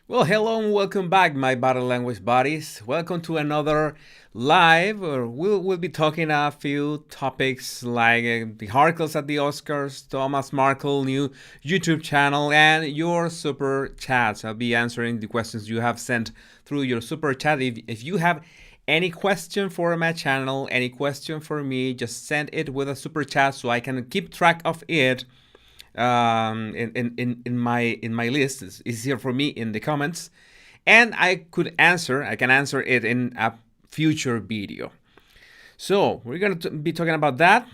Well, hello and welcome back, my body language buddies. Welcome to another live, where we'll be talking a few topics like the Harkles at the Oscars, Thomas Markle new YouTube channel, and your super chats. I'll be answering the questions you have sent through your super chat. If you have any question for my channel, any question for me, just send it with a super chat so I can keep track of it in my list. It's easier for me in the comments, and I can answer it in a future video. So we're going to be talking about that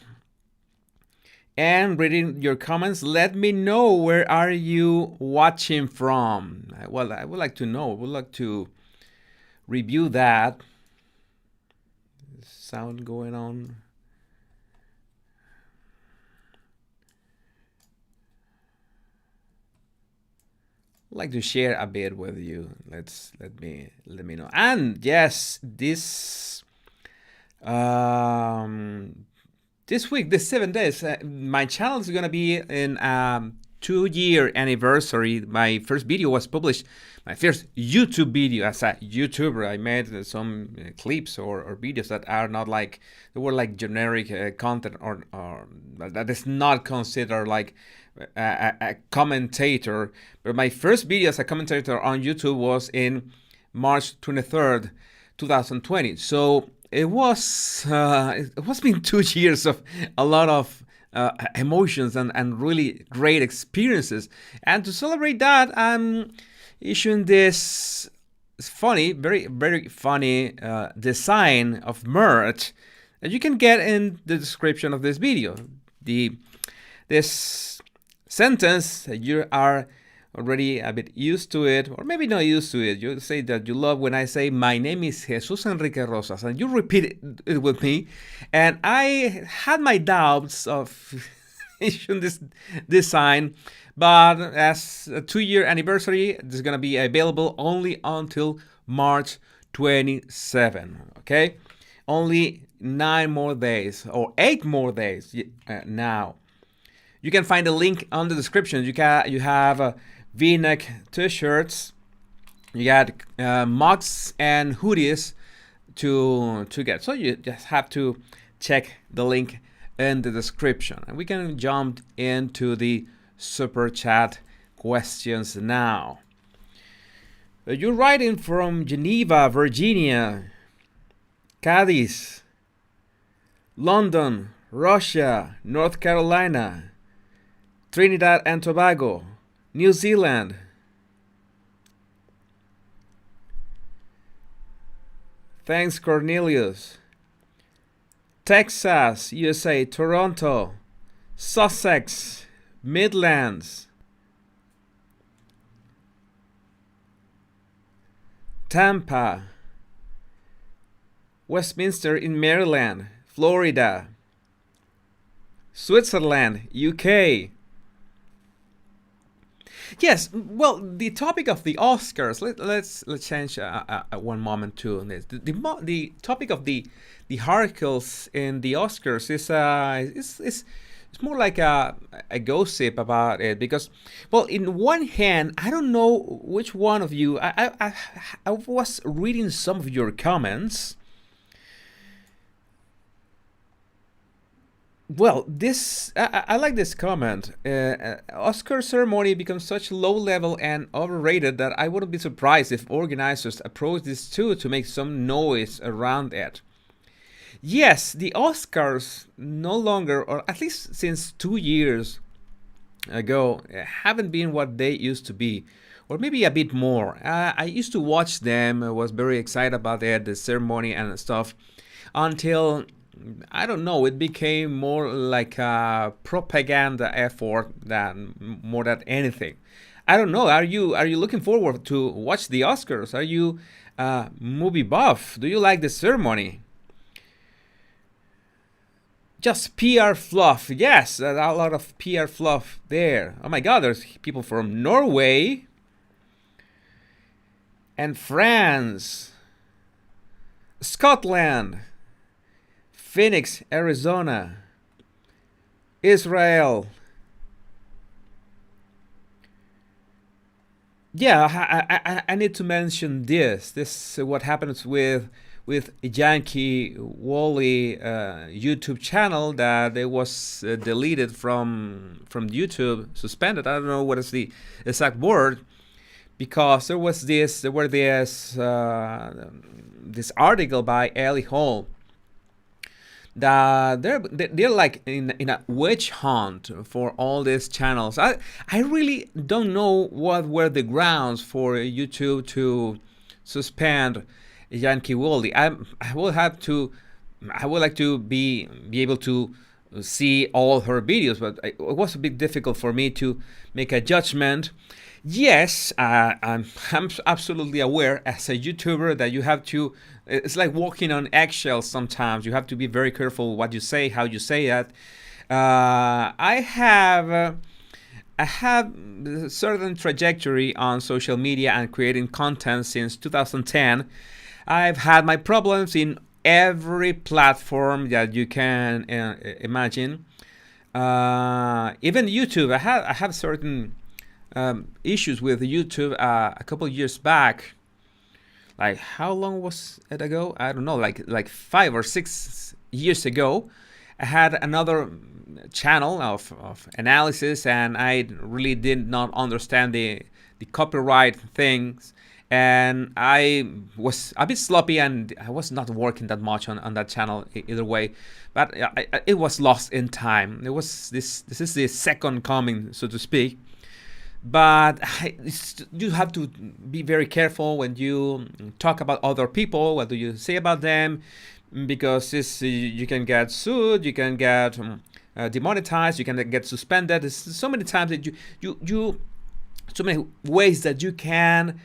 and reading your comments. Let me know, where are you watching from? Well, I would like to know. I would like to review that. Sound going on. Like to share a bit with you. Let me know. And yes, this week, this 7 days, my channel is gonna be in 2-year anniversary. My first video was published, my first YouTube video as a YouTuber. I made some clips or videos that are not like, they were like generic content, or that is not considered like a commentator. But my first video as a commentator on YouTube was in March 23rd, 2020. So it was been 2 years of a lot of emotions and really great experiences. And to celebrate that, I'm issuing this funny, very very funny design of merch that you can get in the description of this video. This sentence, you are already a bit used to it, or maybe not used to it. You say that you love when I say, my name is Jesus Enrique Rosas, and you repeat it with me. And I had my doubts of issuing this design, but as a 2-year anniversary, this is going to be available only until March 27. Okay, only 9 more days or 8 more days now. You can find a link on the description. You have V-neck t-shirts, you got mugs and hoodies to get. So you just have to check the link in the description, and we can jump into the super chat questions now. You're writing from Geneva, Virginia, Cadiz, London, Russia, North Carolina, Trinidad and Tobago, New Zealand, thanks Cornelius, Texas, USA, Toronto, Sussex, Midlands, Tampa, Westminster in Maryland, Florida, Switzerland, UK. Yes, well, the topic of the Oscars. Let's change one moment to this. The topic of the Harkles in the Oscars is it's more like a gossip about it, because, well, in one hand, I don't know which one of you. I was reading some of your comments. Well, I like this comment. Oscar ceremony becomes such low level and overrated that I wouldn't be surprised if organizers approach this too to make some noise around it. Yes, the Oscars no longer, or at least since 2 years ago, haven't been what they used to be, or maybe a bit more. I used to watch them. I was very excited about it, the ceremony and stuff, until, I don't know, it became more like a propaganda effort than more than anything. I don't know. Are you looking forward to watch the Oscars? Are you movie buff? Do you like the ceremony? Just PR fluff. Yes, a lot of PR fluff there. Oh my God, there's people from Norway and France, Scotland, Phoenix, Arizona, Israel, Yeah, I need to mention this. This what happens with Yankee Wally YouTube channel that it was deleted from YouTube, suspended. I don't know what is the exact word, because there were this article by Ellie Hall that they're like in a witch hunt for all these channels. I really don't know what were the grounds for YouTube to suspend Yankee Wally. I will have to I would like to be able to see all her videos, but it was a bit difficult for me to make a judgment. Yes, I'm absolutely aware as a YouTuber that you have to. It's like walking on eggshells sometimes. You have to be very careful what you say, how you say it. I have a certain trajectory on social media and creating content since 2010. I've had my problems in every platform that you can imagine. Even YouTube, I have certain issues with YouTube a couple years back. Like how long was it ago? I don't know. Like 5 or 6 years ago, I had another channel of analysis, and I really did not understand the copyright things, and I was a bit sloppy, and I was not working that much on that channel either way, but it was lost in time. It was this is the second coming, so to speak. But you have to be very careful when you talk about other people. What do you say about them? Because you can get sued, you can get demonetized, you can get suspended. There's so many times that you so many ways that you can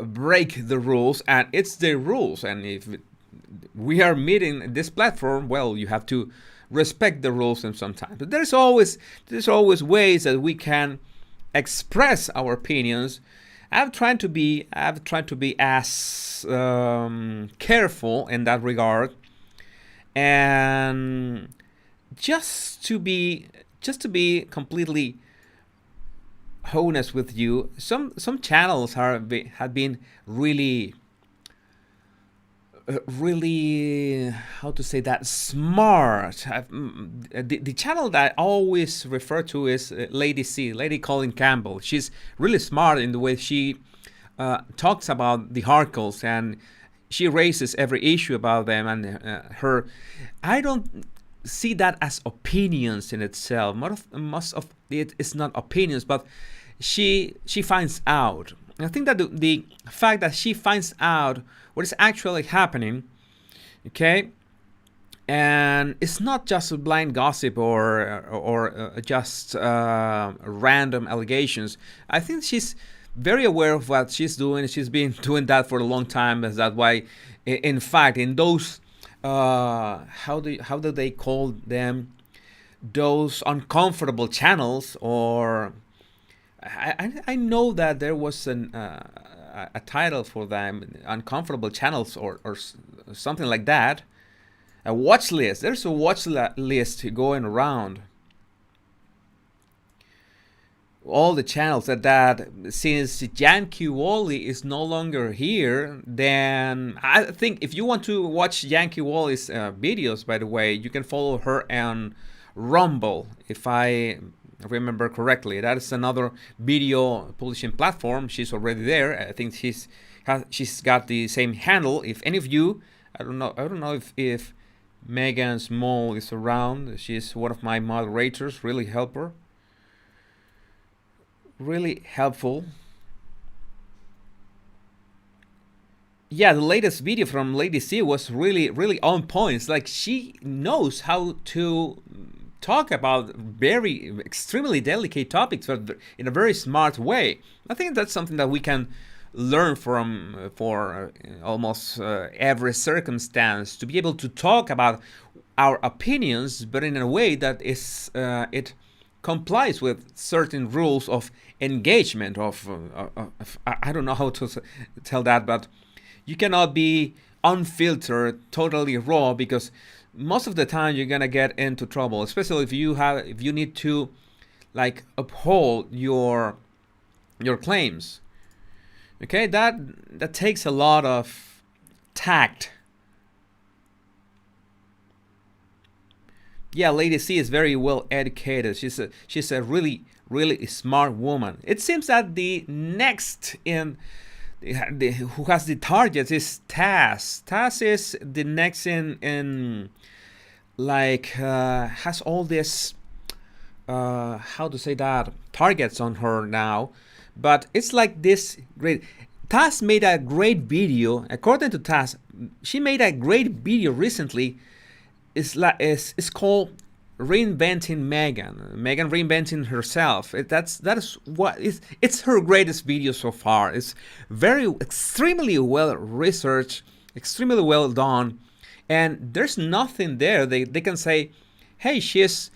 break the rules, and it's the rules. And if we are meeting this platform, well, you have to respect the rules. And sometimes, but there's always ways that we can express our opinions. I've tried to be as careful in that regard, and just to be completely honest with you, some channels have been really how to say that, smart. The channel that I always refer to is Lady Colin Campbell. She's really smart in the way she talks about the Harkles, and she raises every issue about them, and her I don't see that as opinions in itself. Most of it is not opinions, but she finds out. I think that the fact that she finds out what is actually happening, okay, and it's not just blind gossip or just random allegations. I think she's very aware of what she's doing. She's been doing that for a long time. Is that why, in fact, in those how do they call them? Those uncomfortable channels, or I know that there was a title for them, uncomfortable channels, or something like that. A watch list. There's a watch list going around. All the channels that since Yankee Wally is no longer here, then I think if you want to watch Yankee Wally's videos, by the way, you can follow her on Rumble, if I remember correctly. That is another video publishing platform. She's already there. I think she's got the same handle. If any of you, I don't know if Megan Small is around. She's one of my moderators. Really helpful. Yeah, the latest video from Lady C was really on point. It's like she knows how to talk about very extremely delicate topics, but in a very smart way. I think that's something that we can learn from for almost every circumstance, to be able to talk about our opinions, but in a way that is it complies with certain rules of engagement. I don't know how to tell that, but you cannot be unfiltered, totally raw, because most of the time you're gonna get into trouble, especially if you need to like uphold your claims. Okay, that takes a lot of tact. Yeah, Lady C is very well educated. She's a really smart woman. It seems that the next in who has the targets is Taz. Taz is the next in like has all this how to say that, targets on her now, but it's like this great. Taz made a great video. According to Taz, she made a great video recently. It's called Reinventing Megan. Megan reinventing herself. That is what is. It's her greatest video so far. It's extremely well researched, extremely well done, and there's nothing there. They can say, hey, she's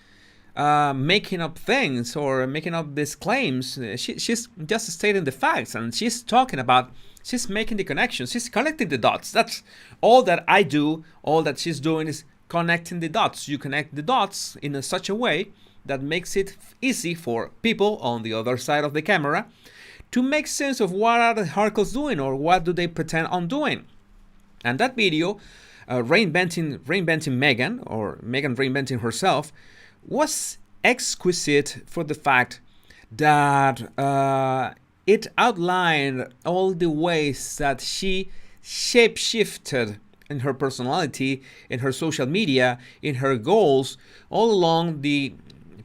making up things or making up these claims. She's just stating the facts, and she's talking about. She's making the connections. She's connecting the dots. That's all that I do. All that she's doing is connecting the dots. You connect the dots in such a way that makes it easy for people on the other side of the camera to make sense of what are the Markles doing or what do they pretend on doing. And that video, reinventing Megan, or Megan reinventing herself, was exquisite for the fact that it outlined all the ways that she shapeshifted in her personality, in her social media, in her goals, all along the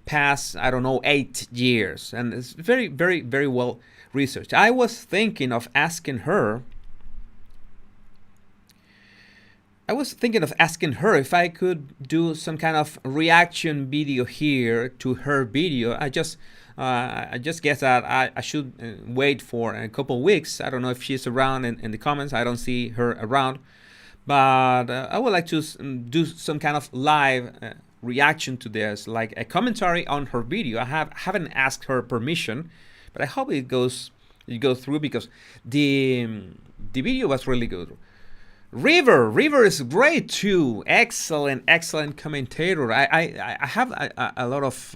past, 8 years. And it's very, very, very well researched. I was thinking of asking her if I could do some kind of reaction video here to her video. I just guess that I should wait for a couple weeks. I don't know if she's around in the comments. I don't see her around. But I would like to do some kind of live reaction to this, like a commentary on her video. I haven't asked her permission, but I hope it goes through because the video was really good. River is great too. Excellent commentator. I have a lot of.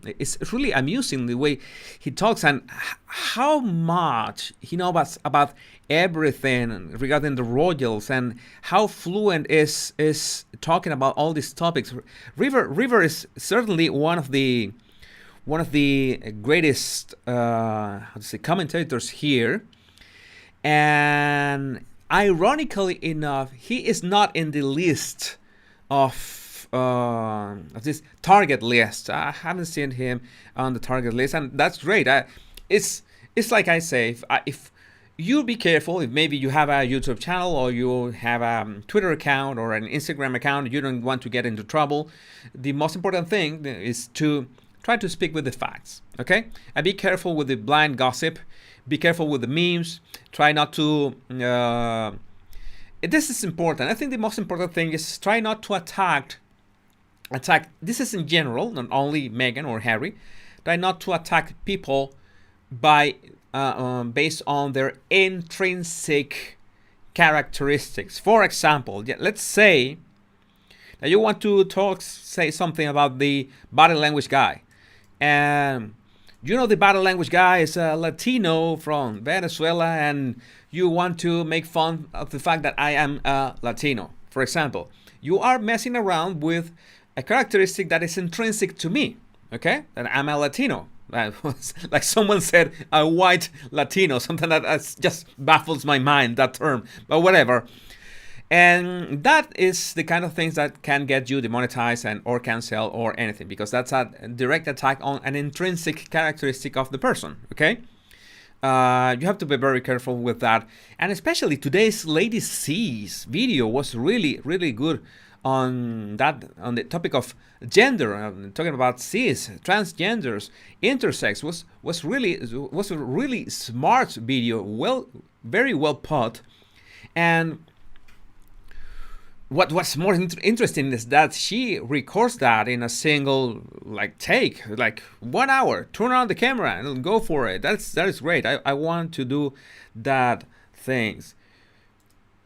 It's really amusing the way he talks and how much he knows about everything regarding the Royals and how fluent is talking about all these topics. River is certainly one of the greatest commentators here, and ironically enough, he is not in the list of this target list. I haven't seen him on the target list, and that's great. It's like I say, if you be careful, if maybe you have a YouTube channel or you have a Twitter account or an Instagram account, you don't want to get into trouble. The most important thing is to try to speak with the facts, okay? And be careful with the blind gossip. Be careful with the memes. Try not to. This is important. I think the most important thing is try not to attack. This is in general, not only Meghan or Harry. Try not to attack people by based on their intrinsic characteristics. For example, let's say that you want to say something about the body language guy, and you know the body language guy is a Latino from Venezuela, and you want to make fun of the fact that I am a Latino. For example, you are messing around with a characteristic that is intrinsic to me, okay? That I'm a Latino. Like someone said, a white Latino, something that just baffles my mind, that term, but whatever. And that is the kind of things that can get you demonetized or cancel or anything, because that's a direct attack on an intrinsic characteristic of the person, okay? You have to be very careful with that. And especially today's Lady C's video was really, really good on the topic of gender, talking about cis, transgenders, intersex. Was a really smart video, very well put. And what's more interesting is that she records that in a single take, 1 hour. Turn on the camera and go for it. That is great. I want to do that things.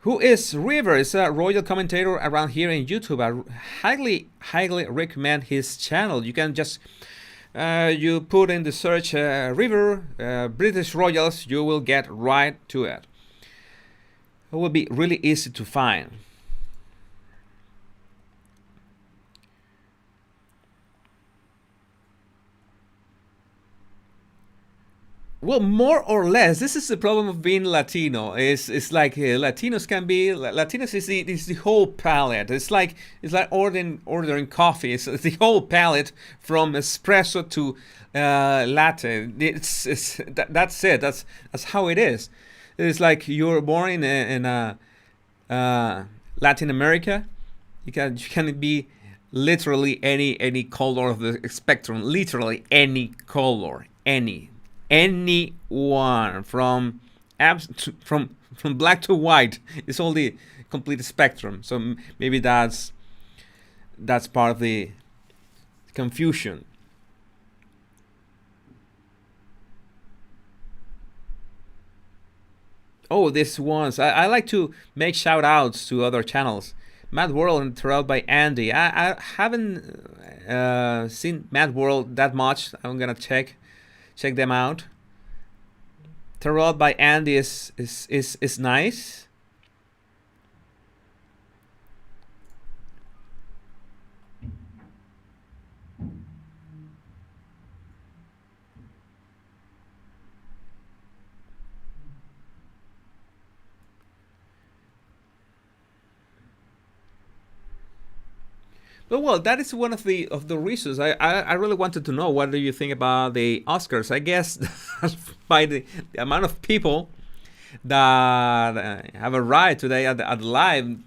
Who is River? Is a royal commentator around here in YouTube. I highly recommend his channel. You can just You put in the search river British Royals, you will get right to it. It will be really easy to find. Well, more or less, this is the problem of being Latino. It's like Latinos can be Latinos is the whole palette. It's like ordering coffee. It's the whole palette from espresso to latte. That's it. That's how it is. It's like you're born in Latin America. You can be literally any color of the spectrum. Literally any color, anyone from from black to white. It's all the complete spectrum. So maybe that's part of the confusion. Oh, this ones. I like to make shout outs to other channels. Mad World and Throughout by Andy. I haven't seen Mad World that much. I'm gonna check them out. Throughout by Andy is nice. But well, that is one of the reasons I really wanted to know what do you think about the Oscars. I guess by the amount of people that have arrived today at the live,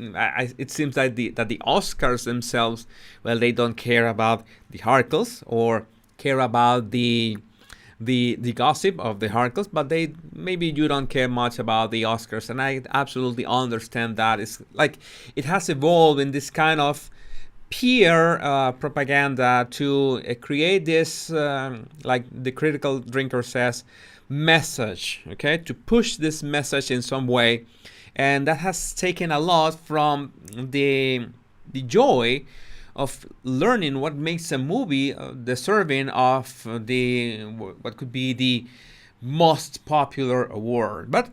it seems that the Oscars themselves, well, they don't care about the Harkles or care about the gossip of the Harkles, but they maybe you don't care much about the Oscars, and I absolutely understand that. It's like it has evolved in this kind of peer propaganda to create this, like the critical drinker says, message, okay, to push this message in some way, and that has taken a lot from the joy of learning what makes a movie deserving of the what could be the most popular award. But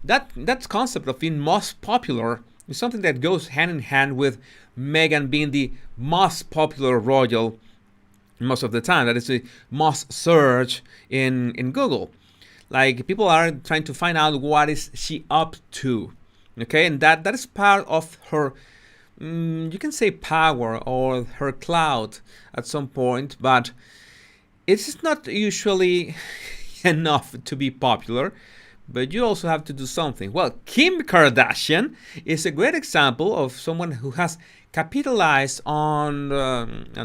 that concept of being most popular is something that goes hand in hand with Meghan being the most popular royal most of the time. That is the most search in Google. Like people are trying to find out what is she up to, okay, and that is part of her. You can say power or her clout at some point, but it's not usually enough to be popular. But you also have to do something. Well, Kim Kardashian is a great example of someone who has capitalized on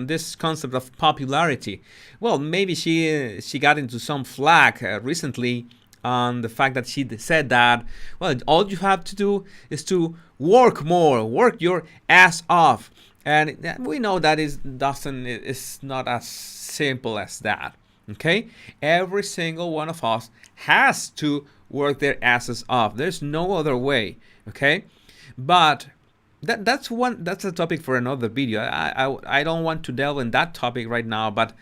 this concept of popularity. Well, maybe she got into some flack recently on the fact that she said that, well, all you have to do is to work more, work your ass off. And we know that it's not as simple as that. Okay? Every single one of us has to work their asses off. There's no other way. Okay? But that's a topic for another video. I don't want to delve in that topic right now, but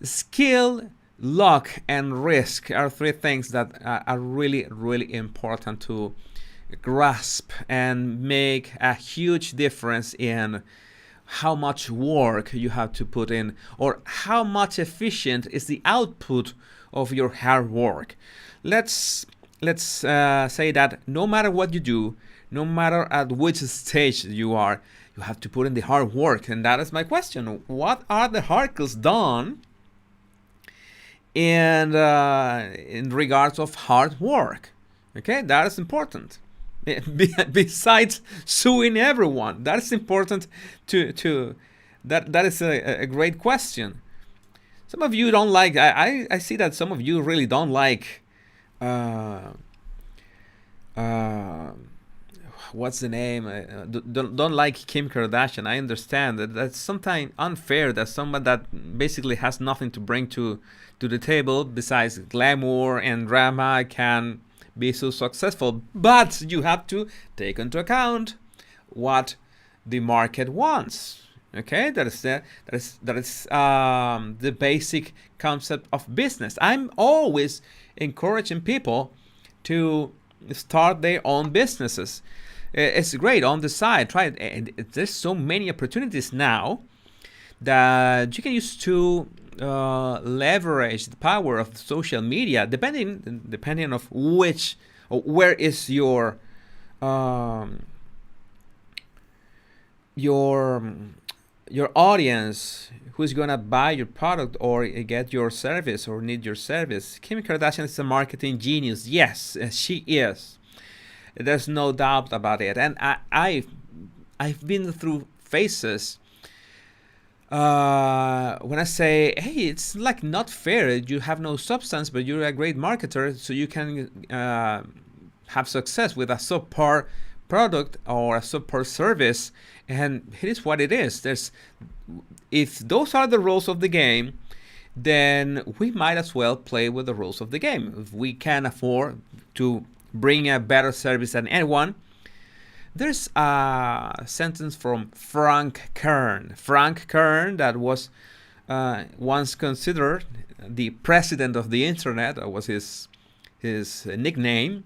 skill, luck, and risk are three things that are really, really important to grasp and make a huge difference in how much work you have to put in, or how much efficient is the output of your hard work. Let's say that no matter what you do, no matter at which stage you are, you have to put in the hard work. And that is my question: what are the Harkles done in regards of hard work? Okay, that is important. Besides suing everyone, that is important to that is a great question. Some of you don't like. I see that some of you really don't like. What's the name? Don't like Kim Kardashian. I understand that that's sometimes unfair that someone that basically has nothing to bring to the table besides glamour and drama can be so successful. But you have to take into account what the market wants. Okay, that is the basic concept of business. I'm always encouraging people to start their own businesses. It's great on the side. Try it. And there's so many opportunities now that you can use to leverage the power of social media, depending of which or where is your your audience who's gonna buy your product or get your service or need your service. Kim Kardashian is a marketing genius. Yes, she is. There's no doubt about it. And I've been through phases when I say, hey, it's like not fair. You have no substance, but you're a great marketer, so you can have success with a subpar product or a subpar service. And it is what it is. If those are the rules of the game, then we might as well play with the rules of the game. If we can afford to bring a better service than anyone. There's a sentence from Frank Kern. Frank Kern, that was once considered the president of the internet. That was his nickname.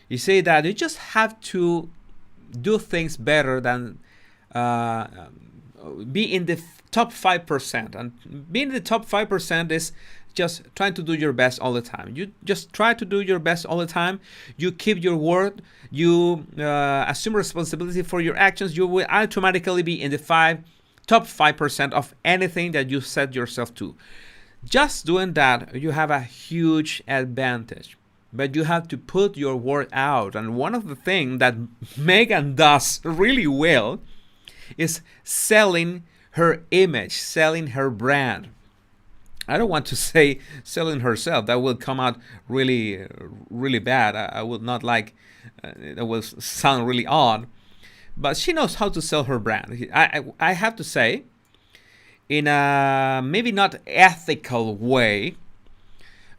You say that you just have to do things better than be in the top 5%. And being in the top 5% is just trying to do your best all the time. You just try to do your best all the time. You keep your word. You assume responsibility for your actions. You will automatically be in the top 5% of anything that you set yourself to. Just doing that, you have a huge advantage. But you have to put your word out. And one of the things that Megan does really well is selling her image, selling her brand. I don't want to say selling herself. That will come out really, really bad. I would not like, that will sound really odd. But she knows how to sell her brand. I have to say, in a maybe not ethical way,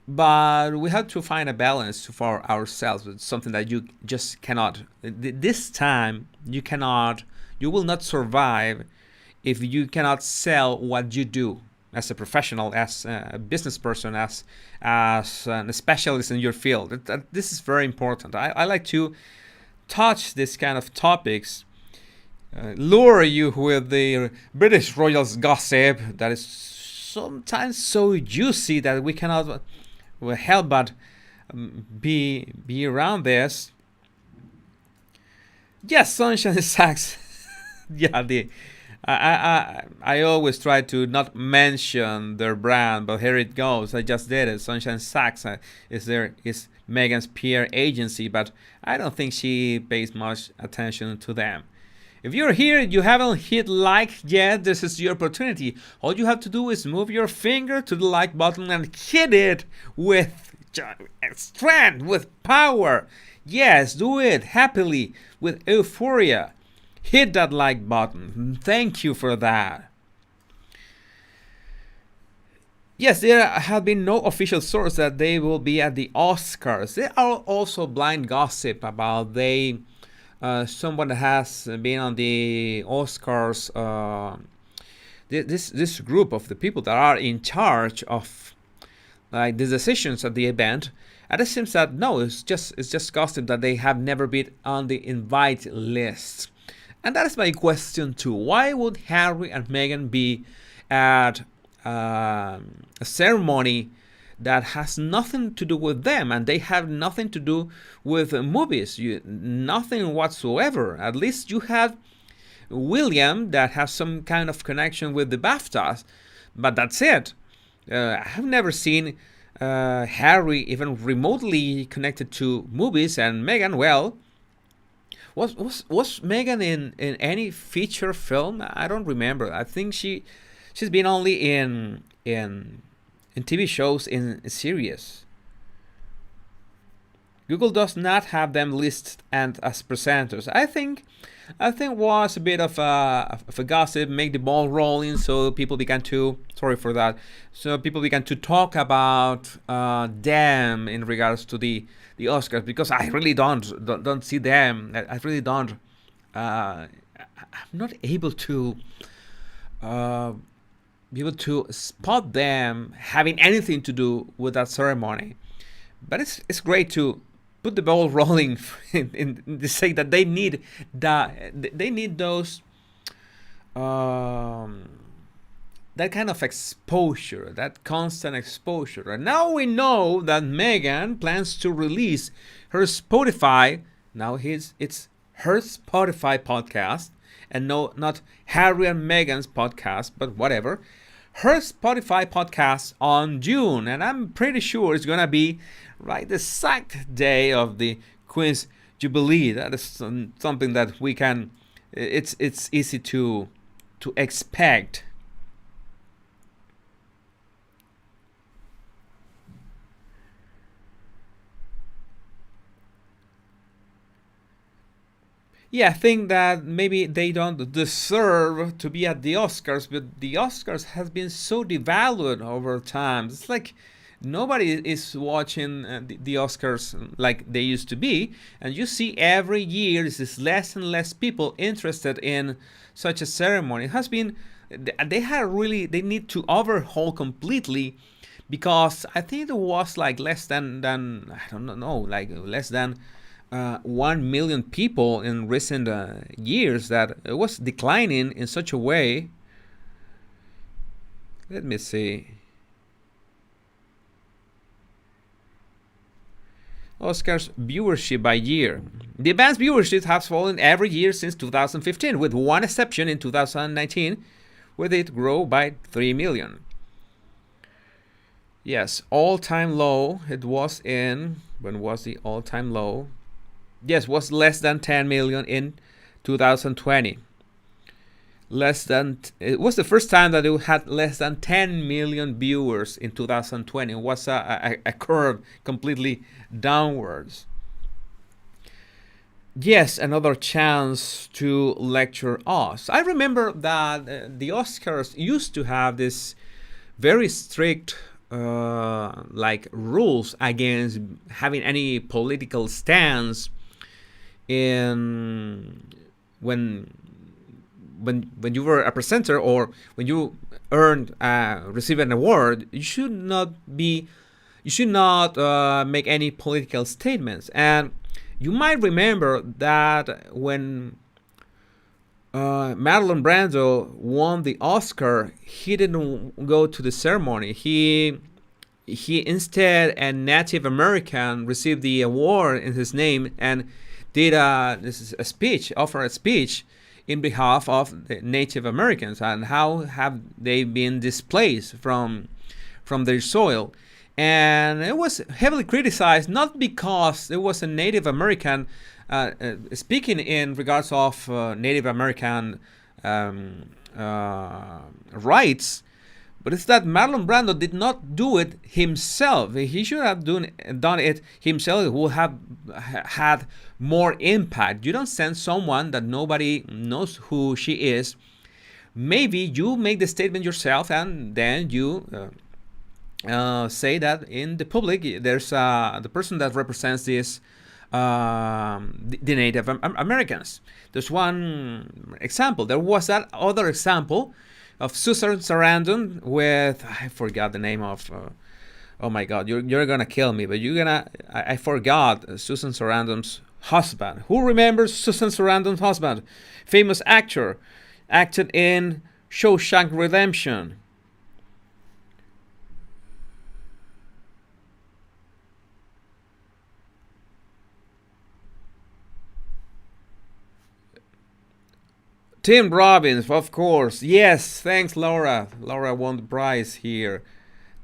but we have to find a balance for ourselves. It's something that you just cannot. This time, you will not survive if you cannot sell what you do as a professional, as a business person, as a specialist in your field. This is very important. I like to touch this kind of topics, lure you with the British royals gossip that is sometimes so juicy that we cannot help but be around this. Yes, Sunshine Sacks. Yeah, I always try to not mention their brand, but here it goes. I just did it. Sunshine Sacks is Megan's PR agency, but I don't think she pays much attention to them. If you're here, you haven't hit like yet, this is your opportunity. All you have to do is move your finger to the like button and hit it with strength, with power. Yes, do it happily, with euphoria. Hit that like button. Thank you for that. Yes, there have been no official source that they will be at the Oscars. There are also blind gossip about someone that has been on the Oscars. This group of the people that are in charge of the decisions at the event. And it seems that no, it's just gossip that they have never been on the invite list. And that is my question too. Why would Harry and Meghan be at a ceremony that has nothing to do with them, and they have nothing to do with movies? Nothing whatsoever. At least you have William that has some kind of connection with the BAFTAs, but that's it. I have never seen Harry even remotely connected to movies, and Meghan, well, was Meghan in any feature film? I don't remember. I think she's been only in TV shows, in series. Google does not have them listed and as presenters. I think was a bit of a gossip, make the ball rolling, so people began to talk about them in regards to the Oscars, because I really don't see them. I really don't. I'm not able to uh, be able to spot them having anything to do with that ceremony. But it's great to put the ball rolling in the sake that they need those um, that kind of exposure, that constant exposure. And now we know that Megan plans to release her Spotify. Now it's her Spotify podcast, and no, not Harry and Meghan's podcast, but whatever. Her Spotify podcast on June, and I'm pretty sure it's gonna be right the exact day of the Queen's Jubilee. That is something that we can. It's easy to expect. Yeah, I think that maybe they don't deserve to be at the Oscars, but the Oscars has been so devalued over time. It's like nobody is watching the Oscars like they used to be, and you see every year there's less and less people interested in such a ceremony. It has been they need to overhaul completely, because I think there was like less than I don't know, like less than 1 million people in recent years, that it was declining in such a way. Let me see. Oscars viewership by year. The event's viewership has fallen every year since 2015, with one exception in 2019, where it grew by 3 million. Yes, all-time low. It was in, when was the all-time low? Yes, was less than 10 million in 2020. It was the first time that it had less than 10 million viewers in 2020. It was a curve completely downwards. Yes, another chance to lecture us. I remember that the Oscars used to have this very strict like rules against having any political stance in when you were a presenter, or when you receive an award. You should not make any political statements. And you might remember that when Marlon Brando won the Oscar, he didn't go to the ceremony. He instead, a Native American received the award in his name and did offer a speech in behalf of the Native Americans and how have they been displaced from their soil. And it was heavily criticized, not because it was a Native American speaking in regards of Native American rights, but it's that Marlon Brando did not do it himself. He should have done it himself. It would have had more impact. You don't send someone that nobody knows who she is. Maybe you make the statement yourself, and then you say that in the public there's the person that represents this the Native Americans. There's one example. There was that other example of Susan Sarandon with, I forgot the name of oh my god, you're gonna kill me, but I forgot Susan Sarandon's husband. Who remembers Susan Sarandon's husband? Famous actor, acted in Shawshank Redemption. Tim Robbins, of course. Yes, thanks, Laura. Laura won the prize here.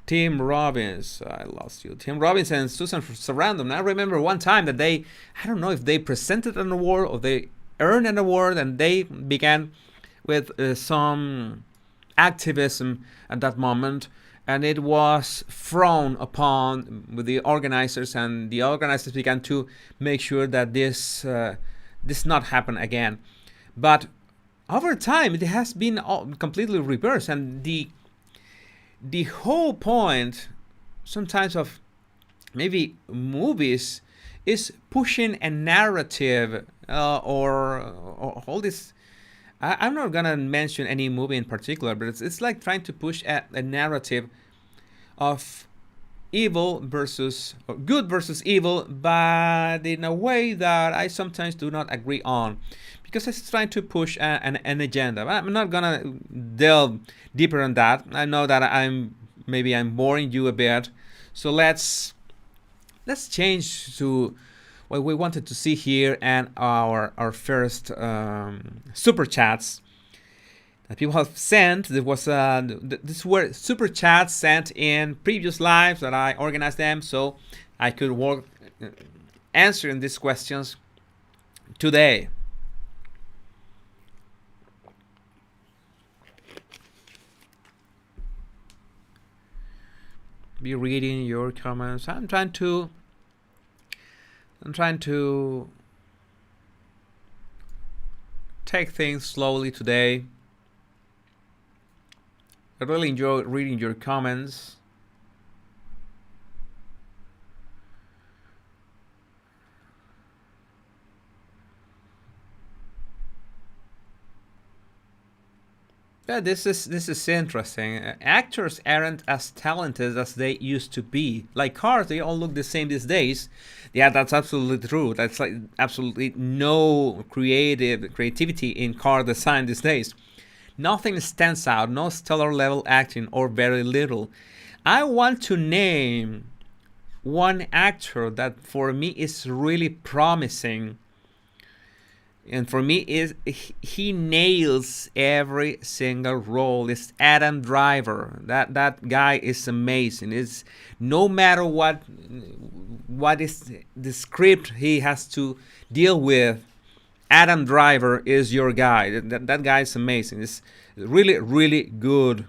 Tim Robbins, I lost you. Tim Robbins and Susan Sarandon. I remember one time that I don't know if they presented an award or they earned an award, and they began with some activism at that moment, and it was frowned upon with the organizers, and the organizers began to make sure that this not happen again. But over time, it has been completely reversed, and the whole point sometimes of maybe movies is pushing a narrative or all this I'm not gonna mention any movie in particular, but it's like trying to push a narrative of evil versus or good versus evil, but in a way that I sometimes do not agree on, because it's trying to push an agenda. I'm not gonna delve deeper on that. I know that I'm boring you a bit, so let's change to what we wanted to see here and our first super chats that people have sent. There was this were super chats sent in previous lives that I organized them so I could work answering these questions today. Be reading your comments. I'm trying to take things slowly today. I really enjoy reading your comments. Yeah, this is interesting. Actors aren't as talented as they used to be. Like cars, they all look the same these days. Yeah, that's absolutely true. That's like absolutely no creativity in car design these days. Nothing stands out, no stellar level acting or very little. I want to name one actor that for me is really promising, and for me is he nails every single role. It's Adam Driver. That guy is amazing. It's no matter what is the script he has to deal with, Adam Driver is your guy. That guy is amazing. It's really good.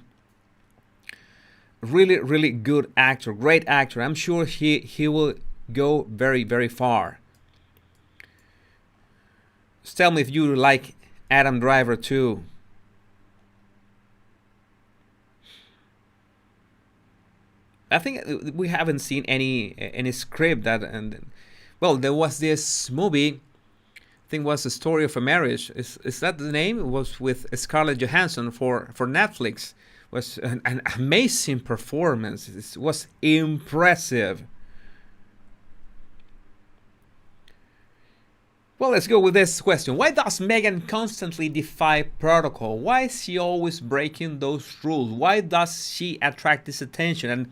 Really good actor. Great actor. I'm sure he will go very far. Just tell me if you like Adam Driver too. I think we haven't seen any script that, and well, there was this movie. I think was The Story of a Marriage. Is that the name? It was with Scarlett Johansson for Netflix. It was an amazing performance. It was impressive. Well, let's go with this question. Why does Megan constantly defy protocol? Why is she always breaking those rules? Why does she attract this attention? And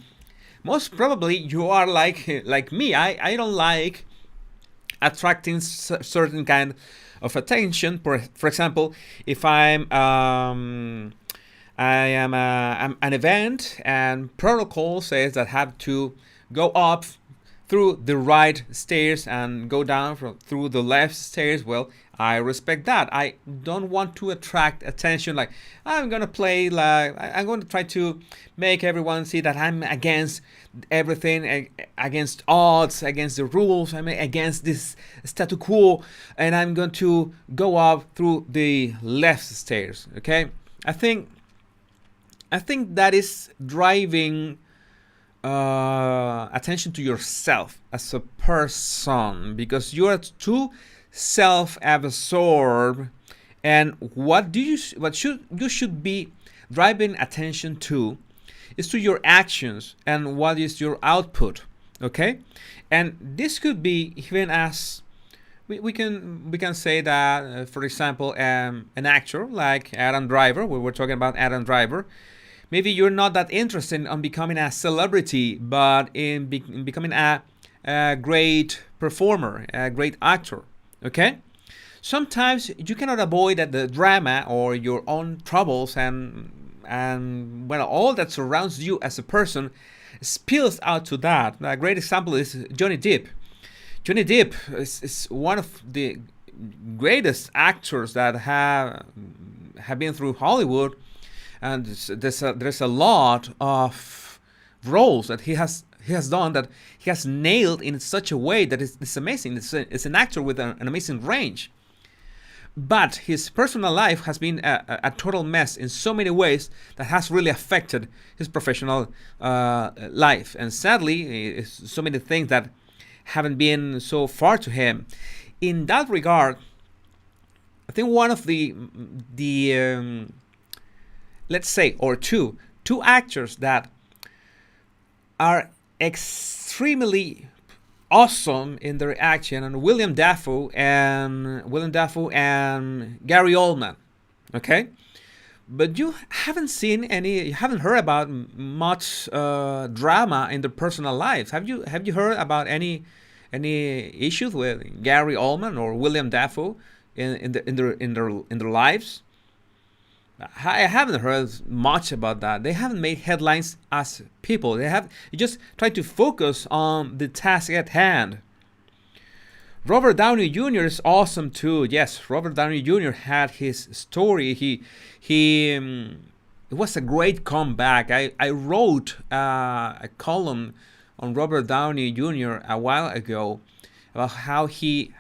most probably you are like me. I don't like attracting certain kind of attention. For example, if I am an event and protocol says that I have to go up through the right stairs and go down through the left stairs, well, I respect that. I don't want to attract attention. Like I'm gonna play like I'm going to try to make everyone see that I'm against everything, against odds, against the rules. I'm against this statu quo, and I'm going to go up through the left stairs. Okay, I think that is driving attention to yourself as a person, because you are too self-absorbed, and what you should be driving attention to is to your actions and what is your output. Okay, and this could be even as we can say that for example, an actor like Adam Driver. We were talking about Adam Driver. Maybe you're not that interested in becoming a celebrity, but in becoming a great performer, a great actor. Okay? Sometimes you cannot avoid that the drama or your own troubles and well, all that surrounds you as a person spills out to that. A great example is Johnny Depp. Johnny Depp is one of the greatest actors that have been through Hollywood. And there's a lot of roles that he has done that he has nailed in such a way that it's amazing. It's an actor with an amazing range. But his personal life has been a total mess in so many ways that has really affected his professional life. And sadly, so many things that haven't been so far to him. In that regard, I think one of the let's say, or two actors that are extremely awesome in their action, and William Dafoe and Gary Oldman. Okay, but you haven't seen any, you haven't heard about much drama in their personal lives. Have you heard about any issues with Gary Oldman or William Dafoe in their lives? I haven't heard much about that. They haven't made headlines as people. They just tried to focus on the task at hand. Robert Downey Jr. is awesome too. Yes, Robert Downey Jr. had his story. It was a great comeback. I wrote a column on Robert Downey Jr. a while ago about how he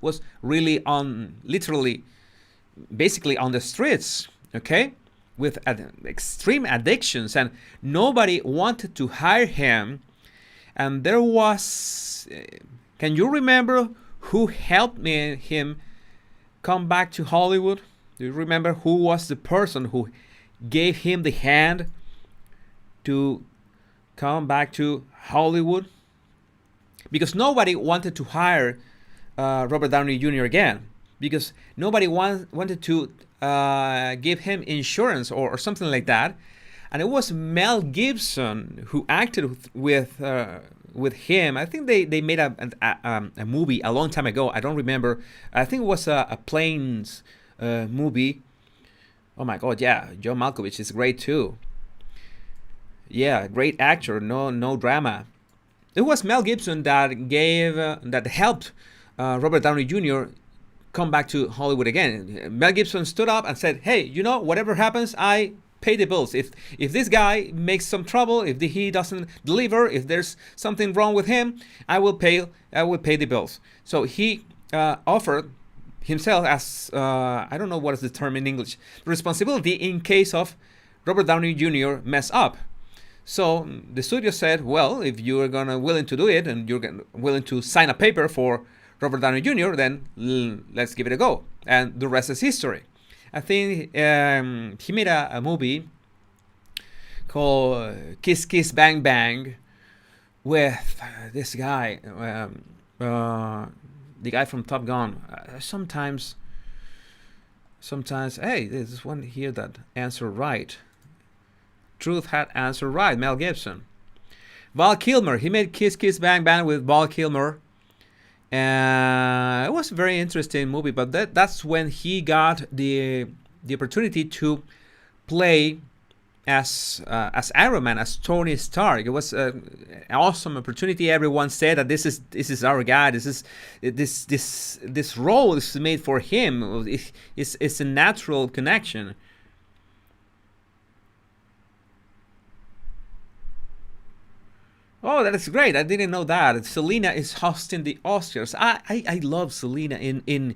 was really on, literally, basically on the streets, okay, with extreme addictions, and nobody wanted to hire him. And there was, can you remember who helped him come back to Hollywood? Do you remember who was the person who gave him the hand to come back to Hollywood? Because nobody wanted to hire Robert Downey Jr. again, because nobody wanted to give him insurance or something like that. And it was Mel Gibson who acted with him. I think they made a movie a long time ago. I don't remember. I think it was a planes movie. Oh my God, yeah. John Malkovich is great too. Yeah, great actor. No drama. It was Mel Gibson that helped Robert Downey Jr. come back to Hollywood again. Mel Gibson stood up and said, "Hey, whatever happens, I pay the bills. If this guy makes some trouble, if he doesn't deliver, if there's something wrong with him, I will pay the bills." So he offered himself as I don't know what is the term in English, responsibility in case of Robert Downey Jr. mess up. So the studio said, "Well, if you're willing to do it and you're willing to sign a paper for Robert Downey Jr., then let's give it a go." And the rest is history. I think he made a movie called Kiss Kiss Bang Bang with this guy, the guy from Top Gun. Sometimes, hey, there's one here that answered right. Truth had answered right. Mel Gibson. Val Kilmer. He made Kiss Kiss Bang Bang with Val Kilmer. It was a very interesting movie, but that's when he got the opportunity to play as Iron Man, as Tony Stark. It was an awesome opportunity. Everyone said that this is our guy. This role is made for him. It's a natural connection. Oh, that is great! I didn't know that. Selena is hosting the Oscars. I love Selena in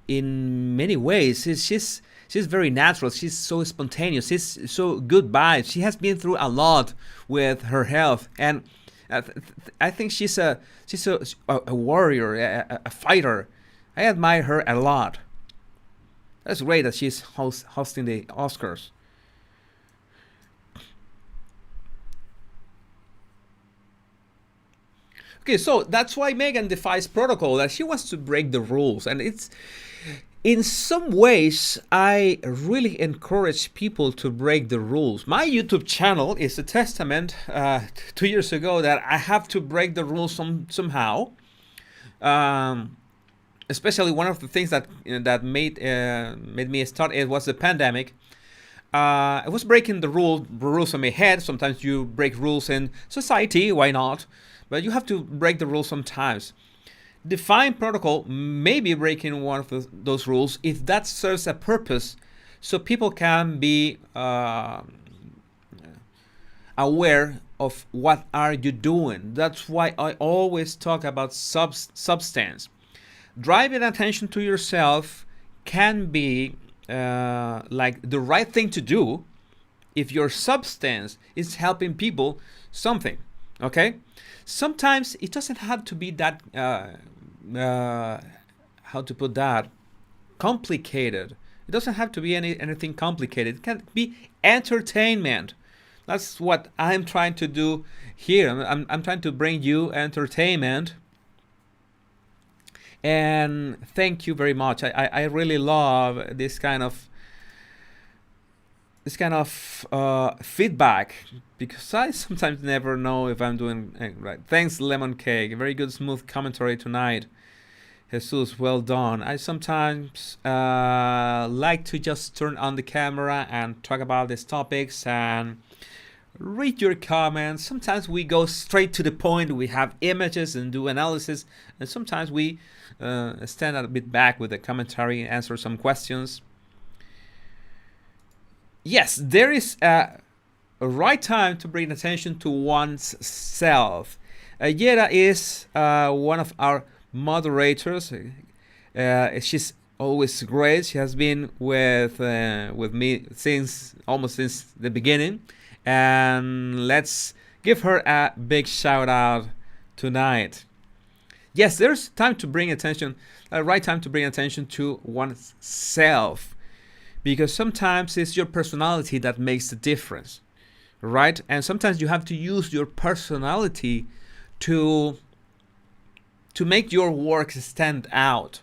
many ways. She's very natural. She's so spontaneous. She's so good vibes. She has been through a lot with her health, and I think she's a warrior, a fighter. I admire her a lot. That's great that she's hosting the Oscars. Okay, so that's why Megan defies protocol, that she wants to break the rules. And it's, in some ways, I really encourage people to break the rules. My YouTube channel is a testament 2 years ago that I have to break the rules somehow. Especially one of the things that made me start it was the pandemic. I was breaking the rules in my head. Sometimes you break rules in society, why not? But you have to break the rules sometimes. Define protocol may be breaking one of those rules if that serves a purpose, so people can be aware of what are you doing. That's why I always talk about substance. Driving attention to yourself can be like the right thing to do if your substance is helping people something. Okay, sometimes it doesn't have to be that how to put that, complicated. It doesn't have to be anything complicated. It can be entertainment. That's what I'm trying to do here. I'm trying to bring you entertainment. And thank you very much. I really love this kind of feedback, because I sometimes never know if I'm doing right. Thanks, Lemon Cake. Very good, smooth commentary tonight. Jesus, well done. I sometimes like to just turn on the camera and talk about these topics and read your comments. Sometimes we go straight to the point. We have images and do analysis, and sometimes we stand a bit back with the commentary and answer some questions. Yes, there is a right time to bring attention to one's self. Yera is one of our moderators. She's always great. She has been with me almost since the beginning, and let's give her a big shout out tonight. Yes, there's time to bring attention, right time to bring attention to one's self, because sometimes it's your personality that makes the difference, right? And sometimes you have to use your personality to make your work stand out.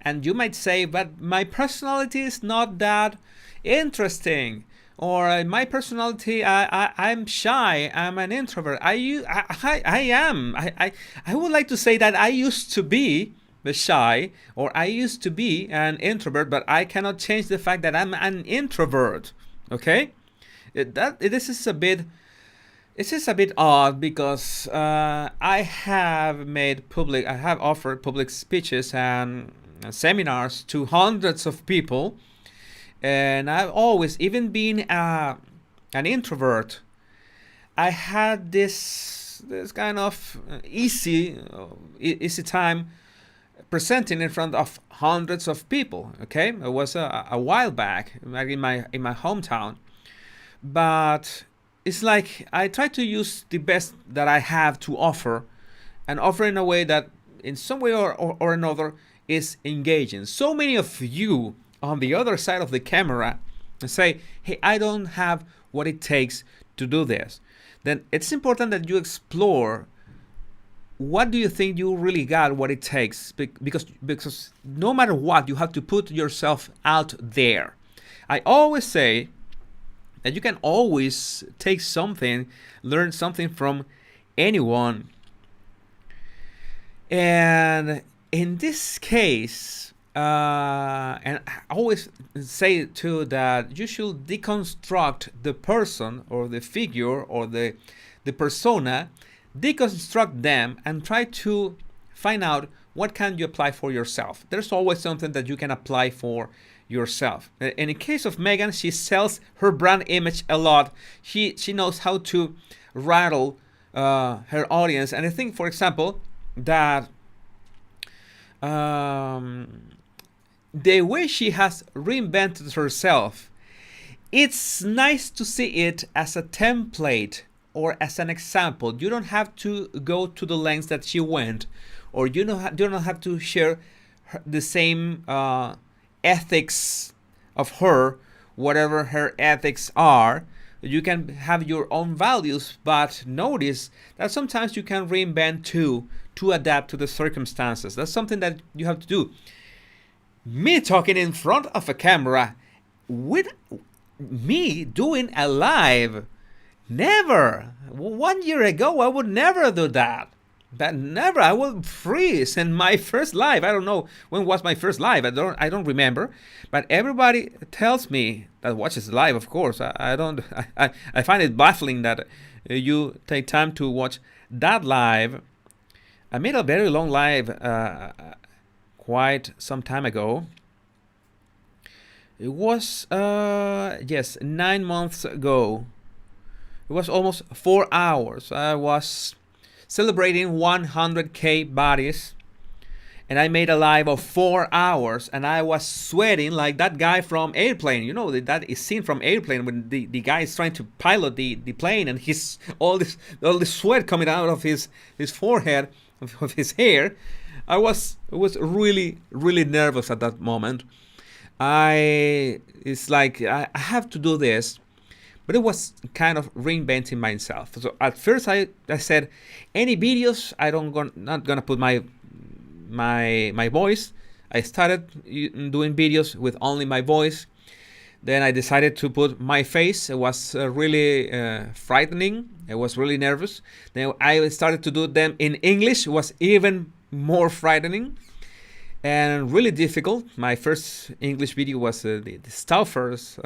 And you might say, but my personality is not that interesting, or my personality, I'm shy, I'm an introvert. I am. I would like to say that I used to be shy, or I used to be an introvert, but I cannot change the fact that I'm an introvert. Okay, this is a bit odd, because I have offered public speeches and seminars to hundreds of people, and I've always, even being an introvert, I had this kind of easy time presenting in front of hundreds of people. Okay, it was a while back, like in my hometown, but it's like I try to use the best that I have to offer, and offer in a way that in some way or another is engaging. So many of you on the other side of the camera say, hey, I don't have what it takes to do this. Then it's important that you explore, what do you think you really got what it takes, because no matter what, you have to put yourself out there. I always say that you can always take something, learn something from anyone. And in this case, and I always say too that you should deconstruct the person or the figure or the persona, deconstruct them and try to find out what can you apply for yourself. There's always something that you can apply for yourself. And in the case of Megan, she sells her brand image a lot. She knows how to rattle her audience. And I think, for example, that the way she has reinvented herself, it's nice to see it as a template or as an example. You don't have to go to the lengths that she went, or you don't have to share the same ethics of her, whatever her ethics are. You can have your own values, but notice that sometimes you can reinvent too, to adapt to the circumstances. That's something that you have to do. Me talking in front of a camera, with me doing a live, never. 1 year ago, I would never do that. That never. I would freeze in my first live. I don't know when was my first live. I don't remember. But everybody tells me that watches live. Of course, I don't. I find it baffling that you take time to watch that live. I made a very long live quite some time ago. It was 9 months ago. It was almost 4 hours. I was celebrating 100K bodies, and I made a live of 4 hours, and I was sweating like that guy from Airplane. You know, that is seen from Airplane when the guy is trying to pilot the plane, and he's all this sweat coming out of his forehead, of his hair. I was really really nervous at that moment. It's like I have to do this, but it was kind of reinventing myself. So at first I said, any videos, not gonna put my voice. I started doing videos with only my voice. Then I decided to put my face. It was really frightening. I was really nervous. Then I started to do them in English. It was even more frightening and really difficult. My first English video was the Stauffer's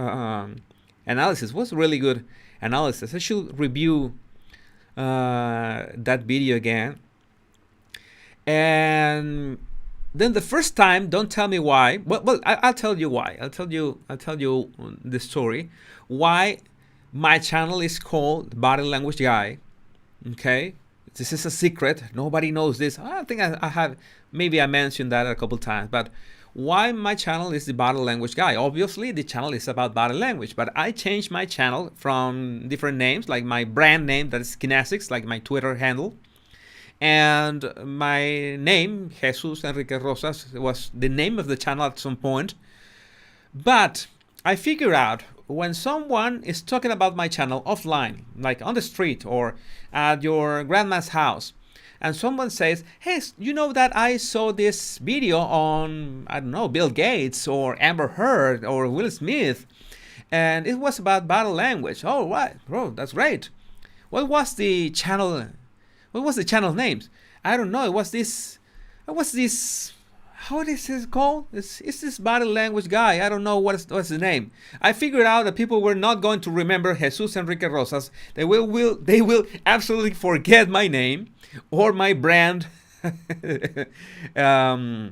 analysis. It was really good analysis. I should review that video again. And then the first time, don't tell me why. Well, I'll tell you why. I'll tell you the story. Why my channel is called Body Language Guy. Okay, this is a secret. Nobody knows this. I think I have. Maybe I mentioned that a couple times. But why my channel is the Body Language Guy? Obviously, the channel is about body language. But I changed my channel from different names, like my brand name, that is Kinesics, like my Twitter handle. And my name, Jesus Enrique Rosas, was the name of the channel at some point. But I figure out when someone is talking about my channel offline, like on the street or at your grandma's house, and someone says, hey, you know that I saw this video on, I don't know, Bill Gates or Amber Heard or Will Smith, and it was about body language. Oh, what? Bro, that's great. What was the channel? What was the channel names? I don't know. It was this. How is this called? It's this Body Language Guy. I don't know what's the name. I figured out that people were not going to remember Jesus Enrique Rosas. They will absolutely forget my name or my brand title,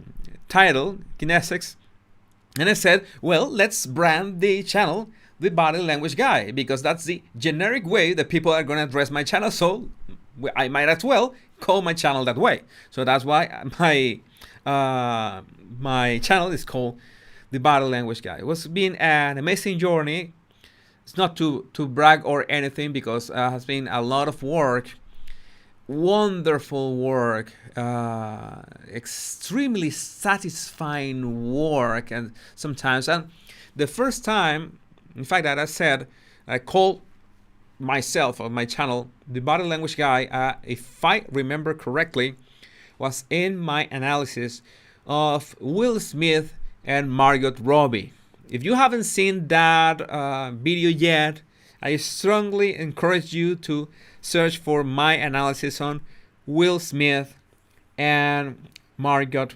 Kinesics. And I said, well, let's brand the channel the Body Language Guy, because that's the generic way that people are going to address my channel. So I might as well call my channel that way. So that's why my channel is called the Body Language Guy. It was been an amazing journey. It's not to brag or anything, because it has been a lot of work, wonderful work, extremely satisfying work, and sometimes. And the first time, in fact, that I said, I called myself or my channel the Body Language Guy, if I remember correctly, was in my analysis of Will Smith and Margot Robbie. If you haven't seen that video yet, I strongly encourage you to search for my analysis on Will Smith and Margot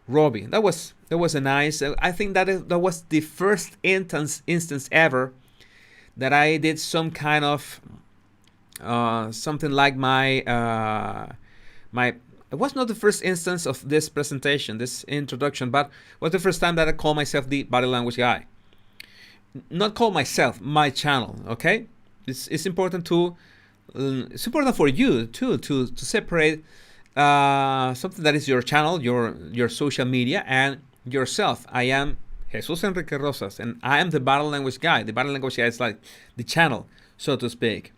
Robbie. That was a nice. I think that was the first instance ever that I did some kind of something like my. It was not the first instance of this presentation, this introduction, but it was the first time that I called myself the Body Language Guy. Not call myself, my channel. Okay, it's important to. It's important for you too to separate something that is your channel, your social media, and yourself. I am Jesus Enrique Rosas, and I am the Body Language Guy. The Body Language Guy is like the channel, so to speak.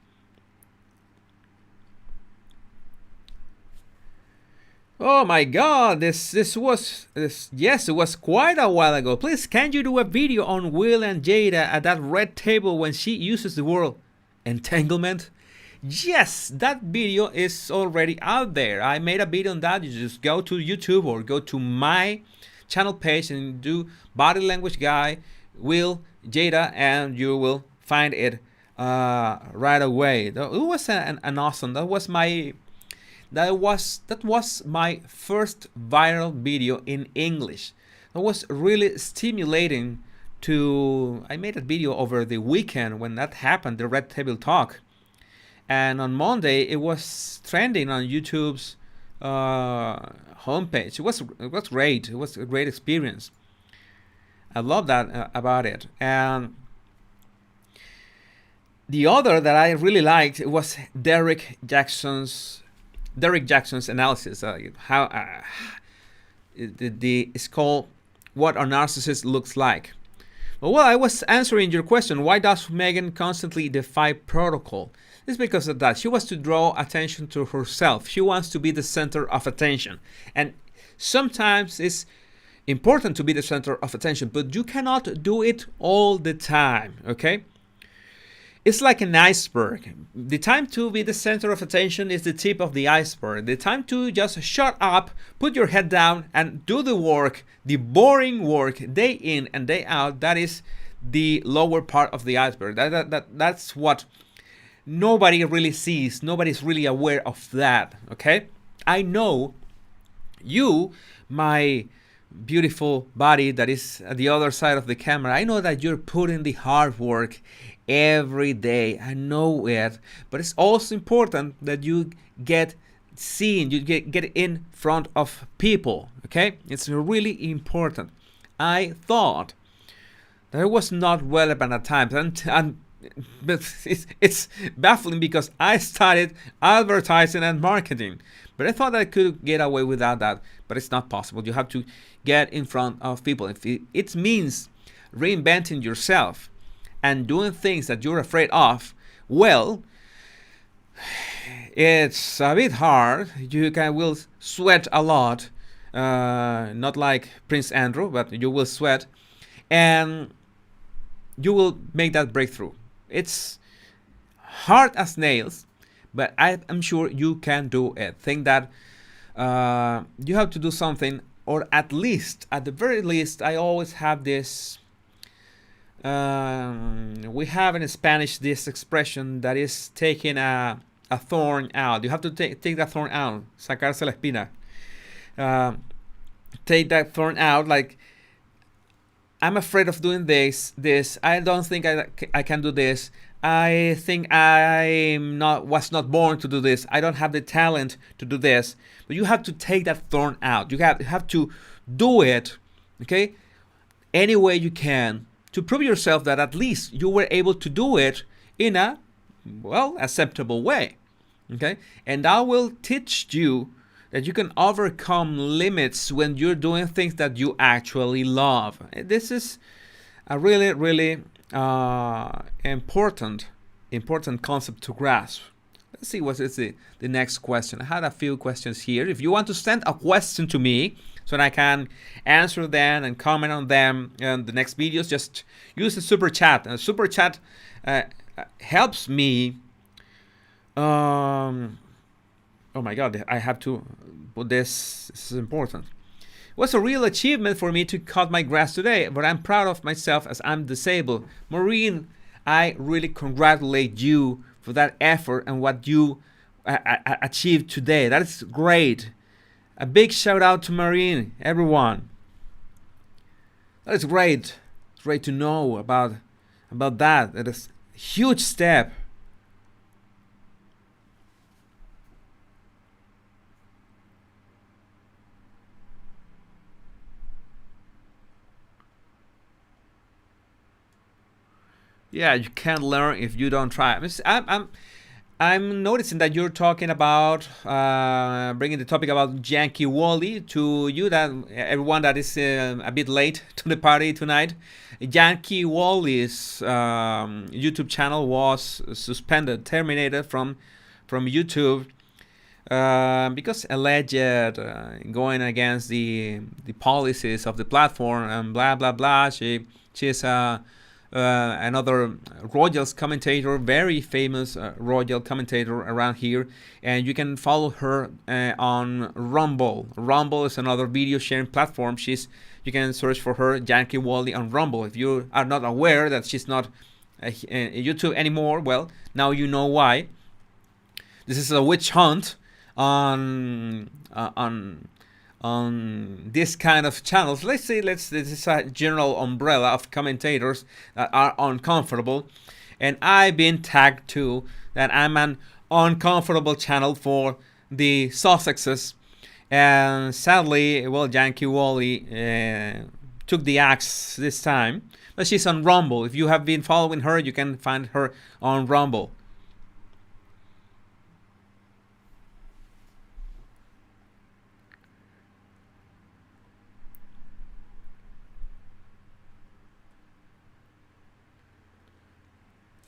Oh my God! Yes, it was quite a while ago. Please, can you do a video on Will and Jada at that red table when she uses the word entanglement? Yes, that video is already out there. I made a video on that. You just go to YouTube or go to my channel page and do Body Language Guy, Will, Jada, and you will find it right away. It was an awesome. That was my first viral video in English. It was really stimulating. I made a video over the weekend when that happened, the Red Table Talk. And on Monday, it was trending on YouTube's homepage. It was great. It was a great experience. I love that about it. And the other that I really liked was Derek Jackson's analysis. It's called "What a Narcissist Looks Like." Well, I was answering your question. Why does Megan constantly defy protocol? It's because of that. She wants to draw attention to herself. She wants to be the center of attention. And Sometimes it's important to be the center of attention, but you cannot do it all the time, okay? It's like an iceberg. The time to be the center of attention is the tip of the iceberg. The time to just shut up, put your head down, and do the work, the boring work, day in and day out, that is the lower part of the iceberg. That's what nobody really sees. Nobody's really aware of that, okay? I know you, my beautiful body that is at the other side of the camera, I know that you're putting the hard work every day. I know it, but it's also important that you get seen, you get in front of people, okay? It's really important. I thought that it was not relevant at times, but it's baffling because I studied advertising and marketing, but I thought I could get away without that, but it's not possible. You have to get in front of people. If it means reinventing yourself and doing things that you're afraid of, well, it's a bit hard. You will sweat a lot, not like Prince Andrew, but you will sweat, and you will make that breakthrough. It's hard as nails, but I'm sure you can do it. Think that you have to do something, or at the very least, I always have this. We have in Spanish this expression that is taking a thorn out. You have to take that thorn out, sacarse la espina. Take that thorn out. Like, I'm afraid of doing this. I don't think I can do this. I think was not born to do this. I don't have the talent to do this. But you have to take that thorn out. You have to do it, okay, any way you can, to prove yourself that at least you were able to do it in a, well, acceptable way, okay? And I will teach you that you can overcome limits when you're doing things that you actually love. This is a really, really important concept to grasp. Let's see what is the next question. I had a few questions here. If you want to send a question to me so that I can answer them and comment on them in the next videos, just use the super chat. And super chat helps me. Oh my God, I have to put this. This is important. It was a real achievement for me to cut my grass today, but I'm proud of myself as I'm disabled. Maureen, I really congratulate you for that effort and what you achieved today. That is great. A big shout out to Maureen, everyone. That is great. It's great to know about that. That is a huge step. Yeah, you can't learn if you don't try. I'm noticing that you're talking about bringing the topic about Yankee Wally to you, that everyone that is a bit late to the party tonight. Yankee Wally's YouTube channel was suspended, terminated from YouTube because alleged going against the policies of the platform and blah blah blah. She's another Royals commentator, very famous Royal commentator around here, and you can follow her on Rumble. Rumble is another video sharing platform. You can search for her, Yankee Wally, on Rumble. If you are not aware that she's not YouTube anymore, well, now you know why. This is a witch hunt on this kind of channels. Let's say this is a general umbrella of commentators that are uncomfortable, and I've been tagged too that I'm an uncomfortable channel for the Sussexes, and sadly, well, Yankee Wally took the axe this time, but she's on Rumble. If you have been following her, you can find her on Rumble.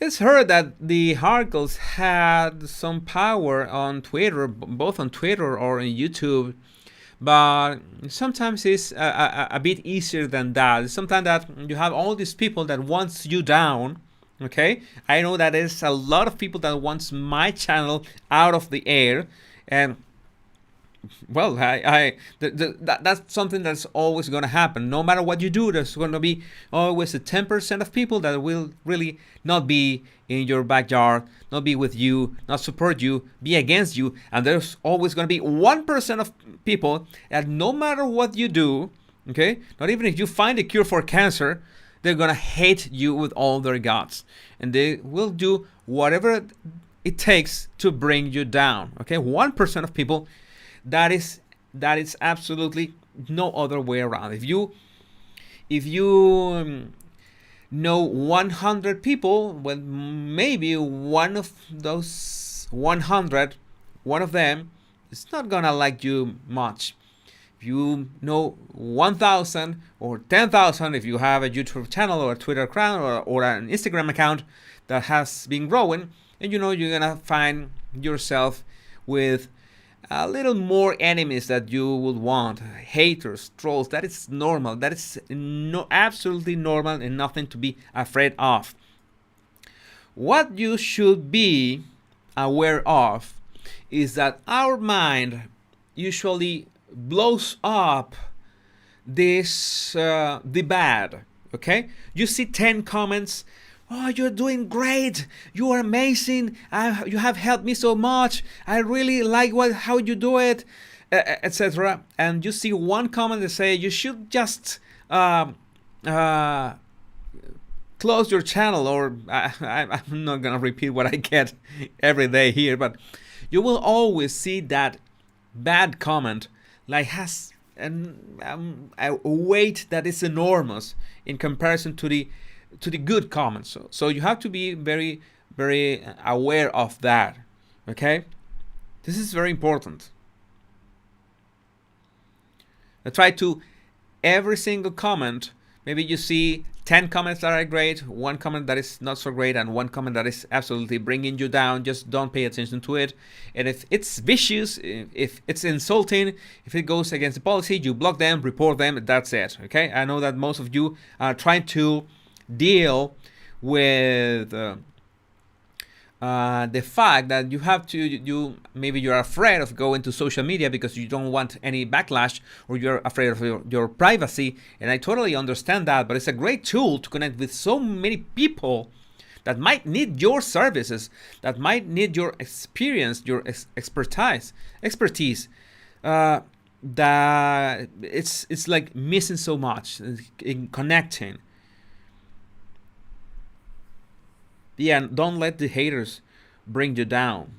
It's heard that the Markles had some power on Twitter, both on Twitter or on YouTube, But sometimes it's a bit easier than that. Sometimes that you have all these people that wants you down. Okay, I know that there's a lot of people that wants my channel out of the air, and well, that's something that's always going to happen. No matter what you do, there's going to be always a 10% of people that will really not be in your backyard, not be with you, not support you, be against you. And there's always going to be 1% of people that no matter what you do, okay, not even if you find a cure for cancer, they're going to hate you with all their guts. And they will do whatever it takes to bring you down. Okay, 1% of people. That is absolutely no other way around. If you know 100 people, well, maybe one of those 100, one of them is not gonna like you much. If you know 1,000 or 10,000, if you have a YouTube channel or a Twitter account or an Instagram account that has been growing, and you know you're gonna find yourself with a little more enemies that you would want, haters, trolls. That is normal. That is absolutely normal and nothing to be afraid of. What you should be aware of is that our mind usually blows up the bad. Okay, you see 10 comments. Oh, you're doing great. You are amazing. You have helped me so much. I really like how you do it, etc. And you see one comment that say you should just close your channel, or I'm not gonna repeat what I get every day here, but you will always see that bad comment like has a weight that is enormous in comparison to the good comments. So you have to be very, very aware of that. Okay, this is very important. I try to every single comment. Maybe you see 10 comments that are great, one comment that is not so great, and one comment that is absolutely bringing you down. Just don't pay attention to it. And if it's vicious, if it's insulting, if it goes against the policy, you block them, report them. That's it. Okay, I know that most of you are trying to deal with the fact that you have to maybe you're afraid of going to social media because you don't want any backlash, or you're afraid of your privacy, and I totally understand that. But it's a great tool to connect with so many people that might need your services, that might need your experience, your expertise. That it's like missing so much in connecting. Yeah, don't let the haters bring you down.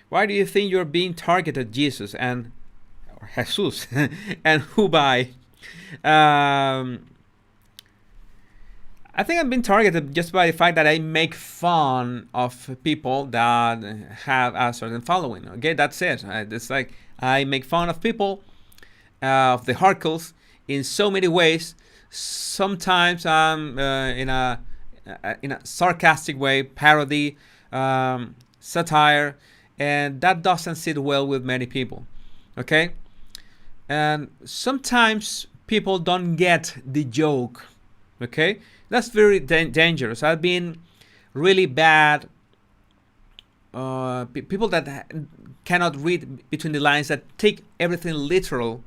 Why do you think you're being targeted, Jesus and or Jesus, and who by? I think I'm being targeted just by the fact that I make fun of people that have a certain following. Okay, that's it. It's like I make fun of people, of the Markles, in so many ways. Sometimes in a sarcastic way, parody, satire, and that doesn't sit well with many people. Okay, and sometimes people don't get the joke. Okay, that's very dangerous. I've been really bad people that cannot read between the lines, that take everything literal,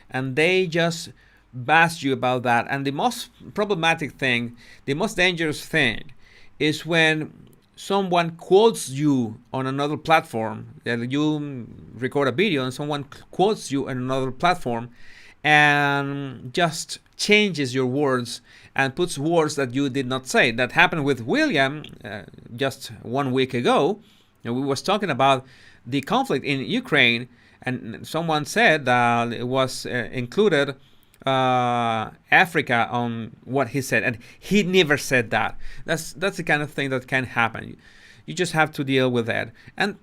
and they just bash you about that. And the most problematic thing, the most dangerous thing, is when someone quotes you on another platform. That you record a video and someone quotes you on another platform and just changes your words and puts words that you did not say. That happened with William just 1 week ago. And we was talking about the conflict in Ukraine, and someone said that it was included Africa on what he said, and he never said that. That's the kind of thing that can happen. You just have to deal with that. And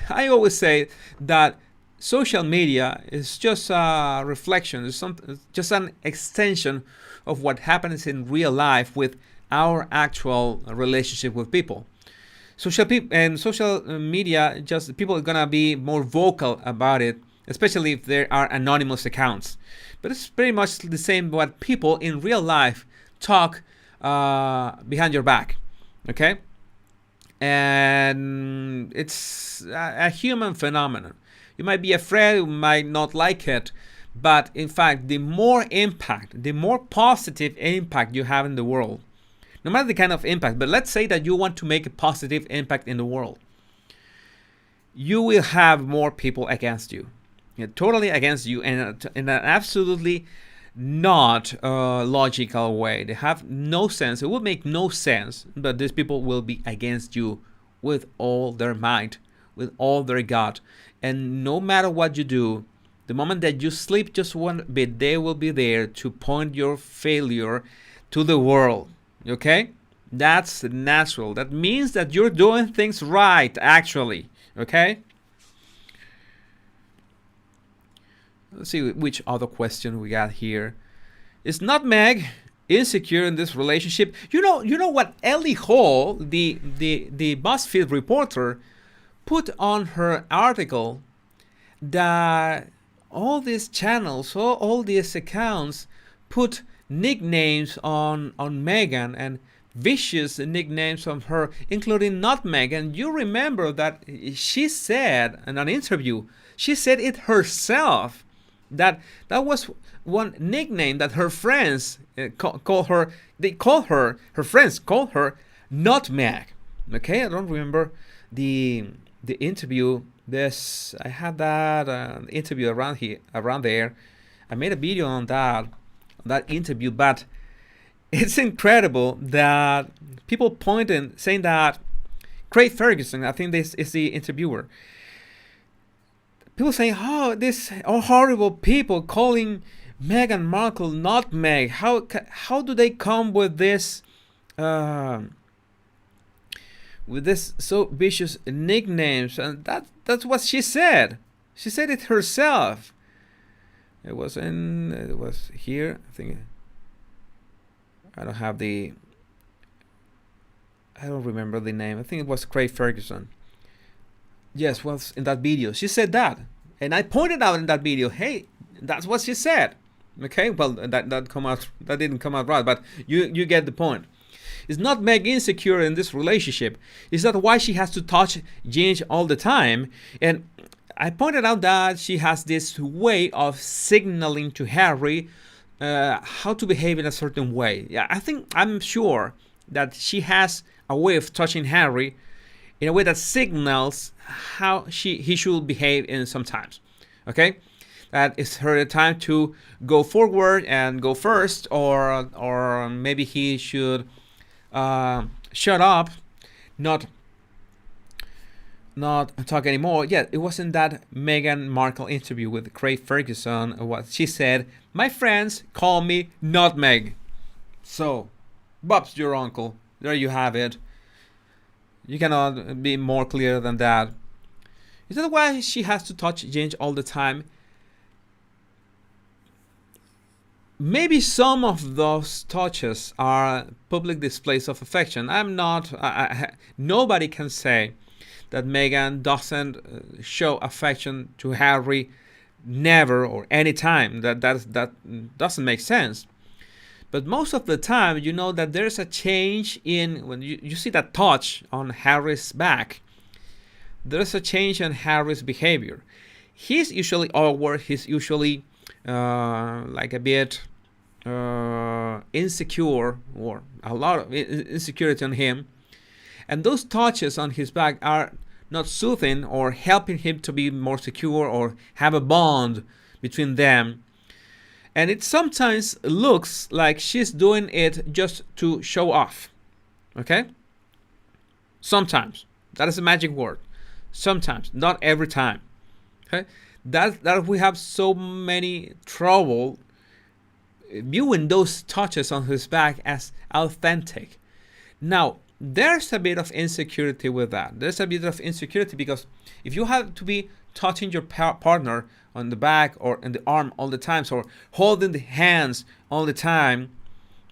I always say that social media is just a reflection, it's just an extension of what happens in real life with our actual relationship with people. Social media, just people are gonna be more vocal about it, especially if there are anonymous accounts. But it's pretty much the same what people in real life talk behind your back. Okay, and it's a human phenomenon. You might be afraid, you might not like it, but in fact, the more impact, the more positive impact you have in the world, no matter the kind of impact, but let's say that you want to make a positive impact in the world, you will have more people against you, totally against you, and in an absolutely not logical way. They have no sense. It will make no sense, but these people will be against you with all their might, with all their gut. And no matter what you do, the moment that you sleep just one bit, they will be there to point your failure to the world. Okay? That's natural. That means that you're doing things right, actually. Okay? Let's see which other question we got here. Is Nutmeg insecure in this relationship? You know what Ellie Hall, the BuzzFeed reporter, put on her article, that all these channels, all these accounts put nicknames on Megan, and vicious nicknames on her, including Nutmeg. And you remember that she said in an interview, she said it herself, that was one nickname that her friends call her. Her friends call her Nutmeg. Okay, I don't remember the interview. I had that interview around there. I made a video on that interview, but it's incredible that people pointing, saying that Craig Ferguson, I think this is the interviewer, people saying, oh, these are horrible people calling Meghan Markle Nutmeg. How do they come with this so vicious nicknames? And that's what she said. She said it herself. It was here. I think I don't remember the name. I think it was Craig Ferguson. Yes, was in that video. She said that, and I pointed out in that video, hey, that's what she said. Okay, well, that didn't come out right, but you get the point. Is not Meg insecure in this relationship? Is that why she has to touch Ginge all the time? And I pointed out that she has this way of signaling to Harry how to behave in a certain way. Yeah, I'm sure that she has a way of touching Harry in a way that signals how he should behave in sometimes. Okay, that it's her time to go forward and go first, or maybe he should shut up, not talk anymore. Yeah, it was in that Meghan Markle interview with Craig Ferguson. What she said: "My friends call me Nutmeg." So, Bob's your uncle. There you have it. You cannot be more clear than that. Is that why she has to touch Ginge all the time? Maybe some of those touches are public displays of affection. Nobody can say that Meghan doesn't show affection to Harry, never or any time. That doesn't make sense. But most of the time, you know that there's a change in, when you see that touch on Harry's back, there's a change in Harry's behavior. He's usually awkward. He's usually like a bit insecure, or a lot of insecurity on him. And those touches on his back are not soothing or helping him to be more secure or have a bond between them. And it sometimes looks like she's doing it just to show off. Okay? Sometimes. That is a magic word. Sometimes. Not every time. Okay? That we have so many trouble viewing those touches on his back as authentic. Now, there's a bit of insecurity with that. There's a bit of insecurity because if you have to be touching your partner on the back or in the arm all the time, or holding the hands all the time,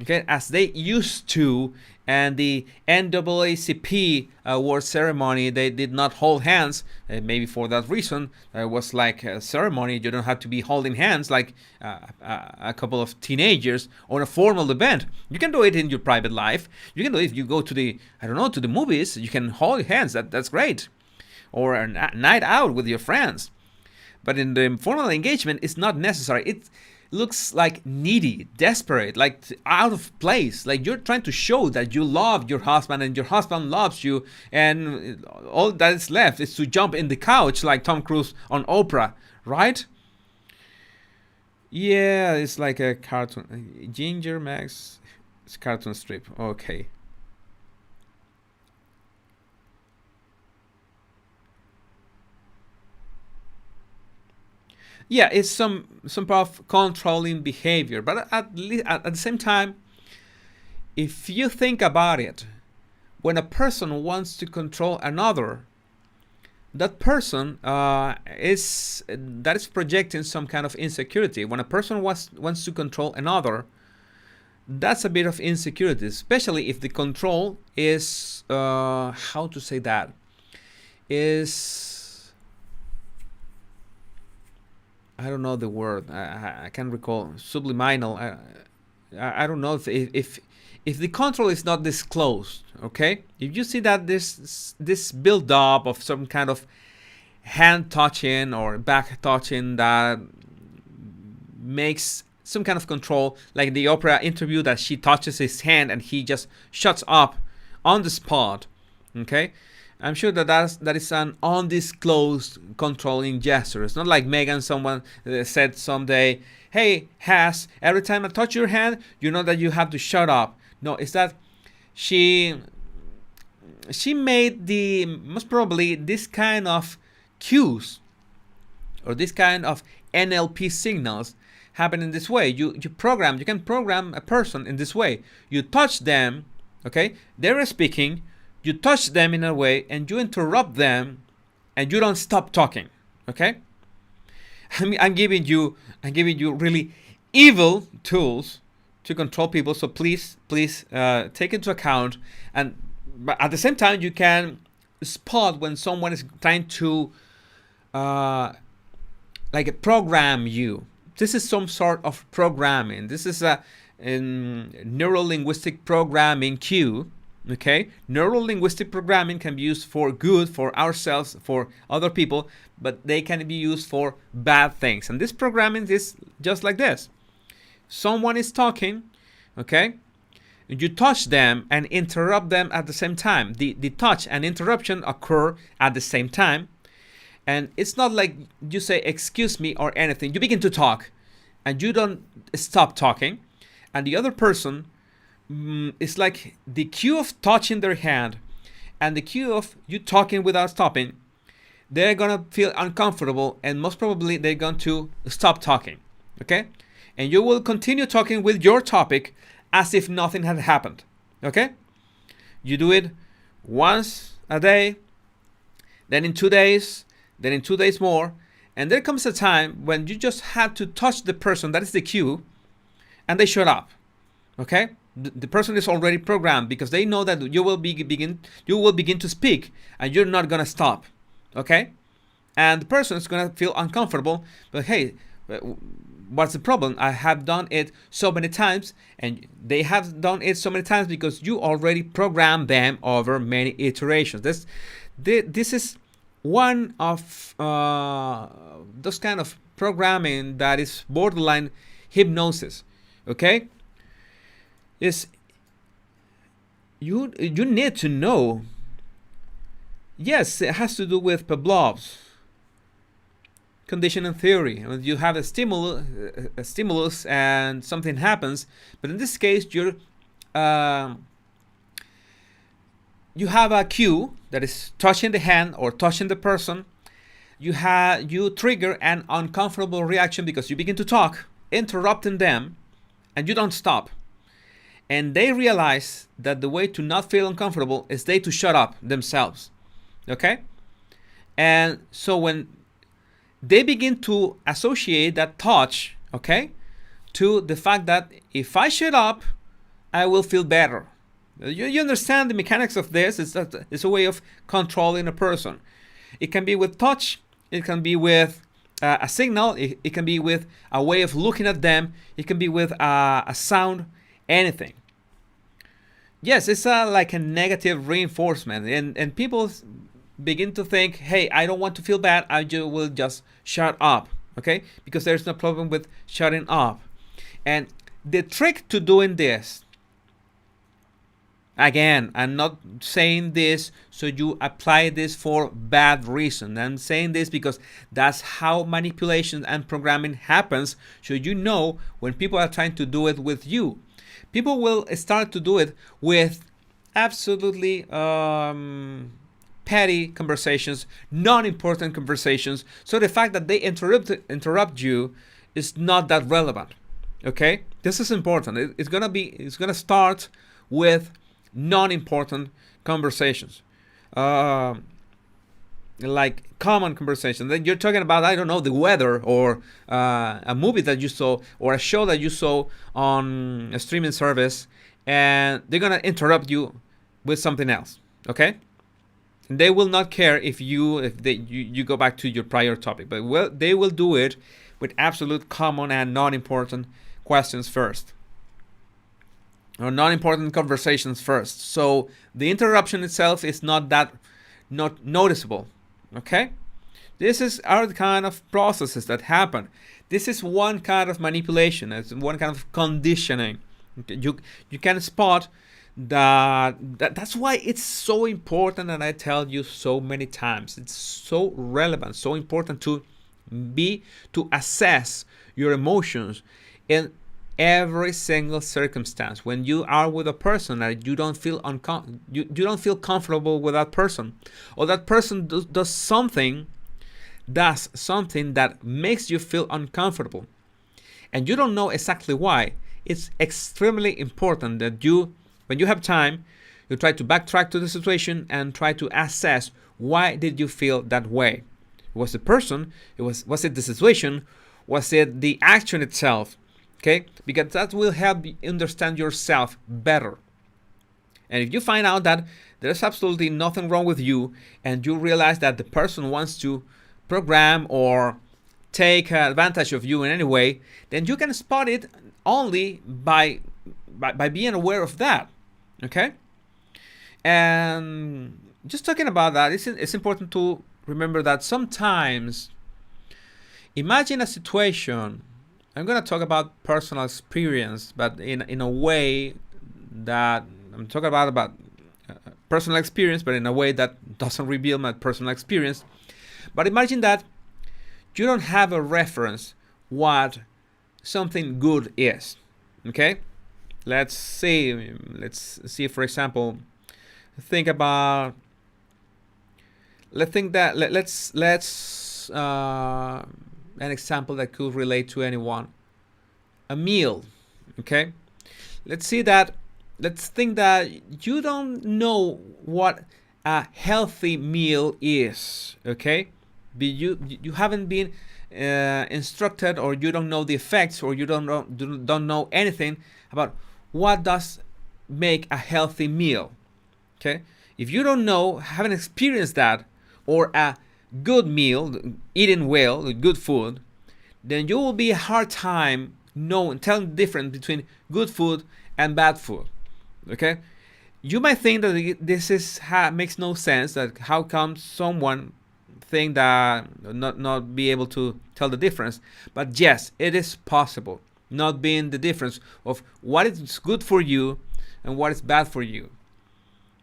okay, as they used to. And the NAACP award ceremony, they did not hold hands. Maybe for that reason, it was like a ceremony. You don't have to be holding hands like a couple of teenagers on a formal event. You can do it in your private life. You can do it if you go to the, I don't know, to the movies. You can hold hands. That's great. Or a night out with your friends. But in the formal engagement, it's not necessary. It looks like needy, desperate, like out of place. Like you're trying to show that you love your husband and your husband loves you, and all that is left is to jump in the couch like Tom Cruise on Oprah, right? Yeah, it's like a cartoon. Ginger Max, it's a cartoon strip. Okay. Yeah, it's some part of controlling behavior, but at the same time, if you think about it, when a person wants to control another, that person is projecting some kind of insecurity. When a person wants to control another, that's a bit of insecurity, especially if the control is how to say that is, I don't know the word. I can't recall. Subliminal. I don't know if the control is not disclosed. Okay, if you see that this build up of some kind of hand touching or back touching that makes some kind of control, like the Oprah interview that she touches his hand and he just shuts up on the spot. Okay, I'm sure that is an undisclosed controlling gesture. It's not like Megan, someone said someday, hey, Has, every time I touch your hand, you know that you have to shut up. No, it's that she made the, most probably, this kind of cues or this kind of NLP signals happen in this way. You can program a person in this way. You touch them, okay, they're speaking, you touch them in a way and you interrupt them and you don't stop talking. Okay, I'm giving you really evil tools to control people, so please take into account. And but at the same time, you can spot when someone is trying to like program you. This is some sort of programming. This is a neuro-linguistic programming cue. Okay, neuro-linguistic programming can be used for good, for ourselves, for other people, but they can be used for bad things. And this programming is just like this. Someone is talking, okay, you touch them and interrupt them at the same time. The touch and interruption occur at the same time. And it's not like you say, excuse me, or anything. You begin to talk and you don't stop talking. And the other person, it's like the cue of touching their hand and the cue of you talking without stopping. They're going to feel uncomfortable and most probably they're going to stop talking. Okay? And you will continue talking with your topic as if nothing had happened. Okay? You do it once a day, then in 2 days, then in 2 days more. And there comes a time when you just have to touch the person, that is the cue, and they shut up. Okay? The person is already programmed because they know that you will begin to speak and you're not going to stop. Okay? And the person is going to feel uncomfortable, but hey, what's the problem? I have done it so many times, and they have done it so many times because you already programmed them over many iterations. This is one of those kind of programming that is borderline hypnosis. Okay? Is you need to know. Yes, it has to do with Pavlov's conditioning theory. You have a stimulus and something happens, but in this case you have a cue that is touching the hand or touching the person. You trigger an uncomfortable reaction because you begin to talk, interrupting them, and you don't stop. And they realize that the way to not feel uncomfortable is they to shut up themselves. Okay? And so when they begin to associate that touch, okay, to the fact that if I shut up, I will feel better. You understand the mechanics of this? It's a way of controlling a person. It can be with touch. It can be with a signal. It can be with a way of looking at them. It can be with a sound, anything. Yes, it's like a negative reinforcement. And people begin to think, hey, I don't want to feel bad. Will just shut up. Okay? Because there's no problem with shutting up. And the trick to doing this, again, I'm not saying this so you apply this for bad reason. I'm saying this because that's how manipulation and programming happens. So you know when people are trying to do it with you. People will start to do it with absolutely petty conversations, non-important conversations. So the fact that they interrupt you is not that relevant. Okay, this is important. It's gonna start with non-important conversations, like common conversations. Then you're talking about, I don't know, the weather, or a movie that you saw, or a show that you saw on a streaming service, and they're gonna interrupt you with something else. Okay, and they will not care if you go back to your prior topic, but they will do it with absolute common and non-important questions first, or non-important conversations first. So the interruption itself is not noticeable. Okay, this are the kind of processes that happen. This is one kind of manipulation. It's one kind of conditioning. Okay? You can spot that's why it's so important, and I tell you so many times, it's so relevant, so important to assess your emotions in every single circumstance. When you are with a person that you don't feel you don't feel comfortable with that person, or that person does something that makes you feel uncomfortable, and you don't know exactly why, it's extremely important that when you have time, you try to backtrack to the situation and try to assess, why did you feel that way? Was the person? Was it the situation? Was it the action itself? Okay, because that will help you understand yourself better. And if you find out that there's absolutely nothing wrong with you, and you realize that the person wants to program or take advantage of you in any way, then you can spot it only by being aware of that. Okay, and just talking about that, it's important to remember that sometimes, imagine a situation. I'm going to talk about personal experience, but in a way that I'm talking about personal experience, but in a way that doesn't reveal my personal experience. But imagine that you don't have a reference what something good is. Okay, let's see, for example, let's an example that could relate to anyone. A meal. Okay, let's think that you don't know what a healthy meal is. Okay, you haven't been instructed, or you don't know the effects, or you don't know anything about what does make a healthy meal. Okay, if you don't know, haven't experienced that, or a good meal, eating well, good food, then you will be a hard time telling the difference between good food and bad food. Okay, you might think that this makes no sense. That how come someone think that not be able to tell the difference? But yes, it is possible, not being the difference of what is good for you and what is bad for you.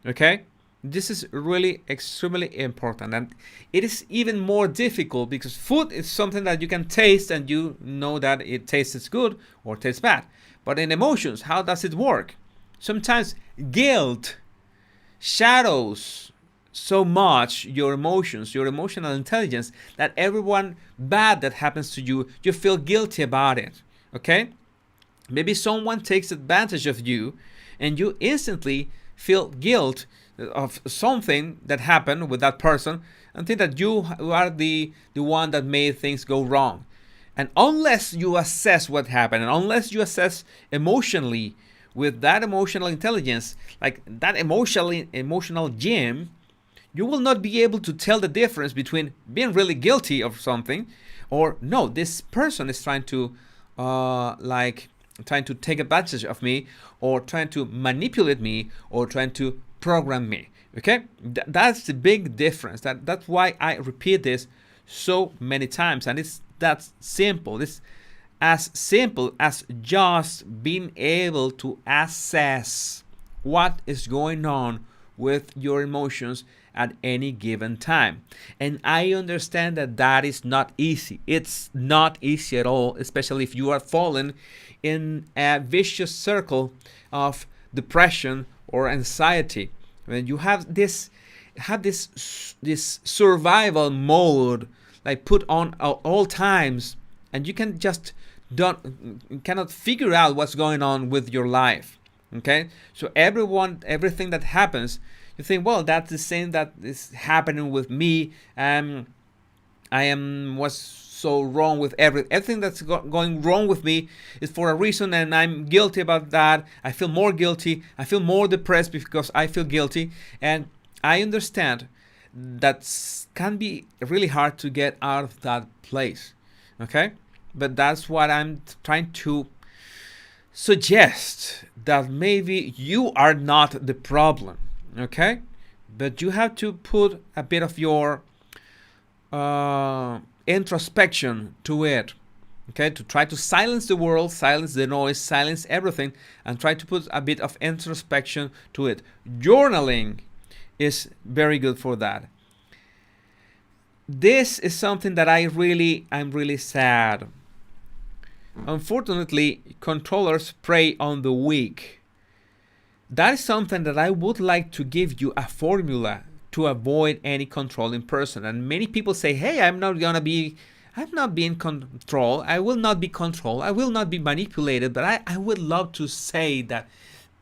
Okay. This is really extremely important, and it is even more difficult because food is something that you can taste and you know that it tastes good or tastes bad. But in emotions, how does it work? Sometimes guilt shadows so much your emotions, your emotional intelligence, that everyone bad that happens to you, you feel guilty about it. Okay? Maybe someone takes advantage of you and you instantly feel guilt of something that happened with that person, and think that you are the one that made things go wrong. And unless you assess what happened, and unless you assess emotionally with that emotional intelligence, like that emotional gym, you will not be able to tell the difference between being really guilty of something, or no, this person is trying to trying to take advantage of me, or trying to manipulate me, or trying to program me. Okay, that's the big difference. That's why I repeat this so many times, and it's that simple. It's as simple as just being able to assess what is going on with your emotions at any given time. And I understand that that is not easy. It's not easy at all, especially if you are fallen in a vicious circle of depression or anxiety. When you have this survival mode like put on at all times, and you can just cannot figure out what's going on with your life. Okay, so everything that happens, you think, well, that's the same that is happening with me. What's so wrong with everything that's going wrong with me is for a reason, and I'm guilty about that. I feel more guilty. I feel more depressed because I feel guilty. And I understand that can be really hard to get out of that place. Okay, but that's what I'm trying to suggest, that maybe you are not the problem. Okay, but you have to put a bit of your introspection to it. Okay, to try to silence the world, silence the noise, silence everything, and try to put a bit of introspection to it. Journaling is very good for that. This is something that I'm really sad. Unfortunately, controllers prey on the weak. That is something that I would like to give you a formula to avoid any controlling person. And many people say, hey, I'm not being controlled. I will not be controlled. I will not be manipulated. But I would love to say that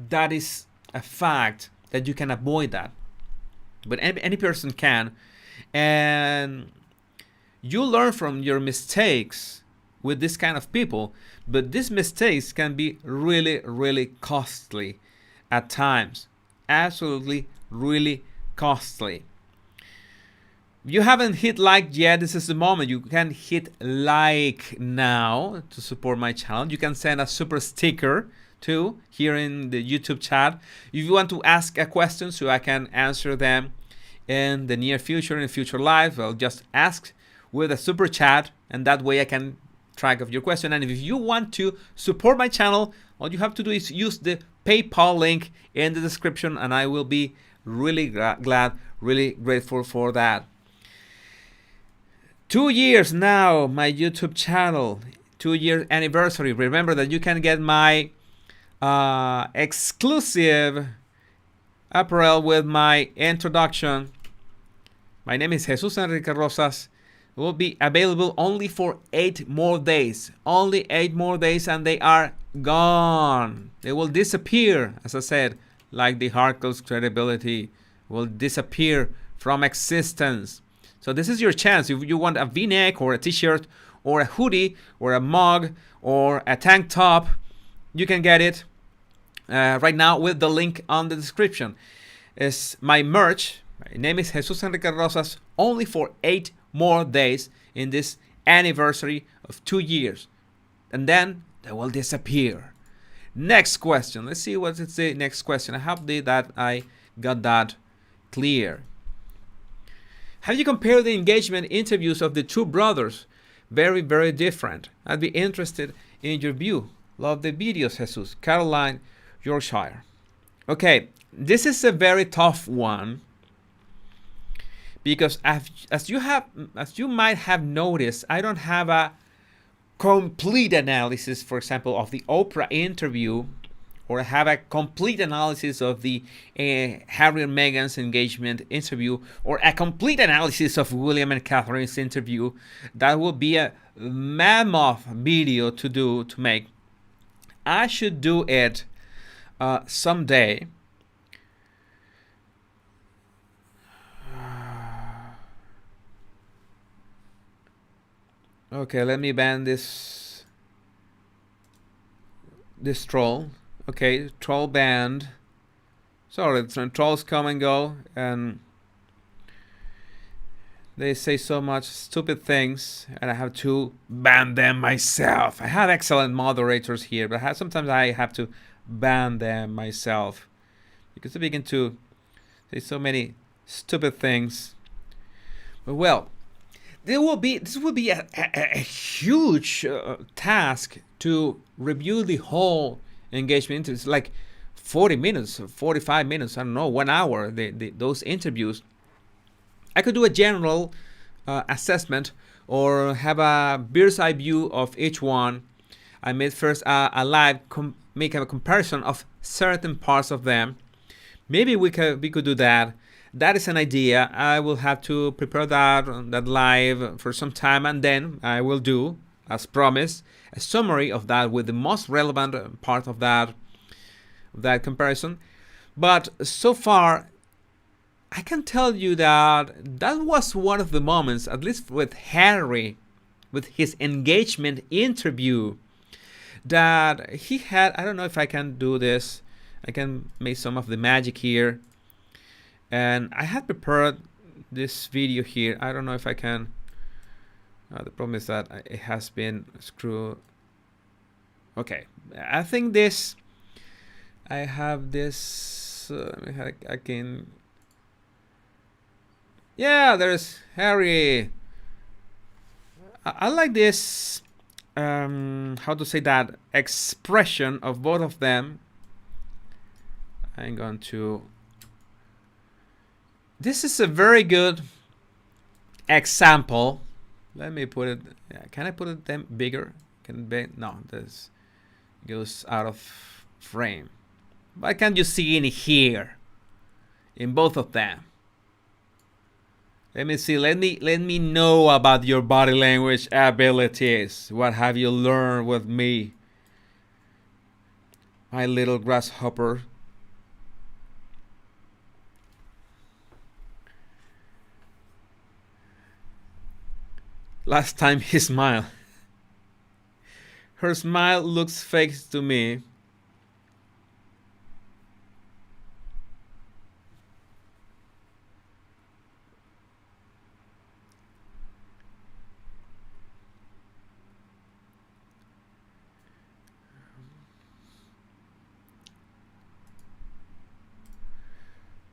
that is a fact, that you can avoid that. But any person can. And you learn from your mistakes with this kind of people. But these mistakes can be really, really costly at times. Absolutely, really costly. You haven't hit like yet, this is the moment. You can hit like now to support my channel. You can send a super sticker too here in the YouTube chat if you want to ask a question so I can answer them in the near future, in future live. I'll just ask with a super chat, and that way I can track of your question. And if you want to support my channel, all you have to do is use the PayPal link in the description, and I will be really glad, really grateful for that. 2 years now, my YouTube channel, 2-year anniversary. Remember that you can get my exclusive apparel with my introduction. My name is Jesus Enrique Rosas. It will be available only for 8 more days. Only 8 more days, and they are gone. They will disappear, as I said, like the Markle's credibility will disappear from existence. So this is your chance. If you want a V-neck or a t-shirt or a hoodie or a mug or a tank top, you can get it right now with the link on the description. It's my merch. My name is Jesus Enrique Rosas. Only for 8 more days in this anniversary of 2 years. And then they will disappear. Next question. Let's see what it's the next question. I hope that I got that clear. Have you compared the engagement interviews of the two brothers? Very, very different. I'd be interested in your view. Love the videos, Jesus. Caroline, Yorkshire. Okay, this is a very tough one, because as you might have noticed, I don't have a complete analysis, for example, of the Oprah interview, or have a complete analysis of the Harry and Meghan's engagement interview, or a complete analysis of William and Catherine's interview. That will be a mammoth video to make. I should do it someday. Okay, let me ban this troll. Okay, troll band. Sorry, trolls come and go, and they say so much stupid things, and I have to ban them myself. I have excellent moderators here, but sometimes I have to ban them myself because they begin to say so many stupid things. But well, this will be a huge task to review the whole engagement. It's like 40 minutes, 45 minutes, I don't know, 1 hour, those interviews. I could do a general assessment or have a bird's eye view of each one. I made first a live make a comparison of certain parts of them. Maybe we could do that. That is an idea. I will have to prepare that live for some time, and then I will do, as promised, a summary of that with the most relevant part of that comparison. But so far, I can tell you that was one of the moments, at least with Harry, with his engagement interview, that he had. I don't know if I can do this. I can make some of the magic here. And I had prepared this video here. I don't know if I can. The problem is that it has been screwed. Okay, I think this. I have this. I can. Yeah, there's Harry. I like this. How to say that expression of both of them. I'm going to. This is a very good example. Let me put it. Can I put it them bigger? Can be, no, this goes out of frame. Why can't you see in here? In both of them. Let me see. Let me know about your body language abilities. What have you learned with me, my little grasshopper? Last time he smiled. Her smile looks fake to me.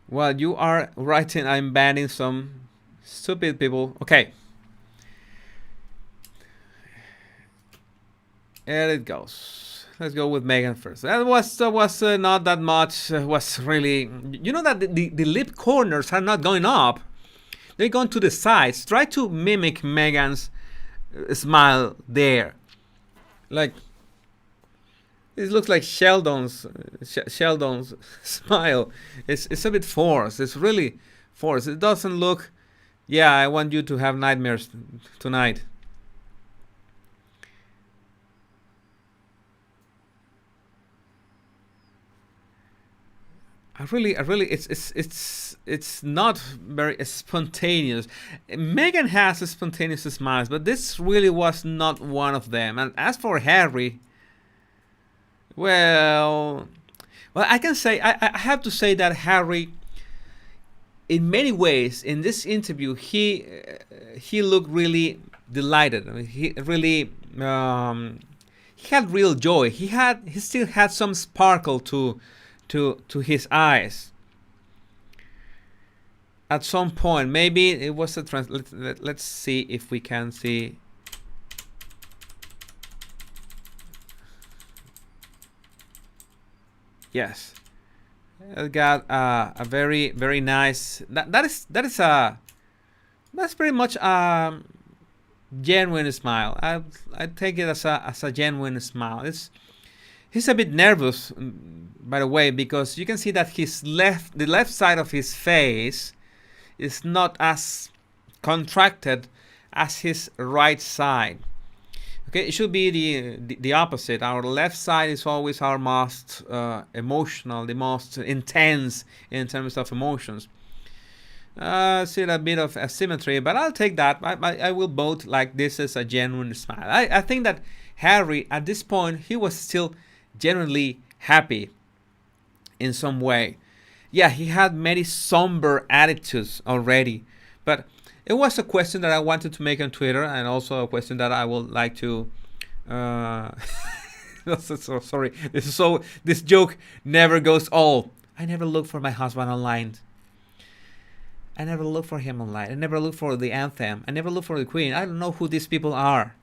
While you are writing, I'm banning some stupid people. Okay. There it goes. Let's go with Megan first. That was not that much. Was really, you know that the lip corners are not going up. They're going to the sides. Try to mimic Megan's smile there. Like, it looks like Sheldon's smile. It's a bit forced. It's really forced. It doesn't look. Yeah, I want you to have nightmares tonight. I really, it's not very spontaneous. Megan has a spontaneous smiles, but this really was not one of them. And as for Harry, well, I can say I have to say that Harry, in many ways, in this interview, he looked really delighted. I mean, he really he had real joy. He still had some sparkle to his eyes. At some point, maybe it was a let's see if we can see. Yes, it got a very nice. That's pretty much a genuine smile. I take it as a genuine smile. He's a bit nervous, by the way, because you can see that the left side of his face is not as contracted as his right side. Okay, it should be the opposite. Our left side is always our most emotional, the most intense in terms of emotions. See a bit of asymmetry, but I'll take that. I will vote like this is a genuine smile. I think that Harry, at this point, he was still genuinely happy in some way. Yeah, he had many somber attitudes already, but it was a question that I wanted to make on Twitter, and also a question that I would like to. So sorry. This joke never goes old. I never look for my husband online. I never look for him online. I never look for the anthem. I never look for the Queen. I don't know who these people are.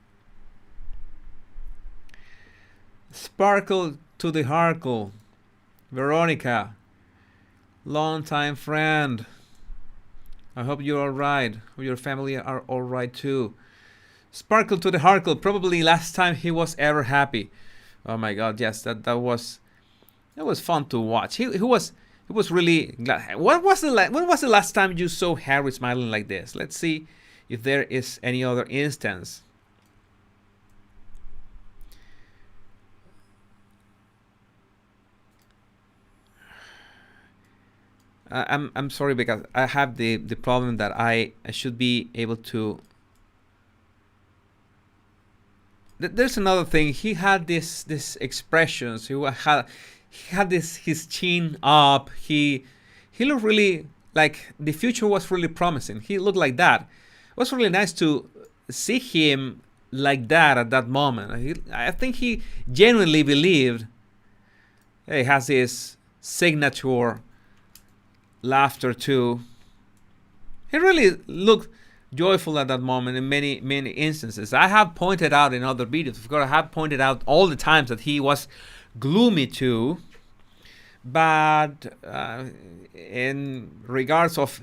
Sparkle to the Harkle. Veronica. Long-time friend. I hope you're alright. Hope your family are alright too. Sparkle to the Harkle. Probably last time he was ever happy. Oh my God, yes, that was fun to watch. He was really glad. When was the last time you saw Harry smiling like this? Let's see if there is any other instance. I'm sorry, because I have the problem that I should be able to. There's another thing. He had this expressions. He had his chin up. He looked really like the future was really promising. He looked like that. It was really nice to see him like that at that moment. I think he genuinely believed he has his signature laughter too. He really looked joyful at that moment in many instances. I have pointed out in other videos, of course, I have pointed out all the times that he was gloomy too. But in regards of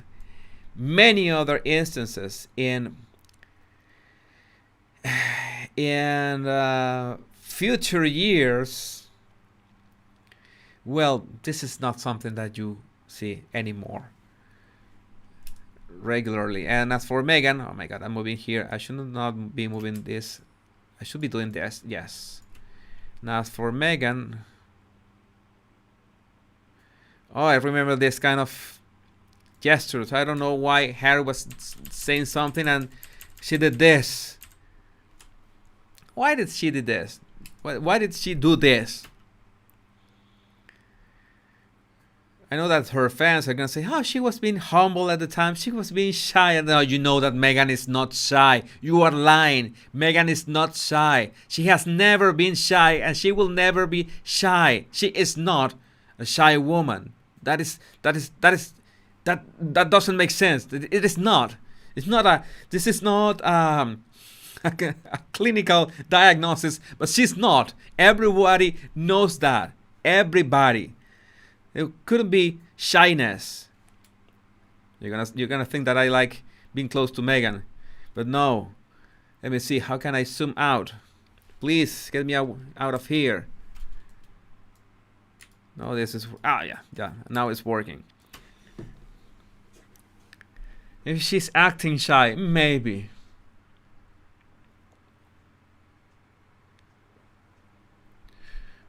many other instances in future years, well, this is not something that you see anymore regularly. And as for Megan, oh my God, I'm moving here. I should not be moving this. I should be doing this. Yes. Now as for Megan, oh, I remember this kind of gestures. I don't know why Harry was saying something and she did this. Why did she do this? Why did she do this? I know that her fans are going to say, oh, she was being humble at the time. She was being shy. And now you know that Megan is not shy. You are lying. Megan is not shy. She has never been shy and she will never be shy. She is not a shy woman. That doesn't make sense. It is not. This is not a clinical diagnosis, but she's not. Everybody knows that. Everybody. It couldn't be shyness. You're gonna think that I like being close to Megan, but no. Let me see. How can I zoom out? Please get me out of here. No, this is yeah. Now it's working. If she's acting shy, maybe.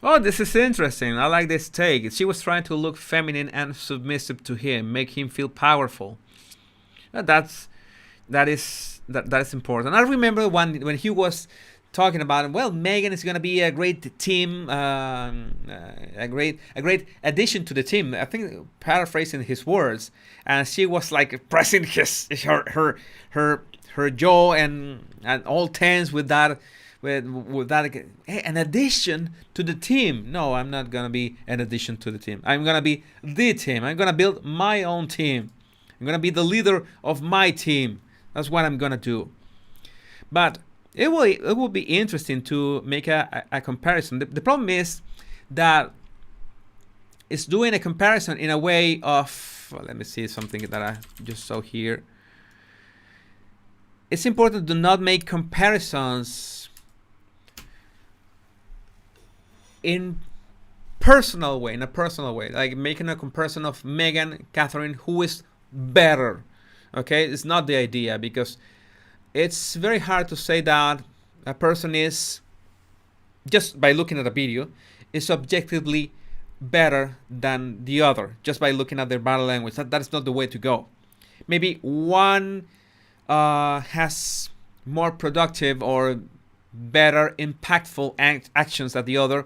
Oh, this is interesting. I like this take. She was trying to look feminine and submissive to him, make him feel powerful. That is important. I remember when he was talking about, well, Megan is going to be a great team, a great addition to the team. I think paraphrasing his words, and she was like pressing her jaw and all tense with that. With that, hey, an addition to the team. No, I'm not gonna be an addition to the team. I'm gonna be the team. I'm gonna build my own team. I'm gonna be the leader of my team. That's what I'm gonna do. But it will be interesting to make a comparison. The problem is that it's doing a comparison in a way of. Well, let me see something that I just saw here. It's important to not make comparisons in a personal way, like making a comparison of Megan, Catherine, who is better. Okay, it's not the idea, because it's very hard to say that a person is, just by looking at a video, is objectively better than the other, just by looking at their body language. That is not the way to go. Maybe one has more productive or better impactful actions than the other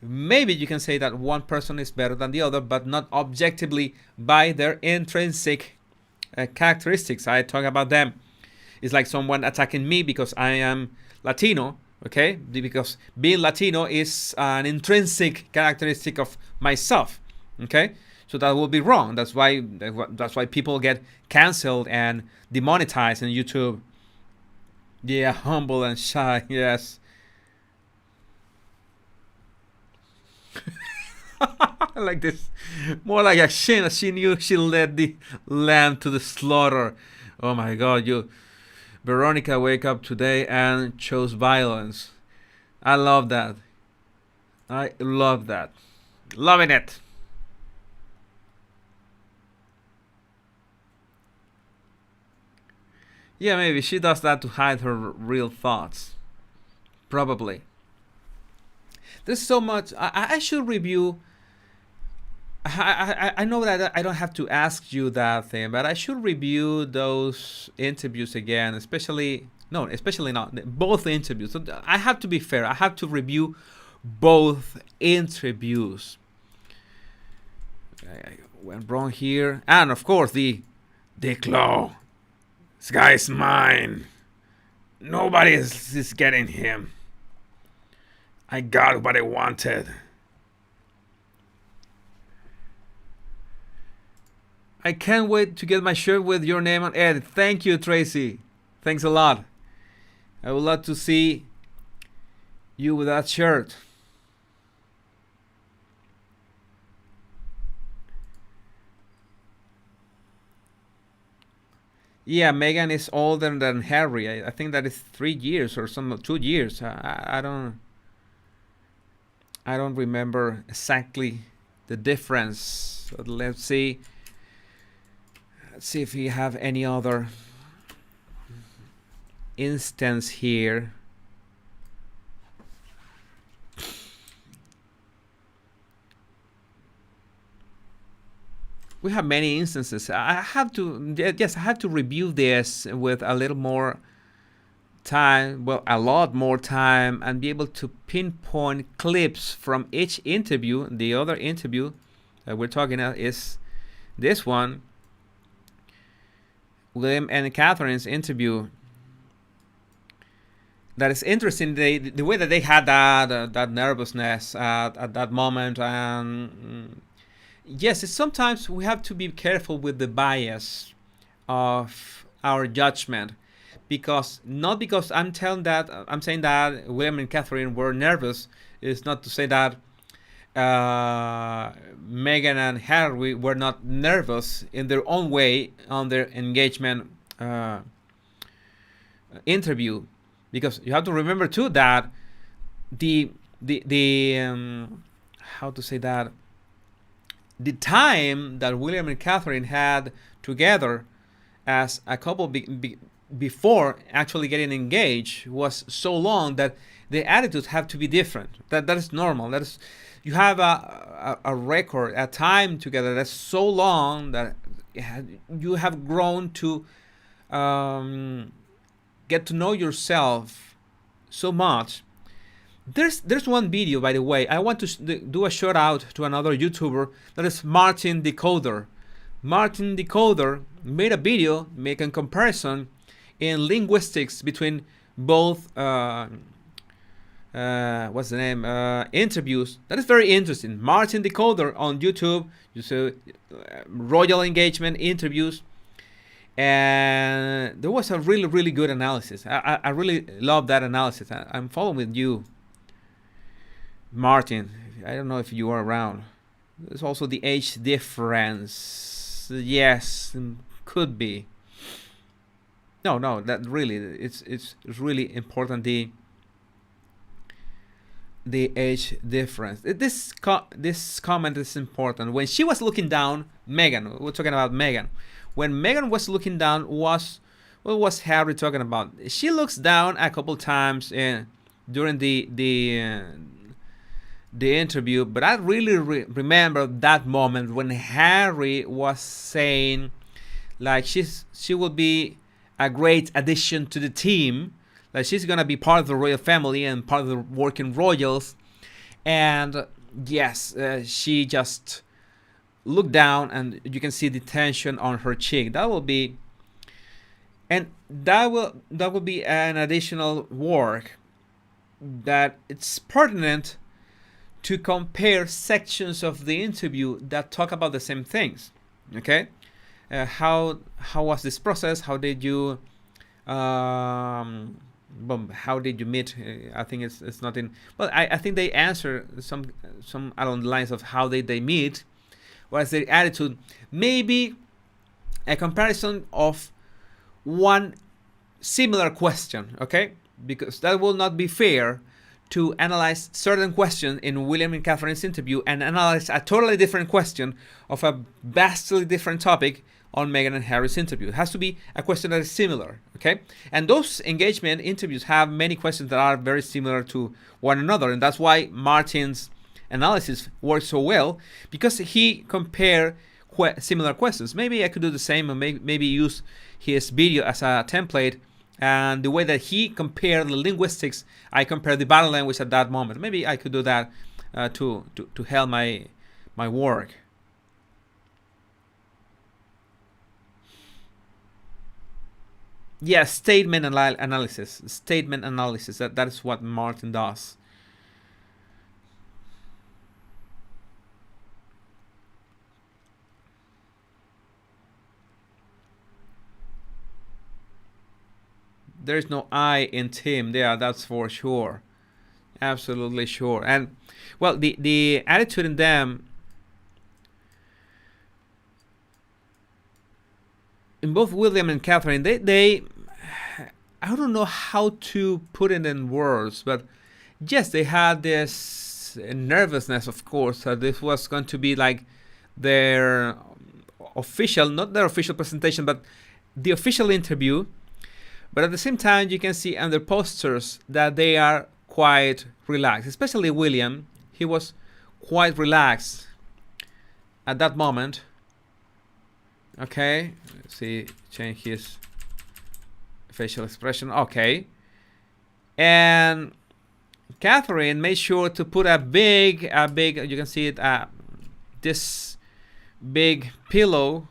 maybe you can say that one person is better than the other, but not objectively by their intrinsic characteristics. I talk about them. It's like someone attacking me because I am Latino, okay? Because being Latino is an intrinsic characteristic of myself, okay? So that will be wrong. That's why people get canceled and demonetized on YouTube. Yeah, humble and shy, yes. Like this, more like a Shina. She knew she led the lamb to the slaughter. Oh my God, Veronica, wake up today and chose violence. I love that. I love that. Loving it. Yeah, maybe she does that to hide her real thoughts. Probably. There's so much. I should review. I know that I don't have to ask you that thing, but I should review those interviews again, especially not both interviews. So I have to be fair. I have to review both interviews. I went wrong here, and of course the claw. This guy's mine. Nobody is getting him. I got what I wanted. I can't wait to get my shirt with your name on it. Thank you, Tracy. Thanks a lot. I would love to see you with that shirt. Yeah, Megan is older than Harry. I think that is 3 years or 2 years. I don't remember exactly the difference. So let's see. Let's see if we have any other instance here. We have many instances. I have to review this with a little more time, well, a lot more time, and be able to pinpoint clips from each interview. The other interview that we're talking about is this one, William and Catherine's interview. That is interesting. The way that they had that nervousness at that moment, and yes, sometimes we have to be careful with the bias of our judgment, because not because I'm saying that William and Catherine were nervous is not to say that Meghan and Harry were not nervous in their own way on their engagement interview, because you have to remember too that the how to say that the time that William and Catherine had together as a couple before actually getting engaged was so long that the attitudes have to be different. That is normal. That is, you have a record, a time together that's so long that you have grown to get to know yourself so much. There's one video, by the way. I want to do a shout out to another YouTuber, that is Martin Decoder. Martin Decoder made a video making comparison in linguistics between both interviews. That is very interesting. Martin Decoder on YouTube. You see royal engagement interviews, and there was a really good analysis. I really love that analysis. I'm following you, Martin. I don't know if you are around. There's also the age difference. Yes, could be. No, that really, it's really important, the age difference. This comment is important. When she was looking down, Meghan, we're talking about Meghan. When Meghan was looking down, what was Harry talking about? She looks down a couple times during the interview, but I really remember that moment when Harry was saying, like, she will be a great addition to the team, like she's gonna be part of the royal family and part of the working royals, and yes, she just looked down, and you can see the tension on her cheek. That will be, and that will be an additional work that it's pertinent to compare sections of the interview that talk about the same things. Okay, how was this process? How did you how did you meet? I think it's not in. Well, I think they answer some along the lines of how did they meet. What's their attitude? Maybe a comparison of one similar question. Okay, because that will not be fair to analyze certain questions in William and Catherine's interview and analyze a totally different question of a vastly different topic on Meghan and Harry's interview. It has to be a question that is similar, okay? And those engagement interviews have many questions that are very similar to one another, and that's why Martin's analysis works so well, because he compared similar questions. Maybe I could do the same, and maybe use his video as a template, and the way that he compared the linguistics, I compared the body language at that moment. Maybe I could do that to help my work. Yes, statement analysis. Statement analysis. That is what Martin does. There's no I in Tim. Yeah, that's for sure. Absolutely sure. And well, the attitude in them, in both William and Catherine, they I don't know how to put it in words, but yes, they had this nervousness, of course, that this was going to be like their official, not their official presentation, but the official interview. But at the same time, you can see on their posters that they are quite relaxed, especially William. He was quite relaxed at that moment. Okay, let's see, change his facial expression. Okay, and Catherine made sure to put a big, you can see it, this big pillow,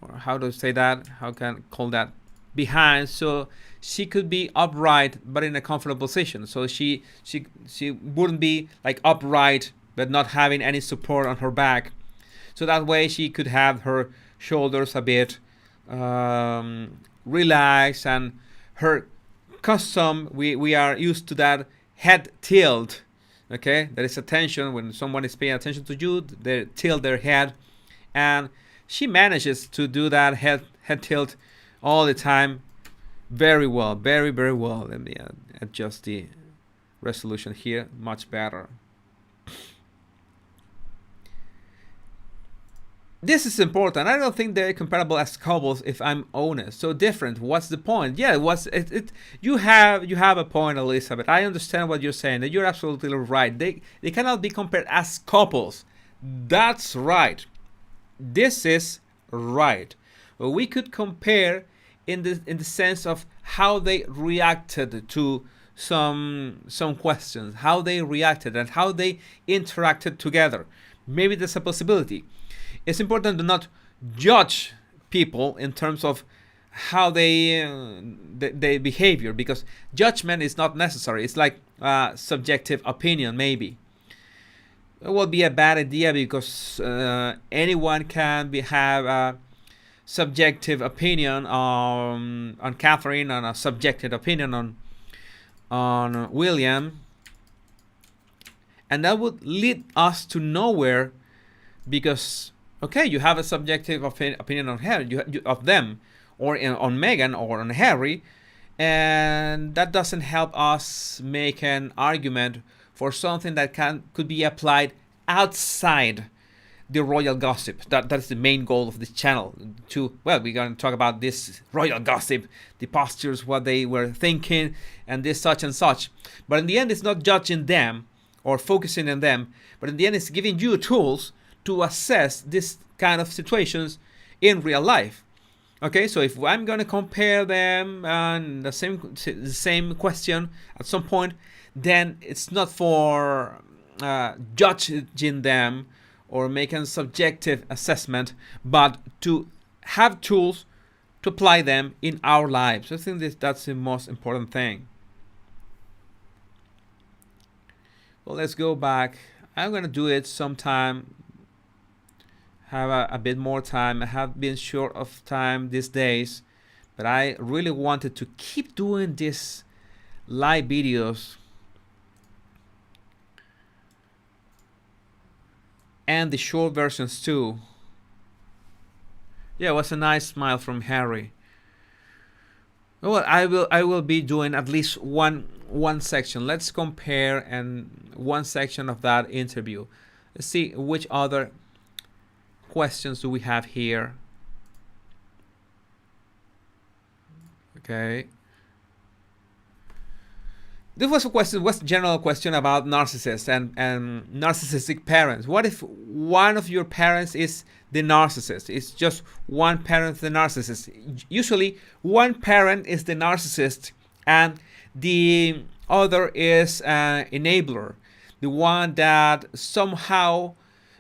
or how do you say that? How can I call that? Behind, so she could be upright but in a comfortable position. So she wouldn't be like upright but not having any support on her back. So that way she could have her shoulders a bit relaxed, and her custom, we are used to that head tilt. Okay, there is attention when someone is paying attention to you, they tilt their head, and she manages to do that head tilt all the time very well, very well. Let me adjust the resolution here, much better. This is important. I don't think they're comparable as couples, if I'm honest. So different. What's the point? Yeah, you have a point, Elizabeth. I understand what you're saying. You're absolutely right. They cannot be compared as couples. That's right. This is right. Well, we could compare in the sense of how they reacted to some questions, how they reacted and how they interacted together. Maybe there's a possibility. It's important to not judge people in terms of how their behavior, because judgment is not necessary. It's like subjective opinion. Maybe it will be a bad idea, because anyone can have a subjective opinion on Catherine and a subjective opinion on William, and that would lead us to nowhere, because okay, you have a subjective opinion on her, of them, or on Meghan or on Harry, and that doesn't help us make an argument for something that could be applied outside the royal gossip. That's the main goal of this channel. We're going to talk about this royal gossip, the postures, what they were thinking, and this such and such. But in the end, it's not judging them or focusing on them, but in the end, it's giving you tools to assess this kind of situations in real life. Okay, so if I'm going to compare them and the same question at some point, then it's not for judging them or making subjective assessment, but to have tools to apply them in our lives. I think that's the most important thing. Well, let's go back. I'm going to do it sometime. Have a bit more time. I have been short of time these days, but I really wanted to keep doing these live videos and the short versions too. Yeah, it was a nice smile from Harry. Well, I will be doing at least one section. Let's compare and one section of that interview. Let's see which other questions do we have here. Okay. This was a general question about narcissists and narcissistic parents. What if one of your parents is the narcissist? It's just one parent the narcissist. Usually one parent is the narcissist and the other is an enabler. The one that somehow,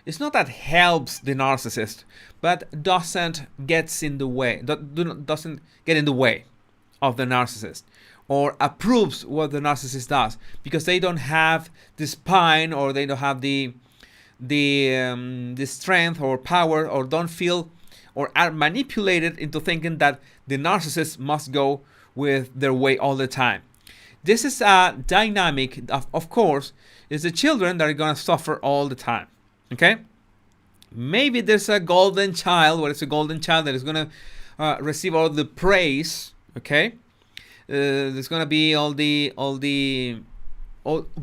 it's not that helps the narcissist, but doesn't get in the way of the narcissist, or approves what the narcissist does, because they don't have the spine, or they don't have the strength or power, or don't feel, or are manipulated into thinking that the narcissist must go with their way all the time. This is a dynamic, of course, is the children that are going to suffer all the time. Okay? Maybe there's a golden child, where it's a golden child that is going to receive all the praise. Okay? There's going to be all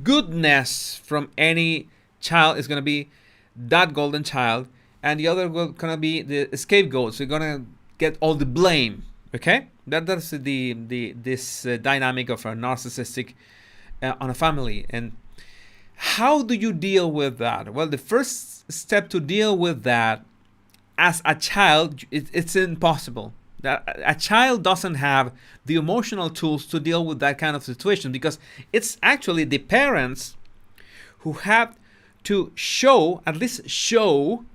goodness from any child is going to be that golden child, and the other will going to be the scapegoat. So you're going to get all the blame. Okay, that's this dynamic of a narcissistic on a family. And how do you deal with that? Well, the first step to deal with that as a child, it's impossible. That a child doesn't have the emotional tools to deal with that kind of situation, because it's actually the parents who have to at least show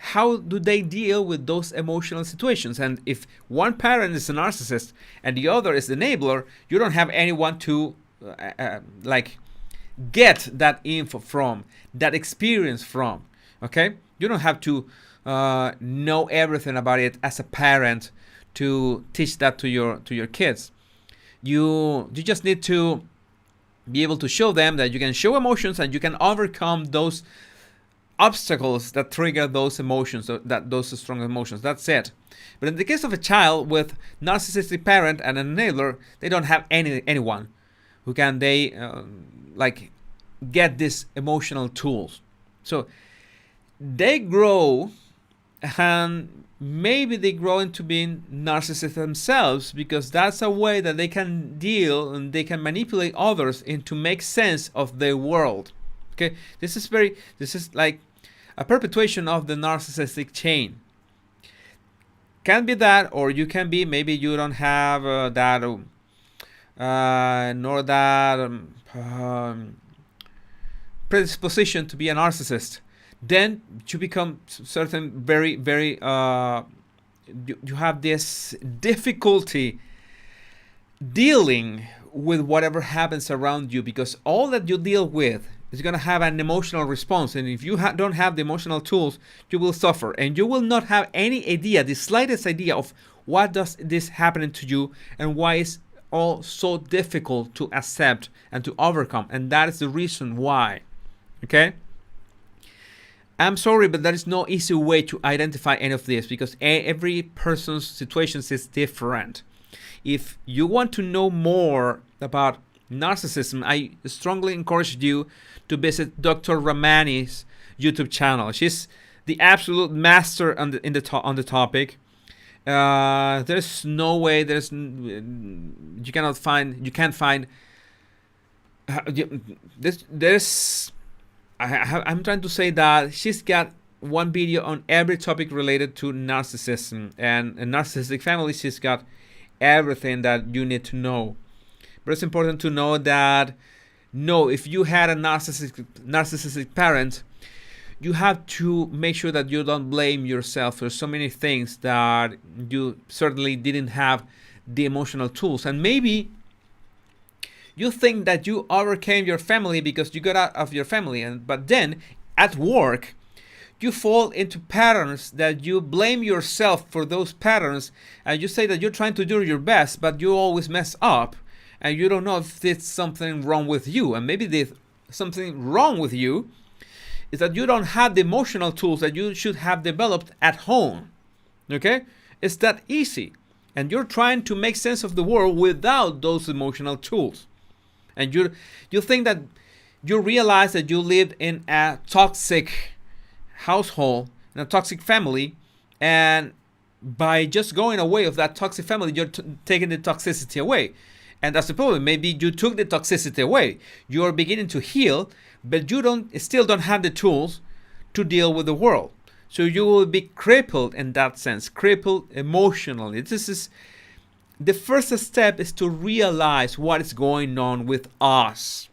how do they deal with those emotional situations. And if one parent is a narcissist and the other is the enabler, you don't have anyone to get that info from, that experience from. Okay, you don't have to know everything about it as a parent to teach that to your kids. You just need to be able to show them that you can show emotions and you can overcome those obstacles that trigger those emotions, those strong emotions. That's it. But in the case of a child with narcissistic parent and an enabler, they don't have anyone who can get these emotional tools. So they grow, and maybe they grow into being narcissists themselves, because that's a way that they can deal and they can manipulate others into make sense of their world. Okay, this is like a perpetuation of the narcissistic chain. Can be that, or you can be, maybe you don't have that nor that predisposition to be a narcissist. Then you become certain very you have this difficulty dealing with whatever happens around you, because all that you deal with is going to have an emotional response, and if you don't have the emotional tools, you will suffer, and you will not have any idea, the slightest idea, of what does this happening to you and why it's all so difficult to accept and to overcome. And that is the reason why. Okay, I'm sorry, but there is no easy way to identify any of this, because every person's situation is different. If you want to know more about narcissism, I strongly encourage you to visit Dr. Ramani's YouTube channel. She's the absolute master on the topic. There's no way. You can't find. I'm trying to say that she's got one video on every topic related to narcissism and narcissistic family. She's got everything that you need to know. But it's important to know that No, if you had a narcissistic parent, you have to make sure that you don't blame yourself for so many things that you certainly didn't have the emotional tools. And maybe you think that you overcame your family because you got out of your family, but then at work you fall into patterns that you blame yourself for those patterns, and you say that you're trying to do your best, but you always mess up, and you don't know if there's something wrong with you. And maybe there's something wrong with you is that you don't have the emotional tools that you should have developed at home. Okay? It's that easy. And you're trying to make sense of the world without those emotional tools. And you think that you realize that you lived in a toxic household, in a toxic family, and by just going away of that toxic family, you're taking the toxicity away. And that's the problem. Maybe you took the toxicity away. You're beginning to heal, but you still don't have the tools to deal with the world. So you will be crippled in that sense, crippled emotionally. This is the first step, is to realize what is going on with us.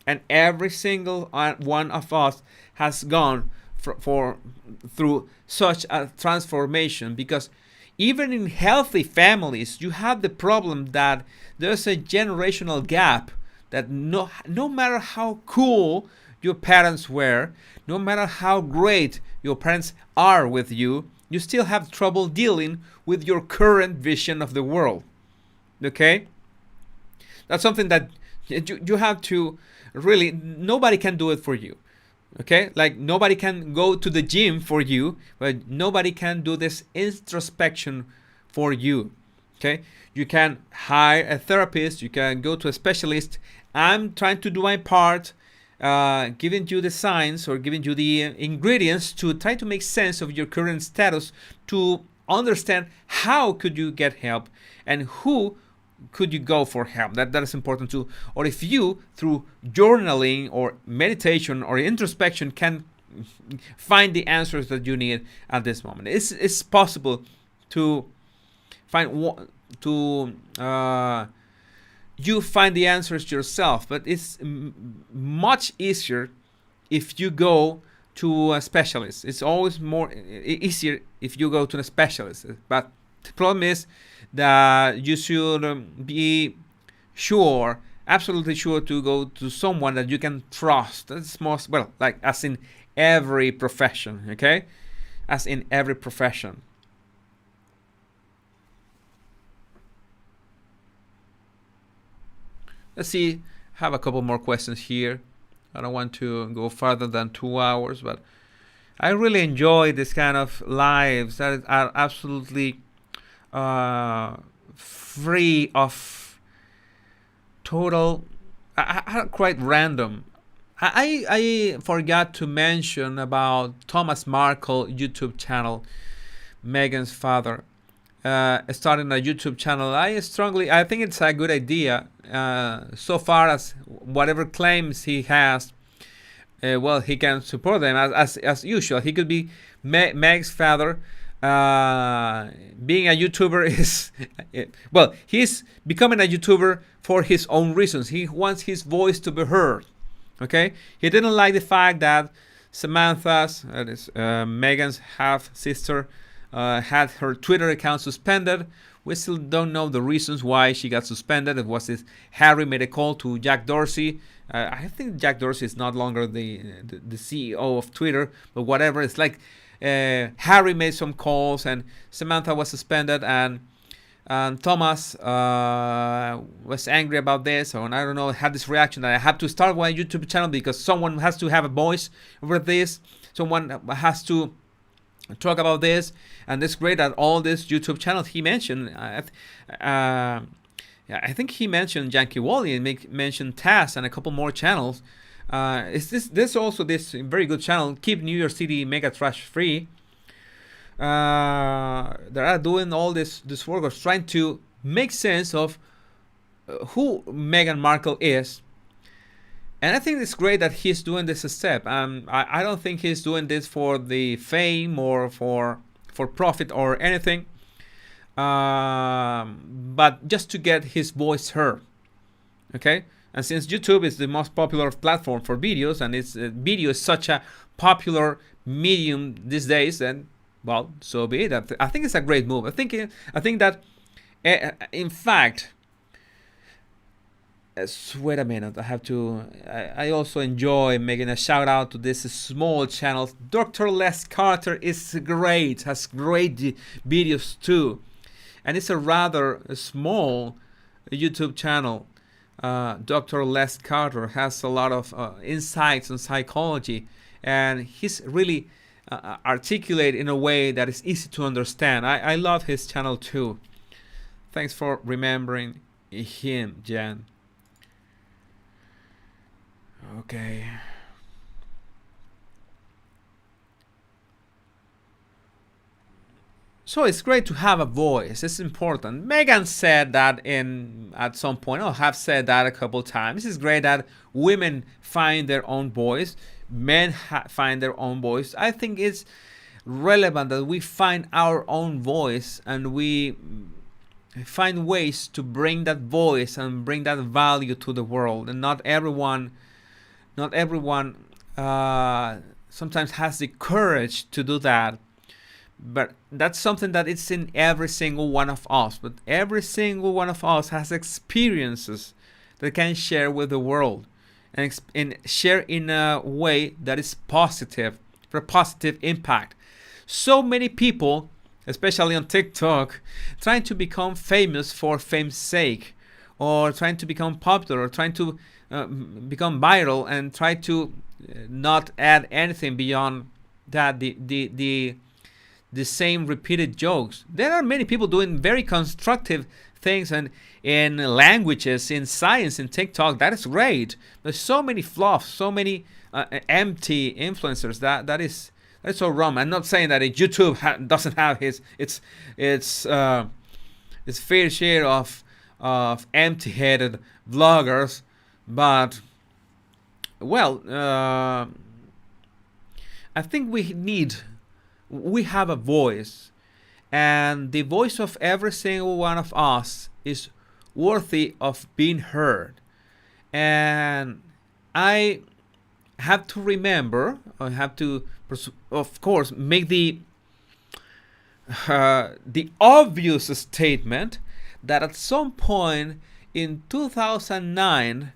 And every single one of us has gone through such a transformation, because even in healthy families, you have the problem that there's a generational gap, that no matter how cool your parents were, no matter how great your parents are with you, you still have trouble dealing with your current vision of the world. Okay? That's something that you have to really, nobody can do it for you. Okay? Like nobody can go to the gym for you, but nobody can do this introspection for you. Okay? You can hire a therapist, you can go to a specialist. I'm trying to do my part, giving you the signs or giving you the ingredients to try to make sense of your current status, to understand how could you get help and who could you go for help. That is important too. Or if you, through journaling or meditation or introspection, can find the answers that you need at this moment. It's possible to find you find the answers yourself, but it's much easier if you go to a specialist. It's always more easier if you go to a specialist. But the problem is that you should be sure, absolutely sure, to go to someone that you can trust. That's most, well, like as in every profession, okay? As in every profession. Let's see, I have a couple more questions here. I don't want to go further than 2 hours, but I really enjoy this kind of lives that are absolutely free of total, quite random. I forgot to mention about Thomas Markle YouTube channel, Megan's father, starting a YouTube channel. I think it's a good idea. So far as whatever claims he has, well, he can support them as usual. He could be Meg's father. Being a YouTuber is, well, he's becoming a YouTuber for his own reasons. He wants his voice to be heard. Okay, he didn't like the fact that Samantha's, that is Megan's half sister, had her Twitter account suspended. We still don't know the reasons why she got suspended. It was this Harry made a call to Jack Dorsey. I think Jack Dorsey is not longer the CEO of Twitter, but whatever. It's like Harry made some calls and Samantha was suspended, and Thomas was angry about this, or I don't know, had this reaction that I have to start my YouTube channel because someone has to have a voice over this. Someone has to talk about this, and it's great that all these YouTube channels he mentioned. I think he mentioned Yankee Wally and mentioned Taz and a couple more channels. Is this also this very good channel, Keep New York City Mega Trash Free. They are doing all this work of trying to make sense of who Meghan Markle is. And I think it's great that he's doing this step. I don't think he's doing this for the fame or for profit or anything, but just to get his voice heard. Okay, And since YouTube is the most popular platform for videos, and it's video is such a popular medium these days, then well, so be it. I think it's a great move. I think that in fact, wait a minute. I have to. I also enjoy making a shout out to this small channel. Dr. Les Carter is great. Has great videos too, and it's a rather small YouTube channel. Dr. Les Carter has a lot of insights on psychology, and he's really articulate in a way that is easy to understand. I love his channel too. Thanks for remembering him, Jan. Okay. So it's great to have a voice. It's important. Megan said that at some point. I have said that a couple times. It's great that women find their own voice, men find their own voice. I think it's relevant that we find our own voice and we find ways to bring that voice and bring that value to the world. And not everyone sometimes has the courage to do that. But that's something that it's in every single one of us. But every single one of us has experiences that can share with the world and share in a way that is positive, for a positive impact. So many people, especially on TikTok, trying to become famous for fame's sake, or trying to become popular, or trying to become viral, and try to not add anything beyond that the same repeated jokes. There are many people doing very constructive things and in languages, in science, in TikTok. That is great. There's so many fluffs, so many empty influencers. That's so wrong. I'm not saying that YouTube doesn't have its fair share of empty-headed vloggers, but well, I think we have a voice, and the voice of every single one of us is worthy of being heard. And I have to remember, I have to, of course, make the obvious statement that at some point in 2009,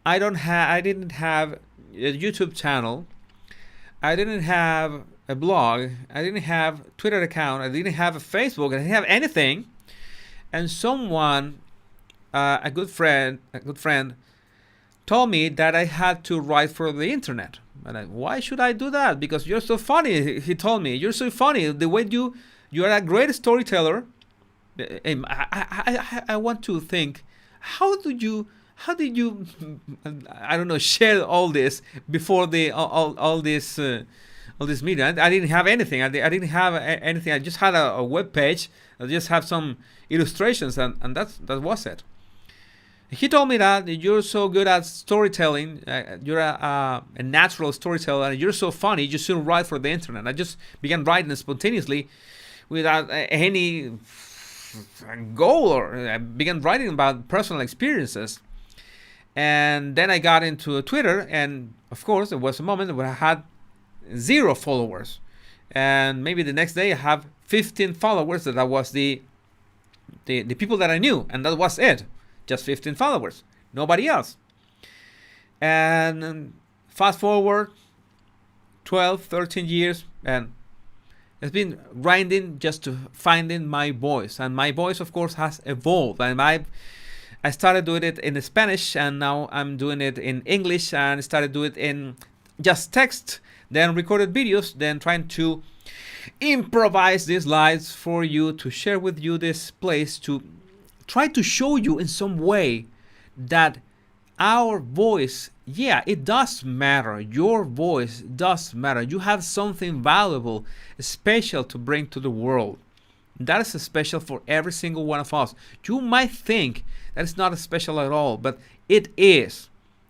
I didn't have a YouTube channel, I didn't have a blog, I didn't have a Twitter account, I didn't have a Facebook, I didn't have anything. And someone, a good friend, told me that I had to write for the internet. And why should I do that? Because you're so funny. He told me, you're so funny. The way you are a great storyteller. I want to think, how did you I don't know, share all this before all this media? I didn't have anything. I didn't have anything. I just had a web page. I just have some illustrations, and that was it. He told me that you're so good at storytelling. You're a natural storyteller, and you're so funny. You shouldn't write for the internet. I just began writing spontaneously, without any goal, or I began writing about personal experiences. And then I got into Twitter, and of course there was a moment where I had 0 followers, and maybe the next day I have 15 followers. That was the people that I knew, and that was it. Just 15 followers, nobody else. And fast forward 12, 13 years, and it's been grinding just to finding my voice. And my voice, of course, has evolved. And I started doing it in Spanish, and now I'm doing it in English, and started doing it in just text, then recorded videos, then trying to improvise these slides for you, to share with you this place, to try to show you in some way that our voice, yeah, it does matter. Your voice does matter. You have something valuable, special to bring to the world. That is special for every single one of us. You might think that it's not special at all, but it is.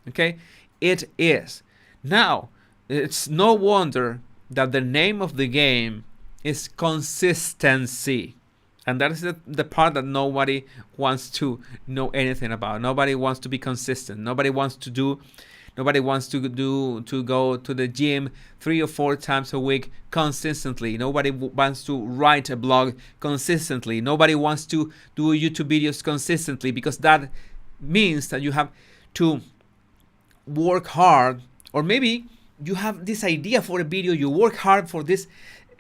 Okay? It is. Now, it's no wonder that the name of the game is consistency. And that is the part that nobody wants to know anything about. Nobody wants to be consistent. Nobody wants to go to the gym 3 or 4 times a week consistently. Nobody wants to write a blog consistently. Nobody wants to do YouTube videos consistently, because that means that you have to work hard. Or maybe you have this idea for a video, you work hard for this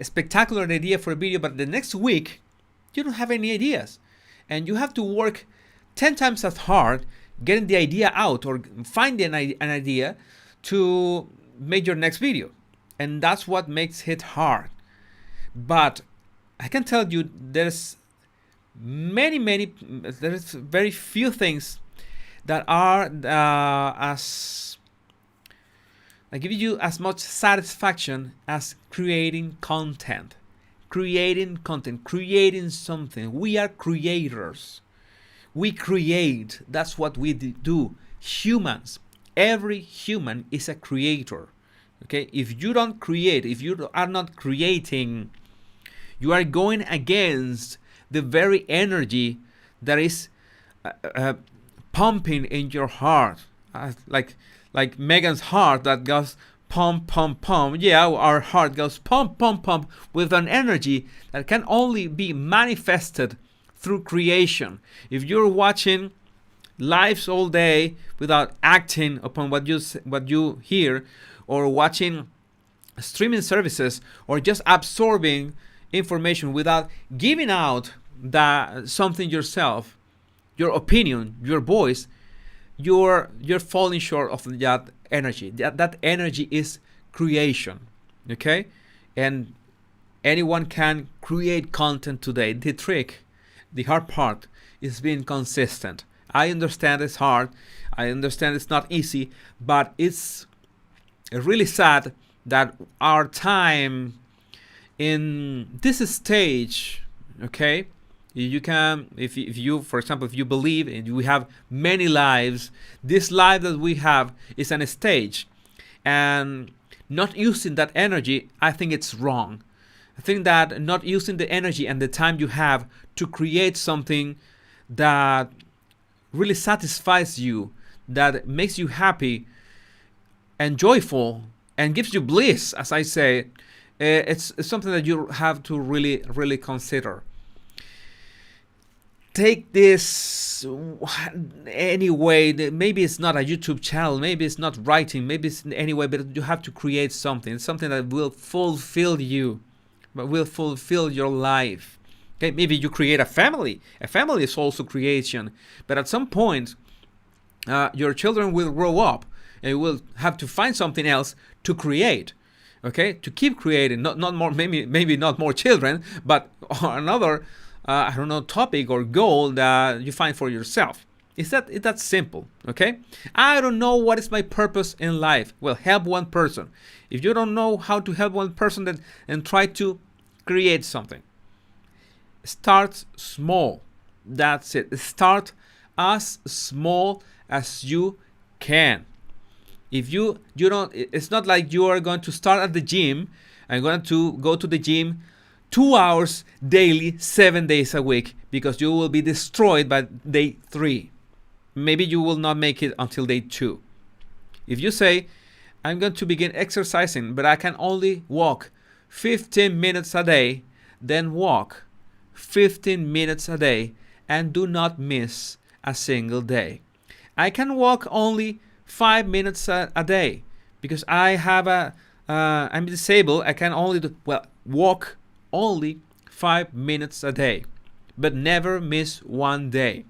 spectacular idea for a video, but the next week you don't have any ideas, and you have to work 10 times as hard getting the idea out, or finding an idea to make your next video. And that's what makes it hard. But I can tell you there's very few things that are give you as much satisfaction as creating content. Creating something. We are creators. We create. That's what we do. Humans. Every human is a creator. Okay? If you don't create, if you are not creating, you are going against the very energy that is pumping in your heart. Like Megan's heart that goes pump, pump, pump. Yeah, our heart goes pump, pump, pump with an energy that can only be manifested through creation. If you're watching lives all day without acting upon what you hear, or watching streaming services, or just absorbing information without giving out something yourself, your opinion, your voice, you're falling short of that energy. That energy is creation. Okay? And anyone can create content today. The hard part is being consistent. I understand it's hard. I understand it's not easy, but it's really sad that our time in this stage, okay, you can, if you, for example, if you believe and we have many lives, this life that we have is an stage, and not using that energy, I think it's wrong. I think that not using the energy and the time you have to create something that really satisfies you, that makes you happy and joyful and gives you bliss, as I say, it's something that you have to really, really consider. Take this anyway. Maybe it's not a YouTube channel, maybe it's not writing, maybe it's anyway, but you have to create something that will fulfill you, but will fulfill your life. Okay, maybe you create a family. A family is also creation, but at some point, your children will grow up, and you will have to find something else to create. Okay, to keep creating, not more, maybe not more children, but another. Topic or goal that you find for yourself. It's that simple, okay? I don't know what is my purpose in life. Well, help one person. If you don't know how to help one person, then try to create something. Start small. That's it. Start as small as you can. If you don't, it's not like you are going to start at the gym and going to go to the gym 2 hours daily, 7 days a week, because you will be destroyed by day 3. Maybe you will not make it until day 2. If you say, I'm going to begin exercising, but I can only walk 15 minutes a day, then walk 15 minutes a day and do not miss a single day. I can walk only 5 minutes a day because I'm disabled. I can only walk only 5 minutes a day, but never miss one day.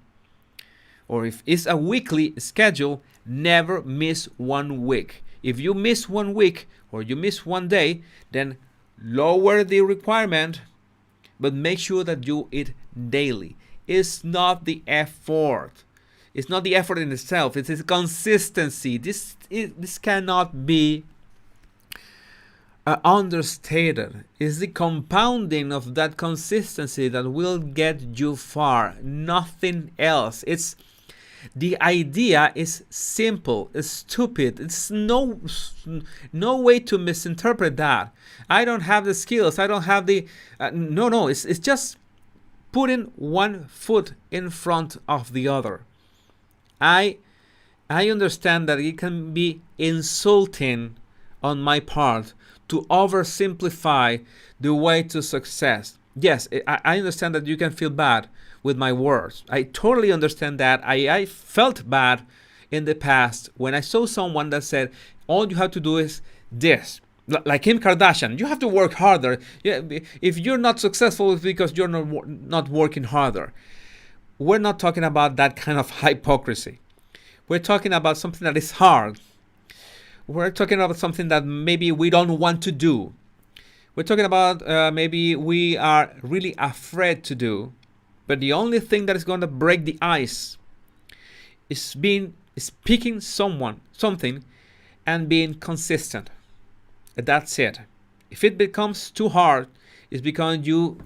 Or if it's a weekly schedule, never miss 1 week. If you miss 1 week or you miss 1 day, then lower the requirement, but make sure that you eat daily. It's not the effort. It's not the effort in itself. It's the consistency. This cannot be understated. It's the compounding of that consistency that will get you far. Nothing else. It's the idea is simple. It's stupid. It's no way to misinterpret that. I don't have the skills. I don't have the no. It's just putting one foot in front of the other. I understand that it can be insulting on my part to oversimplify the way to success. Yes, I understand that you can feel bad with my words. I totally understand that. I felt bad in the past when I saw someone that said, all you have to do is this. Like Kim Kardashian, you have to work harder. Yeah, if you're not successful, it's because you're not working harder. We're not talking about that kind of hypocrisy. We're talking about something that is hard. We're talking about something that maybe we don't want to do. We're talking about maybe we are really afraid to do. But the only thing that is going to break the ice is picking something and being consistent. That's it. If it becomes too hard, it's because you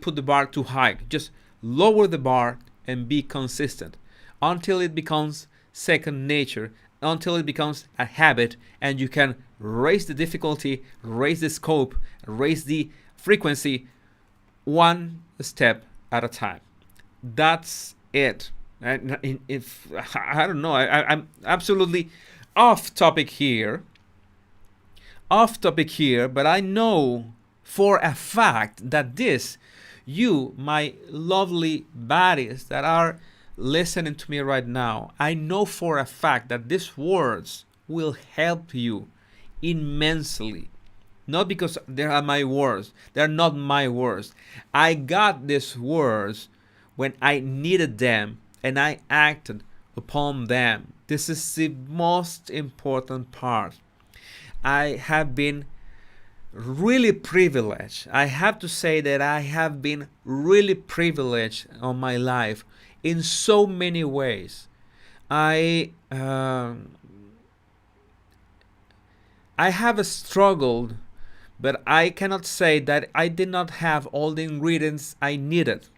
put the bar too high. Just lower the bar and be consistent until it becomes second nature, until it becomes a habit, and you can raise the difficulty, raise the scope, raise the frequency one step at a time. That's it. If I don't know, I'm absolutely off topic here, but I know for a fact that you, my lovely baddies that are listening to me right now, I know for a fact that these words will help you immensely. Not because they are my words. They're not my words. I got these words when I needed them and I acted upon them. This is the most important part. I have been really privileged. I have to say that I have been really privileged on my life in so many ways. I have struggled, but I cannot say that I did not have all the ingredients I needed.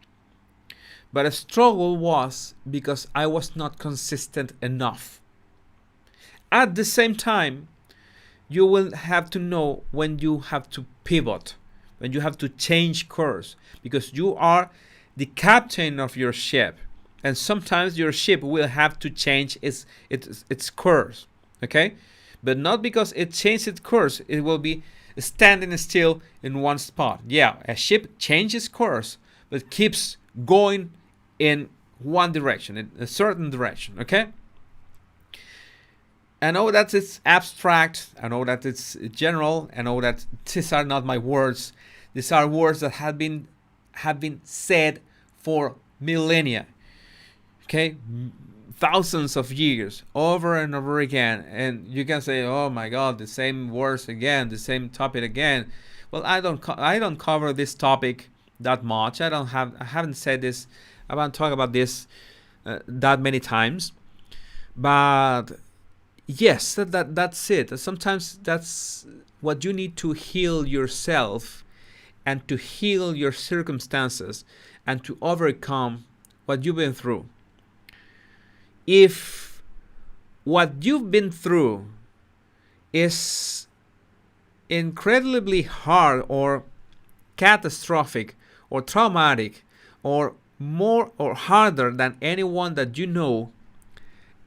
But a struggle was because I was not consistent enough. At the same time, you will have to know when you have to pivot, when you have to change course, because you are the captain of your ship, and sometimes your ship will have to change its course. Okay, but not because it changed its course, it will be standing still in one spot. Yeah, a ship changes course, but keeps going in one direction, in a certain direction. Okay. I know that it's abstract. I know that it's general. I know that these are not my words. These are words that have been said for millennia. Okay, thousands of years, over and over again. And you can say, "Oh my God, the same words again, the same topic again." Well, I don't cover this topic that much. I haven't said this. I haven't talked about this that many times, but. Yes, that's it. Sometimes that's what you need to heal yourself and to heal your circumstances and to overcome what you've been through. If what you've been through is incredibly hard or catastrophic or traumatic or more or harder than anyone that you know,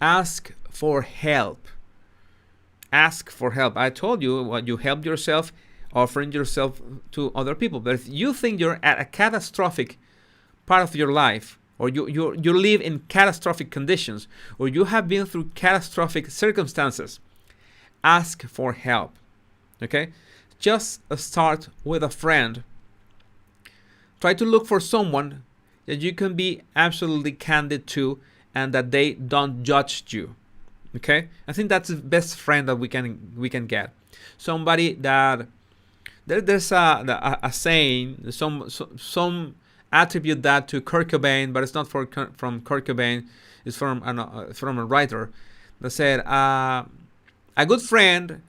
ask for help. Ask for help. I told you what you help yourself, offering yourself to other people. But if you think you're at a catastrophic part of your life, or you live in catastrophic conditions, or you have been through catastrophic circumstances, ask for help. Okay? Just start with a friend. Try to look for someone that you can be absolutely candid to and that they don't judge you. Okay, I think that's the best friend that we can get. Somebody that there's a saying, some attribute that to Kurt Cobain, but it's not from Kurt Cobain. It's from a writer that said, a good friend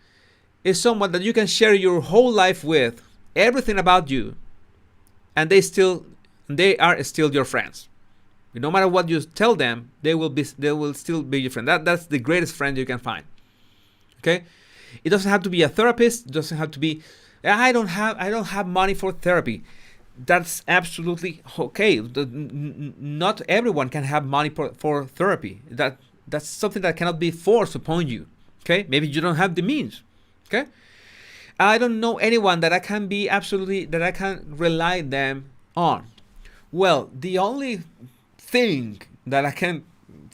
is someone that you can share your whole life with, everything about you, and they are still your friends. No matter what you tell them, they will still be your friend. That's the greatest friend you can find. Okay, it doesn't have to be a therapist. It doesn't have to be. I don't have money for therapy. that's absolutely okay. Not everyone can have money for therapy. That's something that cannot be forced upon you. Okay, maybe you don't have the means. Okay, I don't know anyone that I can be absolutely that I can rely them on. Well, the only thing that I can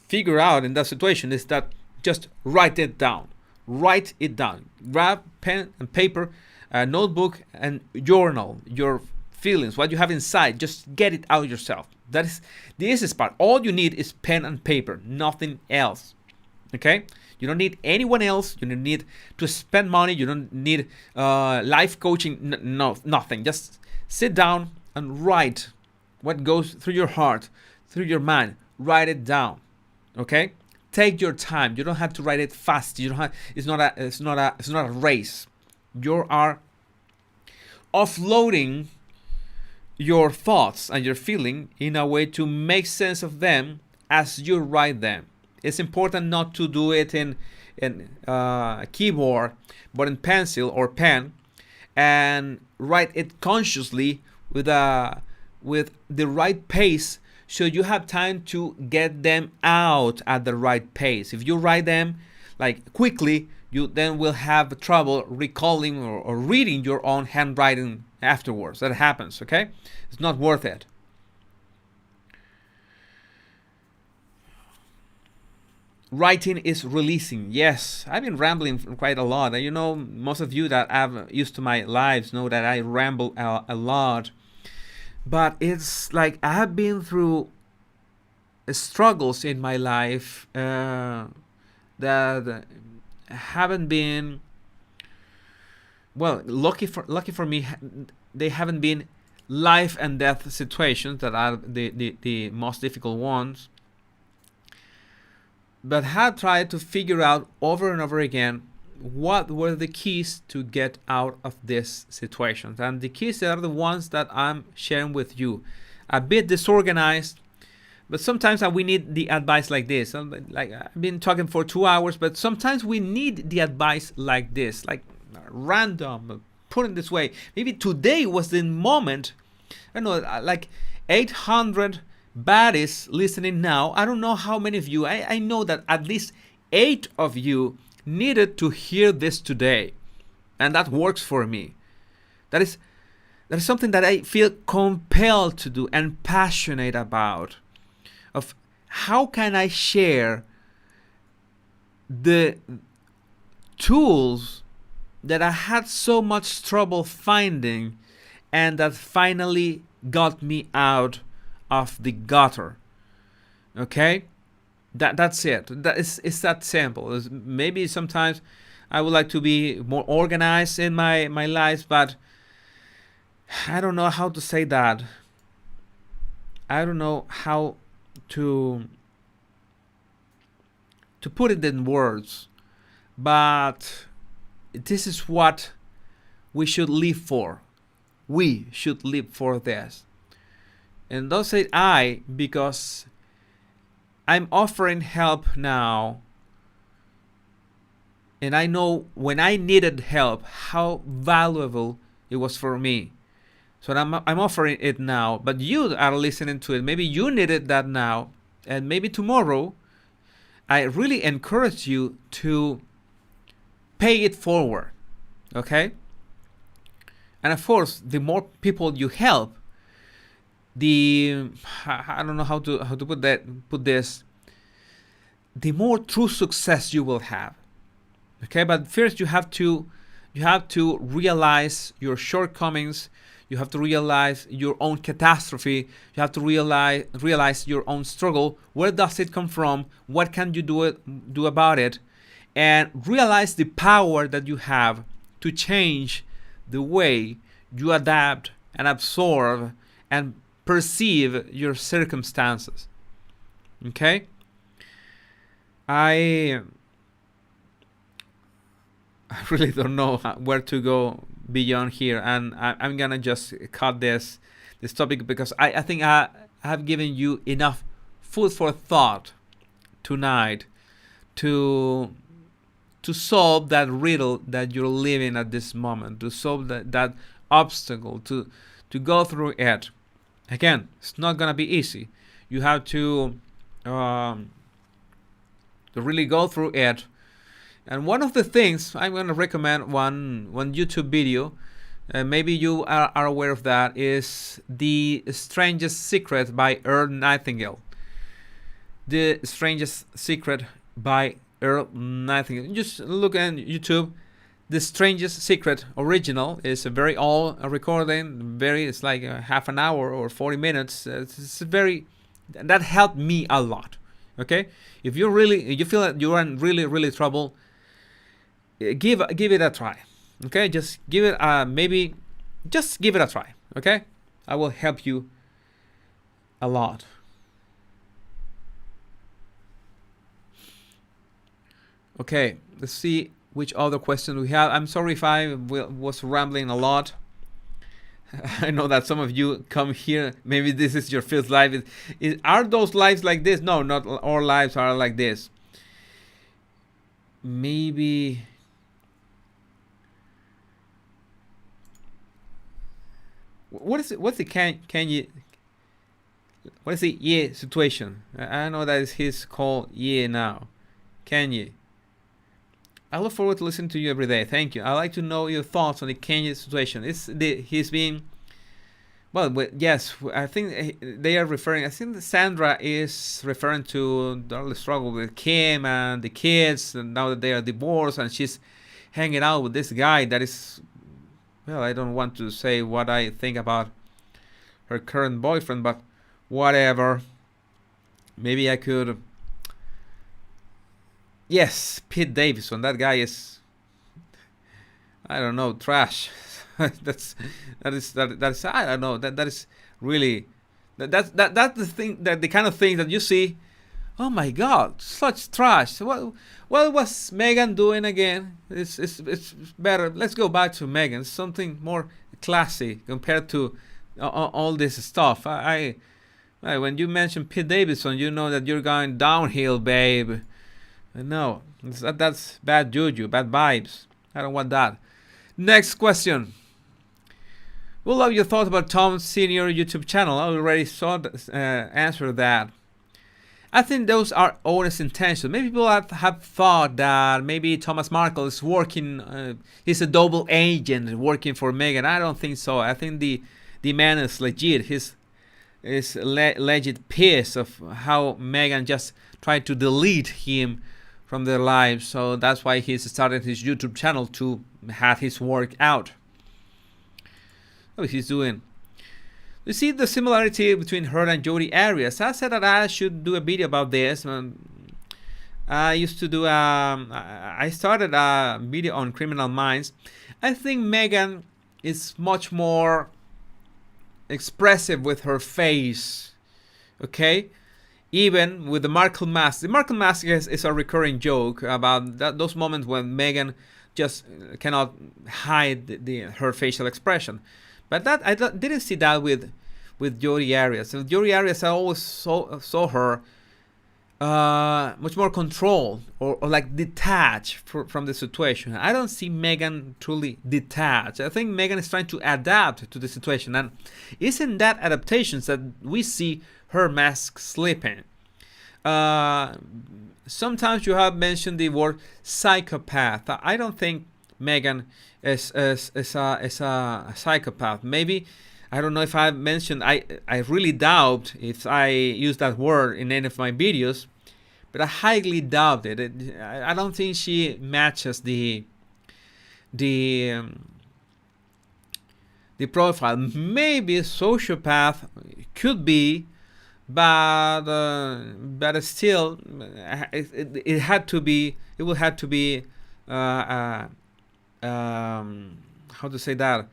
figure out in that situation is that just write it down. Write it down. Grab pen and paper, a notebook, and journal your feelings, what you have inside. Just get it out yourself. That is the easiest part. All you need is pen and paper, nothing else. Okay? You don't need anyone else. You don't need to spend money. You don't need life coaching. No, nothing. Just sit down and write what goes through your heart, through your mind. Write it down. Okay? Take your time. You don't have to write it fast. You don't have. It's not a race. You are offloading your thoughts and your feeling in a way to make sense of them as you write them. It's important not to do it in a keyboard, but in pencil or pen, and write it consciously with the right pace, so you have time to get them out at the right pace. If you write them like quickly, you then will have trouble recalling or reading your own handwriting afterwards. That happens, okay? It's not worth it. Writing is releasing. Yes, I've been rambling quite a lot. You know, most of you that have used to my lives know that I ramble a lot. But it's like I have been through struggles in my life that haven't been, well, lucky for me, they haven't been life and death situations that are the most difficult ones, but have tried to figure out over and over again what were the keys to get out of this situation. And the keys are the ones that I'm sharing with you. A bit disorganized, but sometimes we need the advice like this. Like I've been talking for 2 hours, but sometimes we need the advice like this, like random, put it this way. Maybe today was the moment. I don't know, like 800 baddies listening now. I don't know how many of you. I know that at least 8 of you needed to hear this today, and that works for me. That is something that I feel compelled to do and passionate about. Of how can I share the tools that I had so much trouble finding, and that finally got me out of the gutter. Okay? That's it. It's that simple. Maybe sometimes I would like to be more organized in my life, but I don't know how to say that. I don't know how to put it in words, but this is what we should live for. We should live for this. And don't say I, because I'm offering help now, and I know when I needed help how valuable it was for me. So I'm offering it now, but you are listening to it. Maybe you needed that now, and maybe tomorrow. I really encourage you to pay it forward, okay? And of course, the more people you help, I don't know how to put this, the more true success you will have. Okay, but first you have to realize your shortcomings. You have to realize your own catastrophe. You have to realize your own struggle. Where does it come from? What can you do about it? And realize the power that you have to change the way you adapt and absorb and perceive your circumstances. Okay? I really don't know where to go beyond here, and I'm gonna just cut this topic, because I think I have given you enough food for thought tonight to solve that riddle that you're living at this moment, to solve that obstacle, to to go through it. Again, it's not gonna be easy. You have to really go through it. And one of the things I'm going to recommend one YouTube video, maybe you are aware of that, is The Strangest Secret by Earl Nightingale. The Strangest Secret by Earl Nightingale. Just look at YouTube. The Strangest Secret original is a very old recording. It's like half an hour or 40 minutes. That helped me a lot. Okay, if you feel that you're in really trouble, give it a try. Okay, just give it just give it a try. Okay, I will help you a lot. Okay, let's see which other questions we have. I'm sorry if I was rambling a lot. I know that some of you come here. Maybe this is your first live. Are those lives like this? No, not all lives are like this. Maybe. What is it? What's the can you? What is the yeah situation? I know that is his call yeah now. Can you? I look forward to listening to you every day. Thank you. I'd like to know your thoughts on the Kenya situation. He's being, well, yes, I think they are referring, I think Sandra is referring to the struggle with Kim and the kids, and now that they are divorced, and she's hanging out with this guy that is, well, I don't want to say what I think about her current boyfriend, but whatever. Maybe I could. Yes, Pete Davidson. That guy is, I don't know, trash. that is I don't know. That is really that's the thing, that the kind of thing that you see. Oh my God, such trash. What was Megan doing again? It's better. Let's go back to Megan. It's something more classy compared to all this stuff. When you mention Pete Davidson, you know that you're going downhill, babe. No, that's bad juju, bad vibes. I don't want that. Next question. We'll love your thoughts about Tom's senior YouTube channel. I already answer that. I think those are honest intentions. Maybe people have thought that maybe Thomas Markle is working, he's a double agent working for Megan. I don't think so. I think the man is legit. He's legit pissed of how Megan just tried to delete him from their lives. So that's why he's started his YouTube channel to have his work out. What he's doing. You see the similarity between her and Jodi Arias. I said that I should do a video about this. I used to do I started a video on Criminal Minds. I think Megan is much more expressive with her face. Okay? Even with the Markle mask. The Markle mask is a recurring joke about those moments when Megan just cannot hide her facial expression. But that I didn't see that with Jodi Arias. With Jodi Arias, I always saw her much more controlled or like detached from the situation. I don't see Megan truly detached. I think Megan is trying to adapt to the situation, and it's in that adaptations that we see her mask slipping. Sometimes you have mentioned the word psychopath. I don't think Megan is a psychopath. Maybe, I don't know if I mentioned, I really doubt if I use that word in any of my videos, but I highly doubt it. I don't think she matches the profile. Maybe a sociopath could be, but still, it had to be. It will have to be. How to say that?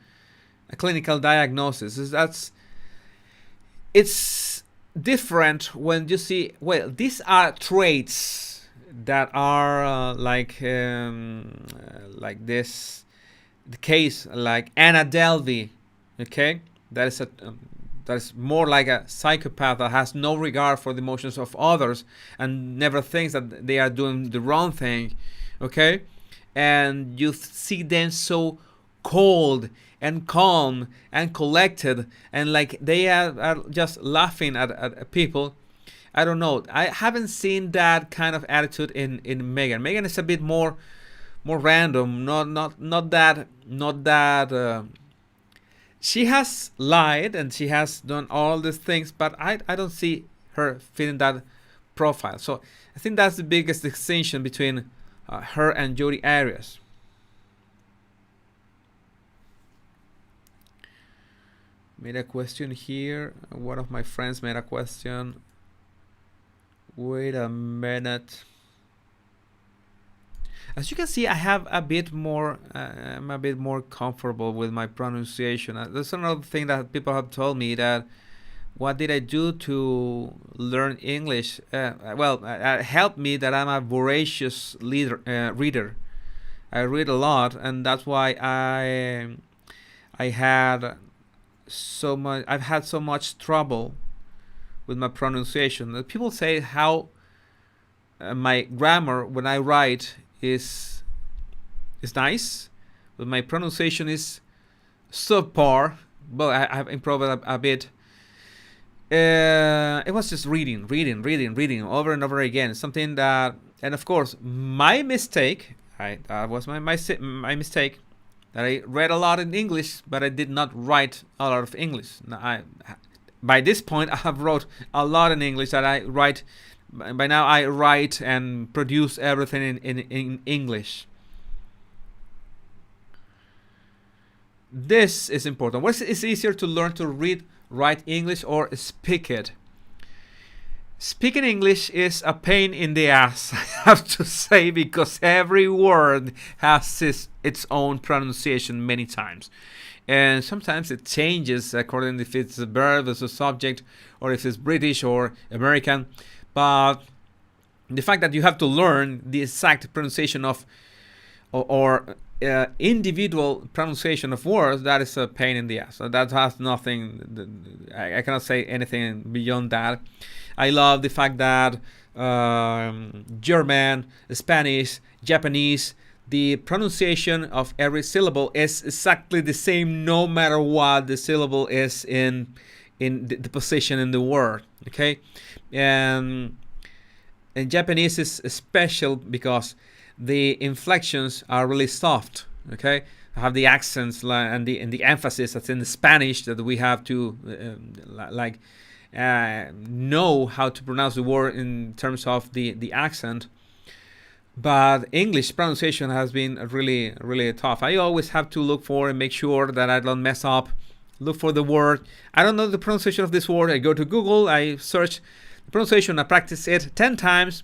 A clinical diagnosis. It's different when you see. Well, these are traits that are like this. The case like Anna Delvey. Okay, that is more like a psychopath that has no regard for the emotions of others and never thinks that they are doing the wrong thing. Okay, and you see them so cold and calm and collected, and like they are just laughing at people. I don't know. I haven't seen that kind of attitude in Megan. Megan is a bit more random. Not that. She has lied and she has done all these things, but I don't see her fitting that profile. So I think that's the biggest distinction between her and Jodi Arias. Made a question here. One of my friends made a question. Wait a minute. As you can see, I have a bit more. I'm a bit more comfortable with my pronunciation. That's another thing that people have told me, that what did I do to learn English? Well, it helped me that I'm a voracious reader. I read a lot, and that's why I had so much. I've had so much trouble with my pronunciation. People say how my grammar when I write is nice, but my pronunciation is subpar. But I've improved a bit. It was just reading over and over again. Something that, and of course, my mistake. That was my mistake. That I read a lot in English, but I did not write a lot of English. By this point, I have wrote a lot in English that I write. By now, I write and produce everything in English. This is important. What is easier to learn to read, write English, or speak it? Speaking English is a pain in the ass, I have to say, because every word has its own pronunciation many times. And sometimes it changes according if it's a verb as a subject, or if it's British or American. But the fact that you have to learn the exact pronunciation of or individual pronunciation of words, that is a pain in the ass. So that has nothing. I cannot say anything beyond that. I love the fact that German, Spanish, Japanese, the pronunciation of every syllable is exactly the same, no matter what the syllable is in the position in the word. Okay, and Japanese is special because the inflections are really soft. Okay, I have the accents and the emphasis that's in the Spanish that we have to know how to pronounce the word in terms of the accent. But English pronunciation has been really, really tough. I always have to look for and make sure that I don't mess up. Look for the word. I don't know the pronunciation of this word. I go to Google, I search the pronunciation, I practice it 10 times.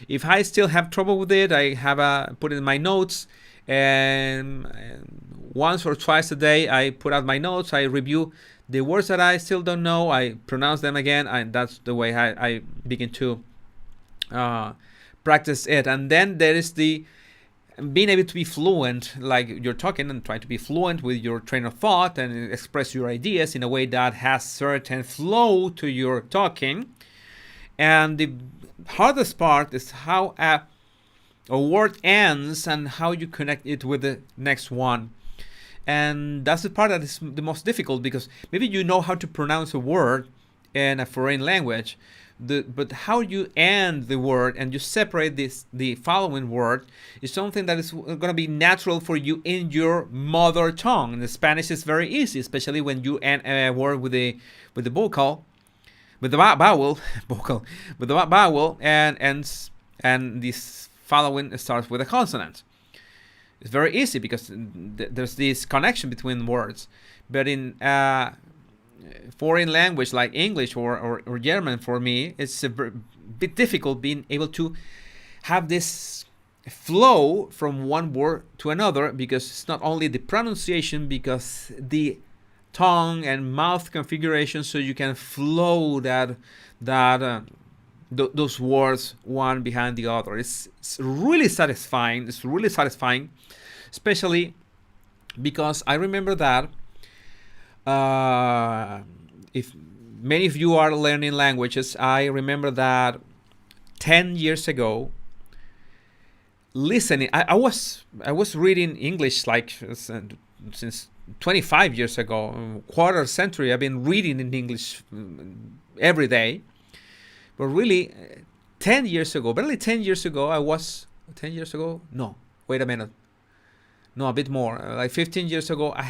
If I still have trouble with it, I have put it in my notes. And once or twice a day, I put out my notes. I review the words that I still don't know. I pronounce them again. And that's the way I begin to practice it. And then there is the being able to be fluent, like you're talking and trying to be fluent with your train of thought and express your ideas in a way that has certain flow to your talking. And the hardest part is how a word ends and how you connect it with the next one. And that's the part that is the most difficult, because maybe you know how to pronounce a word in a foreign language, but how you end the word and you separate the following word is something that is going to be natural for you in your mother tongue. In the Spanish, it's very easy, especially when you end a word with the vocal, with the vowel, with the vowel, and this following starts with a consonant. It's very easy because there's this connection between words. But in foreign language like English or German, for me, it's a bit difficult being able to have this flow from one word to another, because it's not only the pronunciation, because the tongue and mouth configuration, so you can flow those words one behind the other. It's really satisfying. It's really satisfying, especially because I remember that if many of you are learning languages, I remember that 10 years ago, listening, I was reading English like since 25 years ago, quarter century, I've been reading in English every day. But really, 10 years ago, barely 10 years ago, 10 years ago? No, wait a minute. No, a bit more. Like 15 years ago, I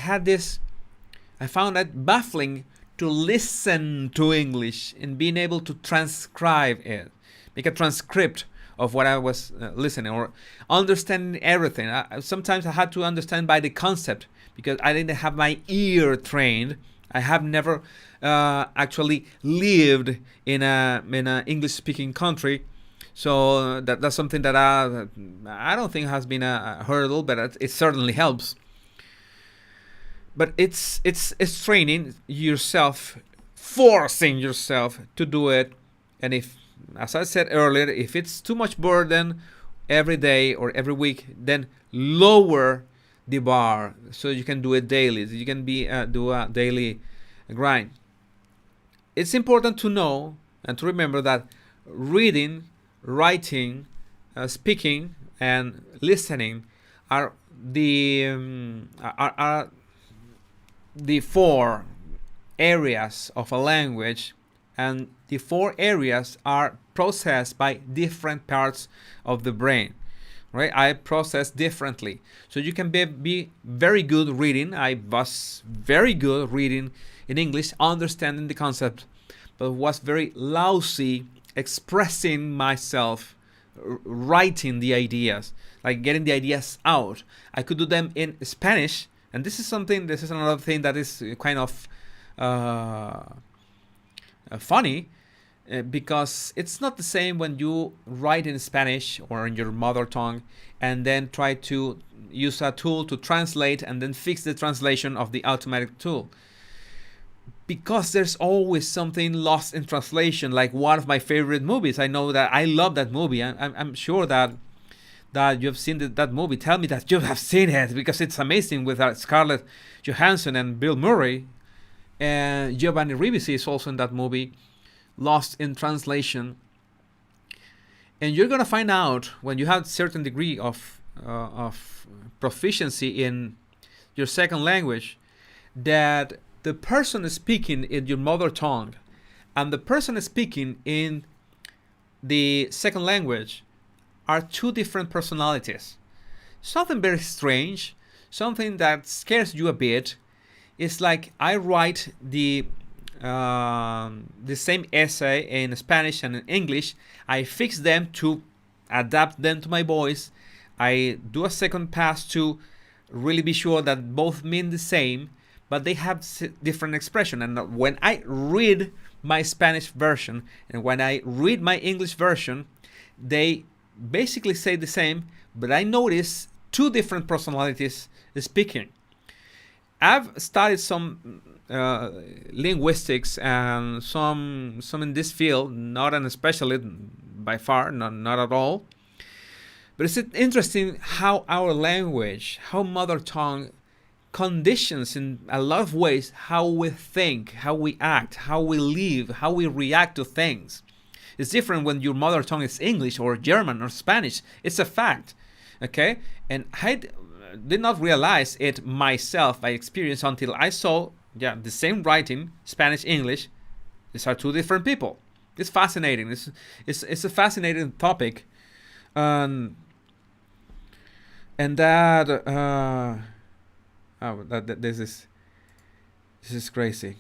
found that baffling to listen to English and being able to transcribe it, make a transcript of what I was listening or understanding everything. Sometimes I had to understand by the concept because I didn't have my ear trained. I have never actually lived in a English speaking country, so that's something that I don't think has been a hurdle, but it certainly helps. But it's training yourself, forcing yourself to do it, and if, as I said earlier, if it's too much burden every day or every week, then lower the bar so you can do it daily. So you can do a daily grind. It's important to know and to remember that reading, writing, speaking, and listening are the four areas of a language, and the four areas are processed by different parts of the brain. Right? I process differently. So you can be very good reading. I was very good reading in English, understanding the concept, but was very lousy expressing myself, writing the ideas, like getting the ideas out. I could do them in Spanish, and this is another thing that is kind of funny, because it's not the same when you write in Spanish or in your mother tongue and then try to use a tool to translate and then fix the translation of the automatic tool. Because there's always something lost in translation, like one of my favorite movies. I know that I love that movie. I'm sure that you've seen that movie. Tell me that you have seen it, because it's amazing with Scarlett Johansson and Bill Murray. And Giovanni Ribisi is also in that movie, Lost in Translation. And you're gonna find out when you have a certain degree of proficiency in your second language that the person speaking in your mother tongue and the person speaking in the second language are two different personalities. Something very strange, something that scares you a bit. It's like I write the same essay in Spanish and in English. I fix them to adapt them to my voice. I do a second pass to really be sure that both mean the same, but they have different expression. And when I read my Spanish version and when I read my English version, they basically say the same, but I notice two different personalities speaking. I've studied some linguistics and some in this field, not an specialist by far, not at all. But it's interesting how our language, how mother tongue conditions in a lot of ways how we think, how we act, how we live, how we react to things. It's different when your mother tongue is English or German or Spanish. It's a fact, okay? And I did not realize it myself by experience until I saw, the same writing, Spanish, English. These are two different people. It's fascinating. It's a fascinating topic, and that this is crazy.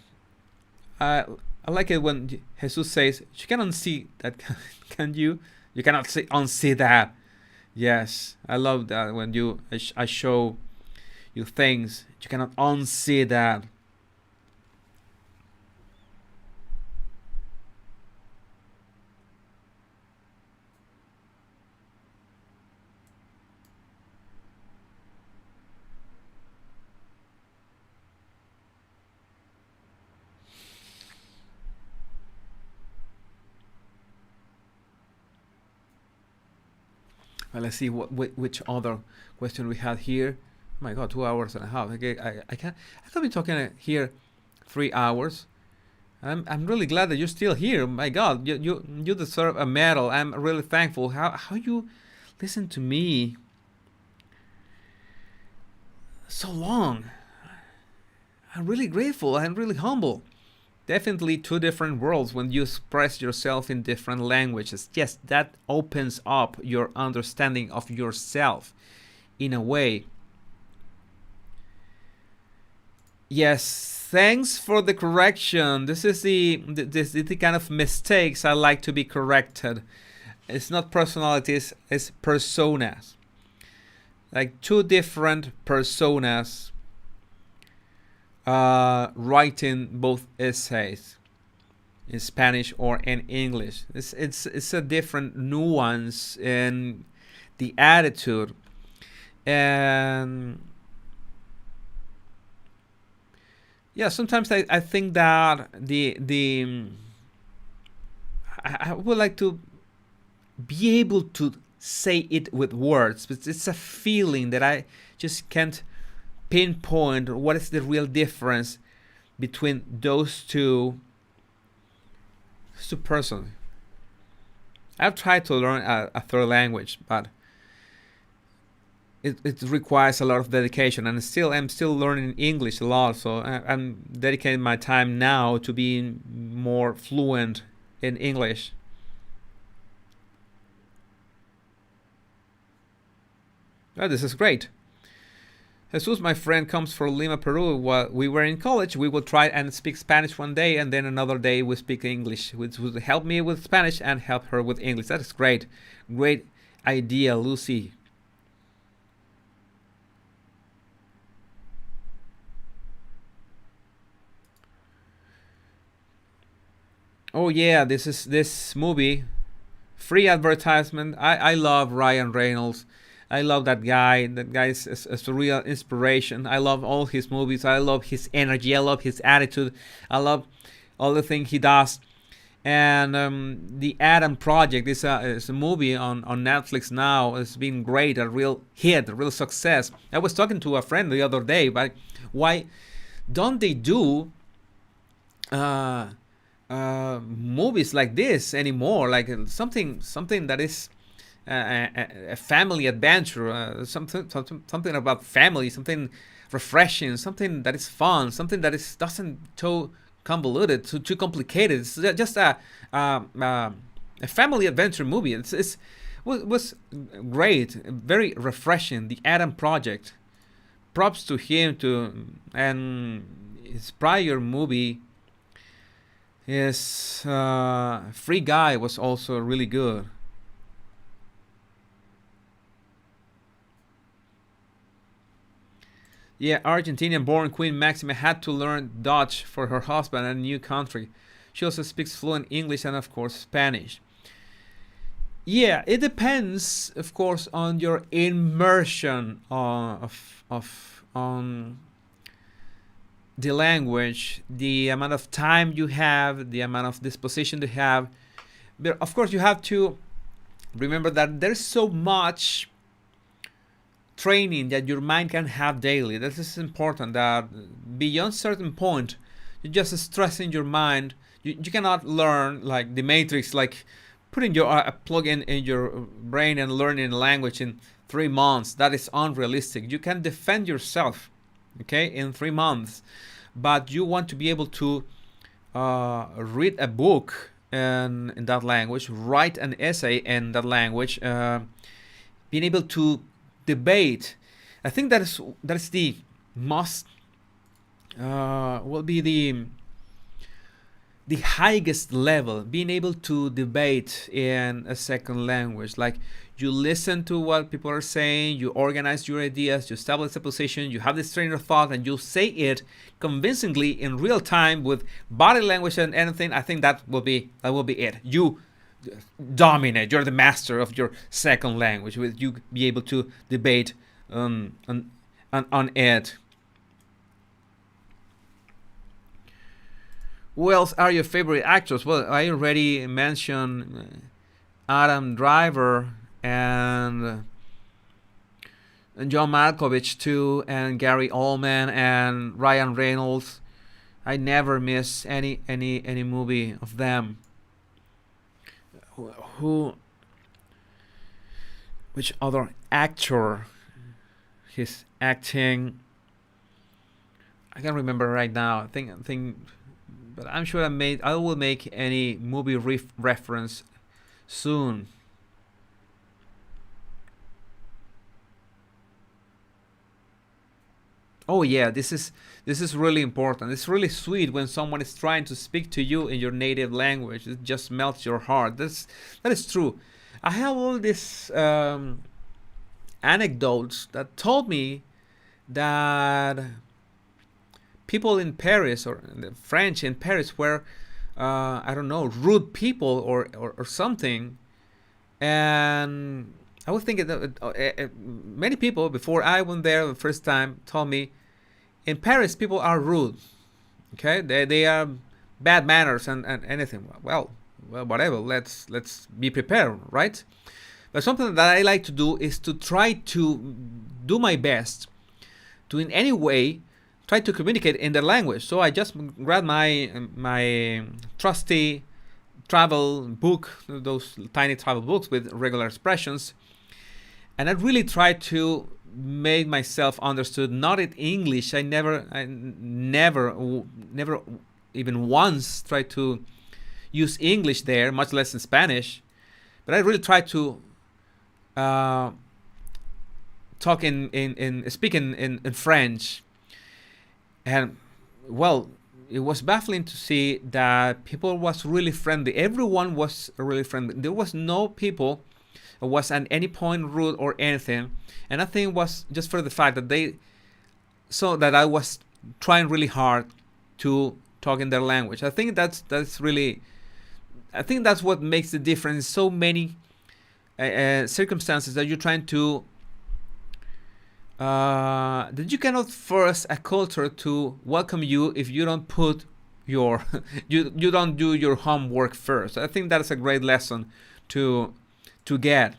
I like it when Jesus says, "You cannot unsee that." Can you? You cannot unsee that. Yes, I love that when I show you things, you cannot unsee that. Well, let's see which other question we had here. Oh my God, 2 hours and a half. Okay, I could be talking here 3 hours. I'm really glad that you're still here. My God, you deserve a medal. I'm really thankful how you listen to me so long. I'm really grateful. I'm really humble. Definitely two different worlds when you express yourself in different languages. Yes, that opens up your understanding of yourself in a way. Yes, thanks for the correction. This is the kind of mistakes I like to be corrected. It's not personalities, it's personas. Like two different personas writing both essays in Spanish or in English. It's a different nuance in the attitude, and yeah, sometimes I think that I would like to be able to say it with words, but it's a feeling that I just can't pinpoint what is the real difference between those two persons. I've tried to learn a third language, but it requires a lot of dedication, and I'm still learning English a lot. So I'm dedicating my time now to being more fluent in English. Oh, this is great. Jesus, my friend, comes from Lima, Peru. While we were in college, we would try and speak Spanish one day, and then another day we speak English, which would help me with Spanish and help her with English. That is great. Great idea, Lucy. Oh yeah, this movie. Free advertisement. I love Ryan Reynolds. I love that guy. That guy is a real inspiration. I love all his movies. I love his energy. I love his attitude. I love all the things he does. And the Adam Project is a movie on Netflix now. It's been great, a real hit, a real success. I was talking to a friend the other day, but why don't they do movies like this anymore? Like something that is a family adventure, something about family, something refreshing, something that is fun, something that is doesn't too convoluted, too complicated. It's just a family adventure movie. It's was great, very refreshing. The Adam Project. Props to him too, and his prior movie, his Free Guy, was also really good. Yeah, Argentinian-born Queen Maxima had to learn Dutch for her husband in a new country. She also speaks fluent English and, of course, Spanish. Yeah, it depends, of course, on your immersion of on the language, the amount of time you have, the amount of disposition you have. But of course, you have to remember that there's so much training that your mind can have daily. This is important, that beyond certain point, you're just stressing your mind. You cannot learn like the Matrix, like putting your plug in your brain and learning a language in 3 months. That is unrealistic. You can defend yourself, okay, in 3 months, but you want to be able to read a book in that language, write an essay in that language, being able to debate. I think that is the most will be the highest level, being able to debate in a second language. Like, you listen to what people are saying, you organize your ideas, you establish a position, you have this train of thought, and you say it convincingly in real time with body language and anything. I think that will be it. You dominate. You're the master of your second language. With you be able to debate on it. Who else are your favorite actors? Well, I already mentioned Adam Driver and John Malkovich too, and Gary Oldman and Ryan Reynolds. I never miss any movie of them. Which other actor? His acting, I can't remember right now. But I'm sure I will make any movie reference soon. Oh yeah, this is really important. It's really sweet when someone is trying to speak to you in your native language. It just melts your heart. That is true. I have all these anecdotes that told me that people in Paris or the French in Paris were I don't know, rude people or something. And I was thinking that many people before I went there the first time told me in Paris people are rude. Okay, they are bad manners and anything. Well, whatever. Let's be prepared, right? But something that I like to do is to try to do my best to in any way try to communicate in their language. So I just grab my trusty travel book, those tiny travel books with regular expressions, and I really try to make myself understood. Not in English. I never even once tried to use English there, much less in Spanish. But I really try to uh, talk in speak in French. And well, it was baffling to see that people was really friendly. Everyone was really friendly. There was no people who was at any point rude or anything. And I think it was just for the fact that they saw that I was trying really hard to talk in their language. That's really, I think that's what makes the difference. So many circumstances that you're trying to that you cannot force a culture to welcome you if you don't put your you don't do your homework first. I think that's a great lesson to get.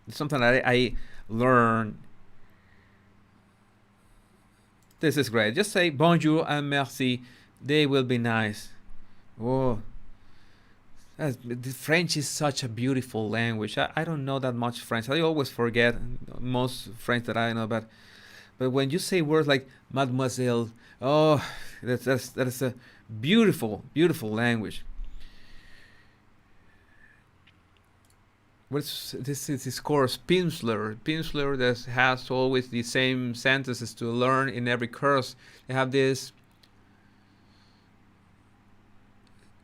It's something that I learned. This is great. Just say bonjour and merci. They will be nice. Oh, the French is such a beautiful language. I don't know that much French. I always forget most French that I know, but when you say words like mademoiselle, oh, that is a beautiful, beautiful language. What's this? Is this course Pimsleur? Pimsleur that has always the same sentences to learn in every course. They have this.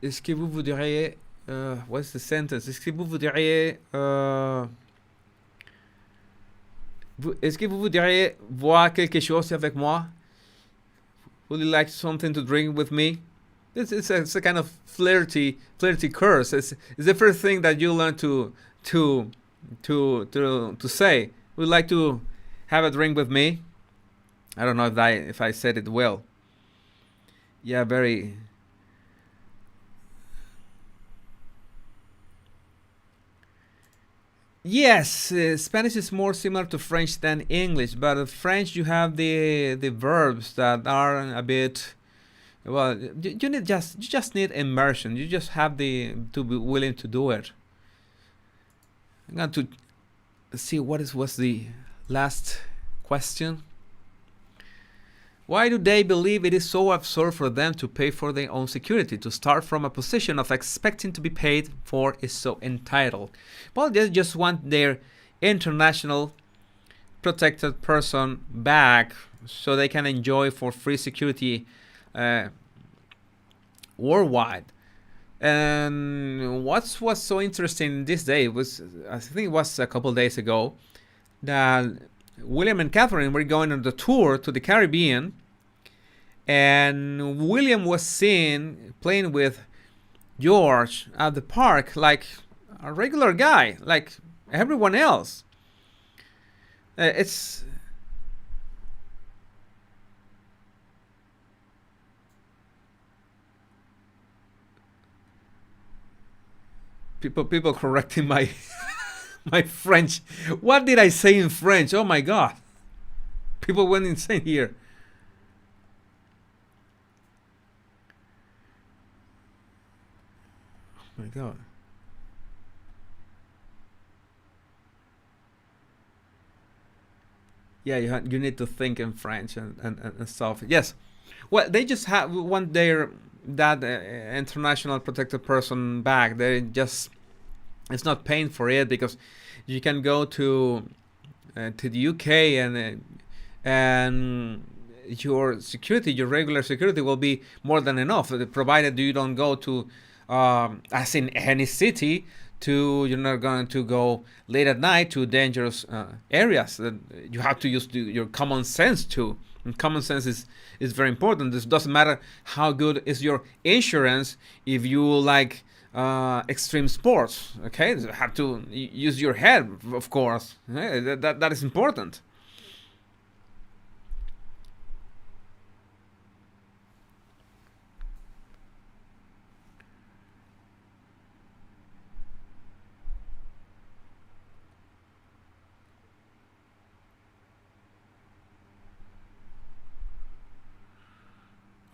Est-ce que vous voudriez what's the sentence? Est-ce que vous voudriez est-ce que vous voudriez boire quelque chose avec moi? Would you like something to drink with me? It's a kind of flirty curse. It's the first thing that you learn to say. Would you like to have a drink with me? I don't know if I said it well. Yeah, very. Yes, Spanish is more similar to French than English, but in French you have the verbs that are a bit. Well, you just need immersion. You just have to be willing to do it. I'm going to see what's the last question. Why do they believe it is so absurd for them to pay for their own security? To start from a position of expecting to be paid for is so entitled. Well, they just want their international protected person back so they can enjoy for free security worldwide. And what's so interesting this day was, I think it was a couple days ago, that William and Catherine were going on the tour to the Caribbean, and William was seen playing with George at the park like a regular guy, like everyone else. It's people correcting my my French. What did I say in French? Oh my God. People went insane here. Oh my God. Yeah, you need to think in French and stuff. Yes. Well, they just have want their that international protected person back. They just it's not paying for it because you can go to the UK and your security, your regular security, will be more than enough, provided you don't go to, as in any city, you're not going to go late at night to dangerous areas. You have to use your common sense too. And common sense is very important. This doesn't matter how good is your insurance if you like extreme sports. Okay, you have to use your head, of course. That is important.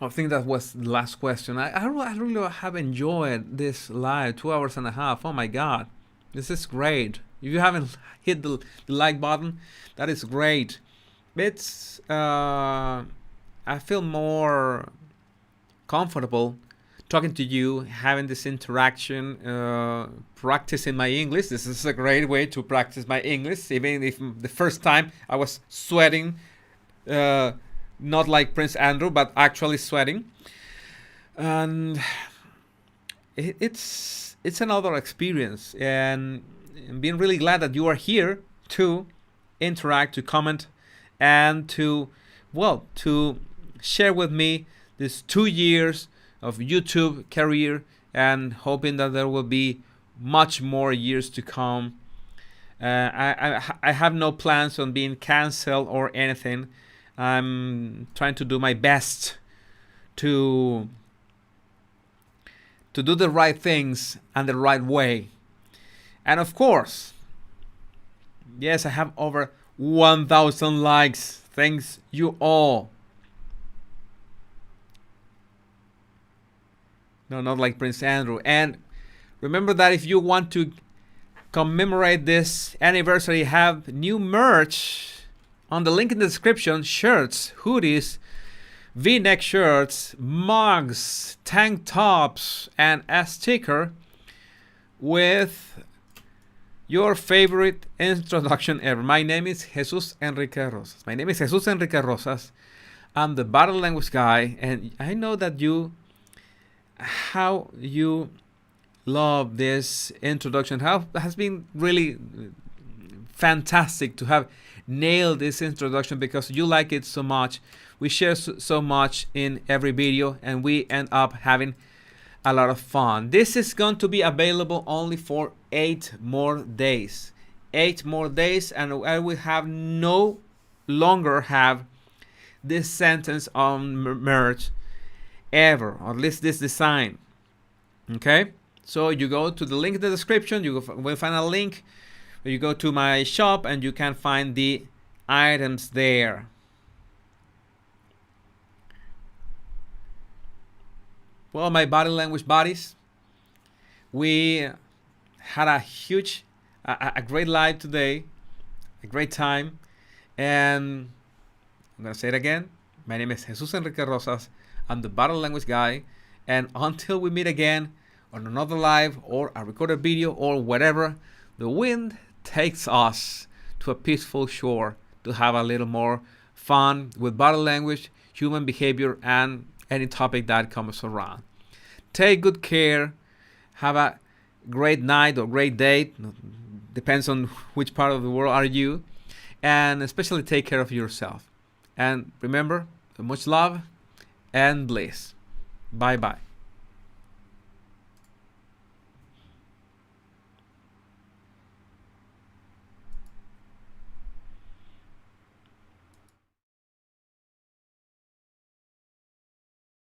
I think that was the last question. I really have enjoyed this live 2 hours and a half. Oh my God, this is great. If you haven't hit the like button, that is great. It's I feel more comfortable talking to you, having this interaction, practicing my English. This is a great way to practice my English, even if the first time I was sweating. Not like Prince Andrew, but actually sweating, and it's another experience. And I'm being really glad that you are here to interact, to comment, and to share with me these 2 years of YouTube career, and hoping that there will be much more years to come. I have no plans on being canceled or anything. I'm trying to do my best to do the right things and the right way. And of course, yes, I have over 1,000 likes. Thanks you all. No, not like Prince Andrew. And remember that if you want to commemorate this anniversary, have new merch on the link in the description: shirts, hoodies, V-neck shirts, mugs, tank tops, and a sticker with your favorite introduction ever. My name is Jesus Enrique Rosas. I'm the body language guy, and I know that how you love this introduction. How has been really fantastic to have nailed this introduction, because you like it so much. We share so much in every video, and we end up having a lot of fun. This is going to be available only for 8 more days. 8 more days, and I will have no longer have this sentence on merch ever, or at least this design. Okay, so you go to the link in the description. You will find a link. You go to my shop and you can find the items there. Well, my body language buddies, we had a great live today, a great time, and I'm gonna say it again. My name is Jesus Enrique Rosas. I'm the body language guy, and until we meet again on another live or a recorded video or whatever, the wind takes us to a peaceful shore to have a little more fun with body language, human behavior, and any topic that comes around. Take good care. Have a great night or great day. Depends on which part of the world are you. And especially take care of yourself. And remember, much love and bliss. Bye-bye.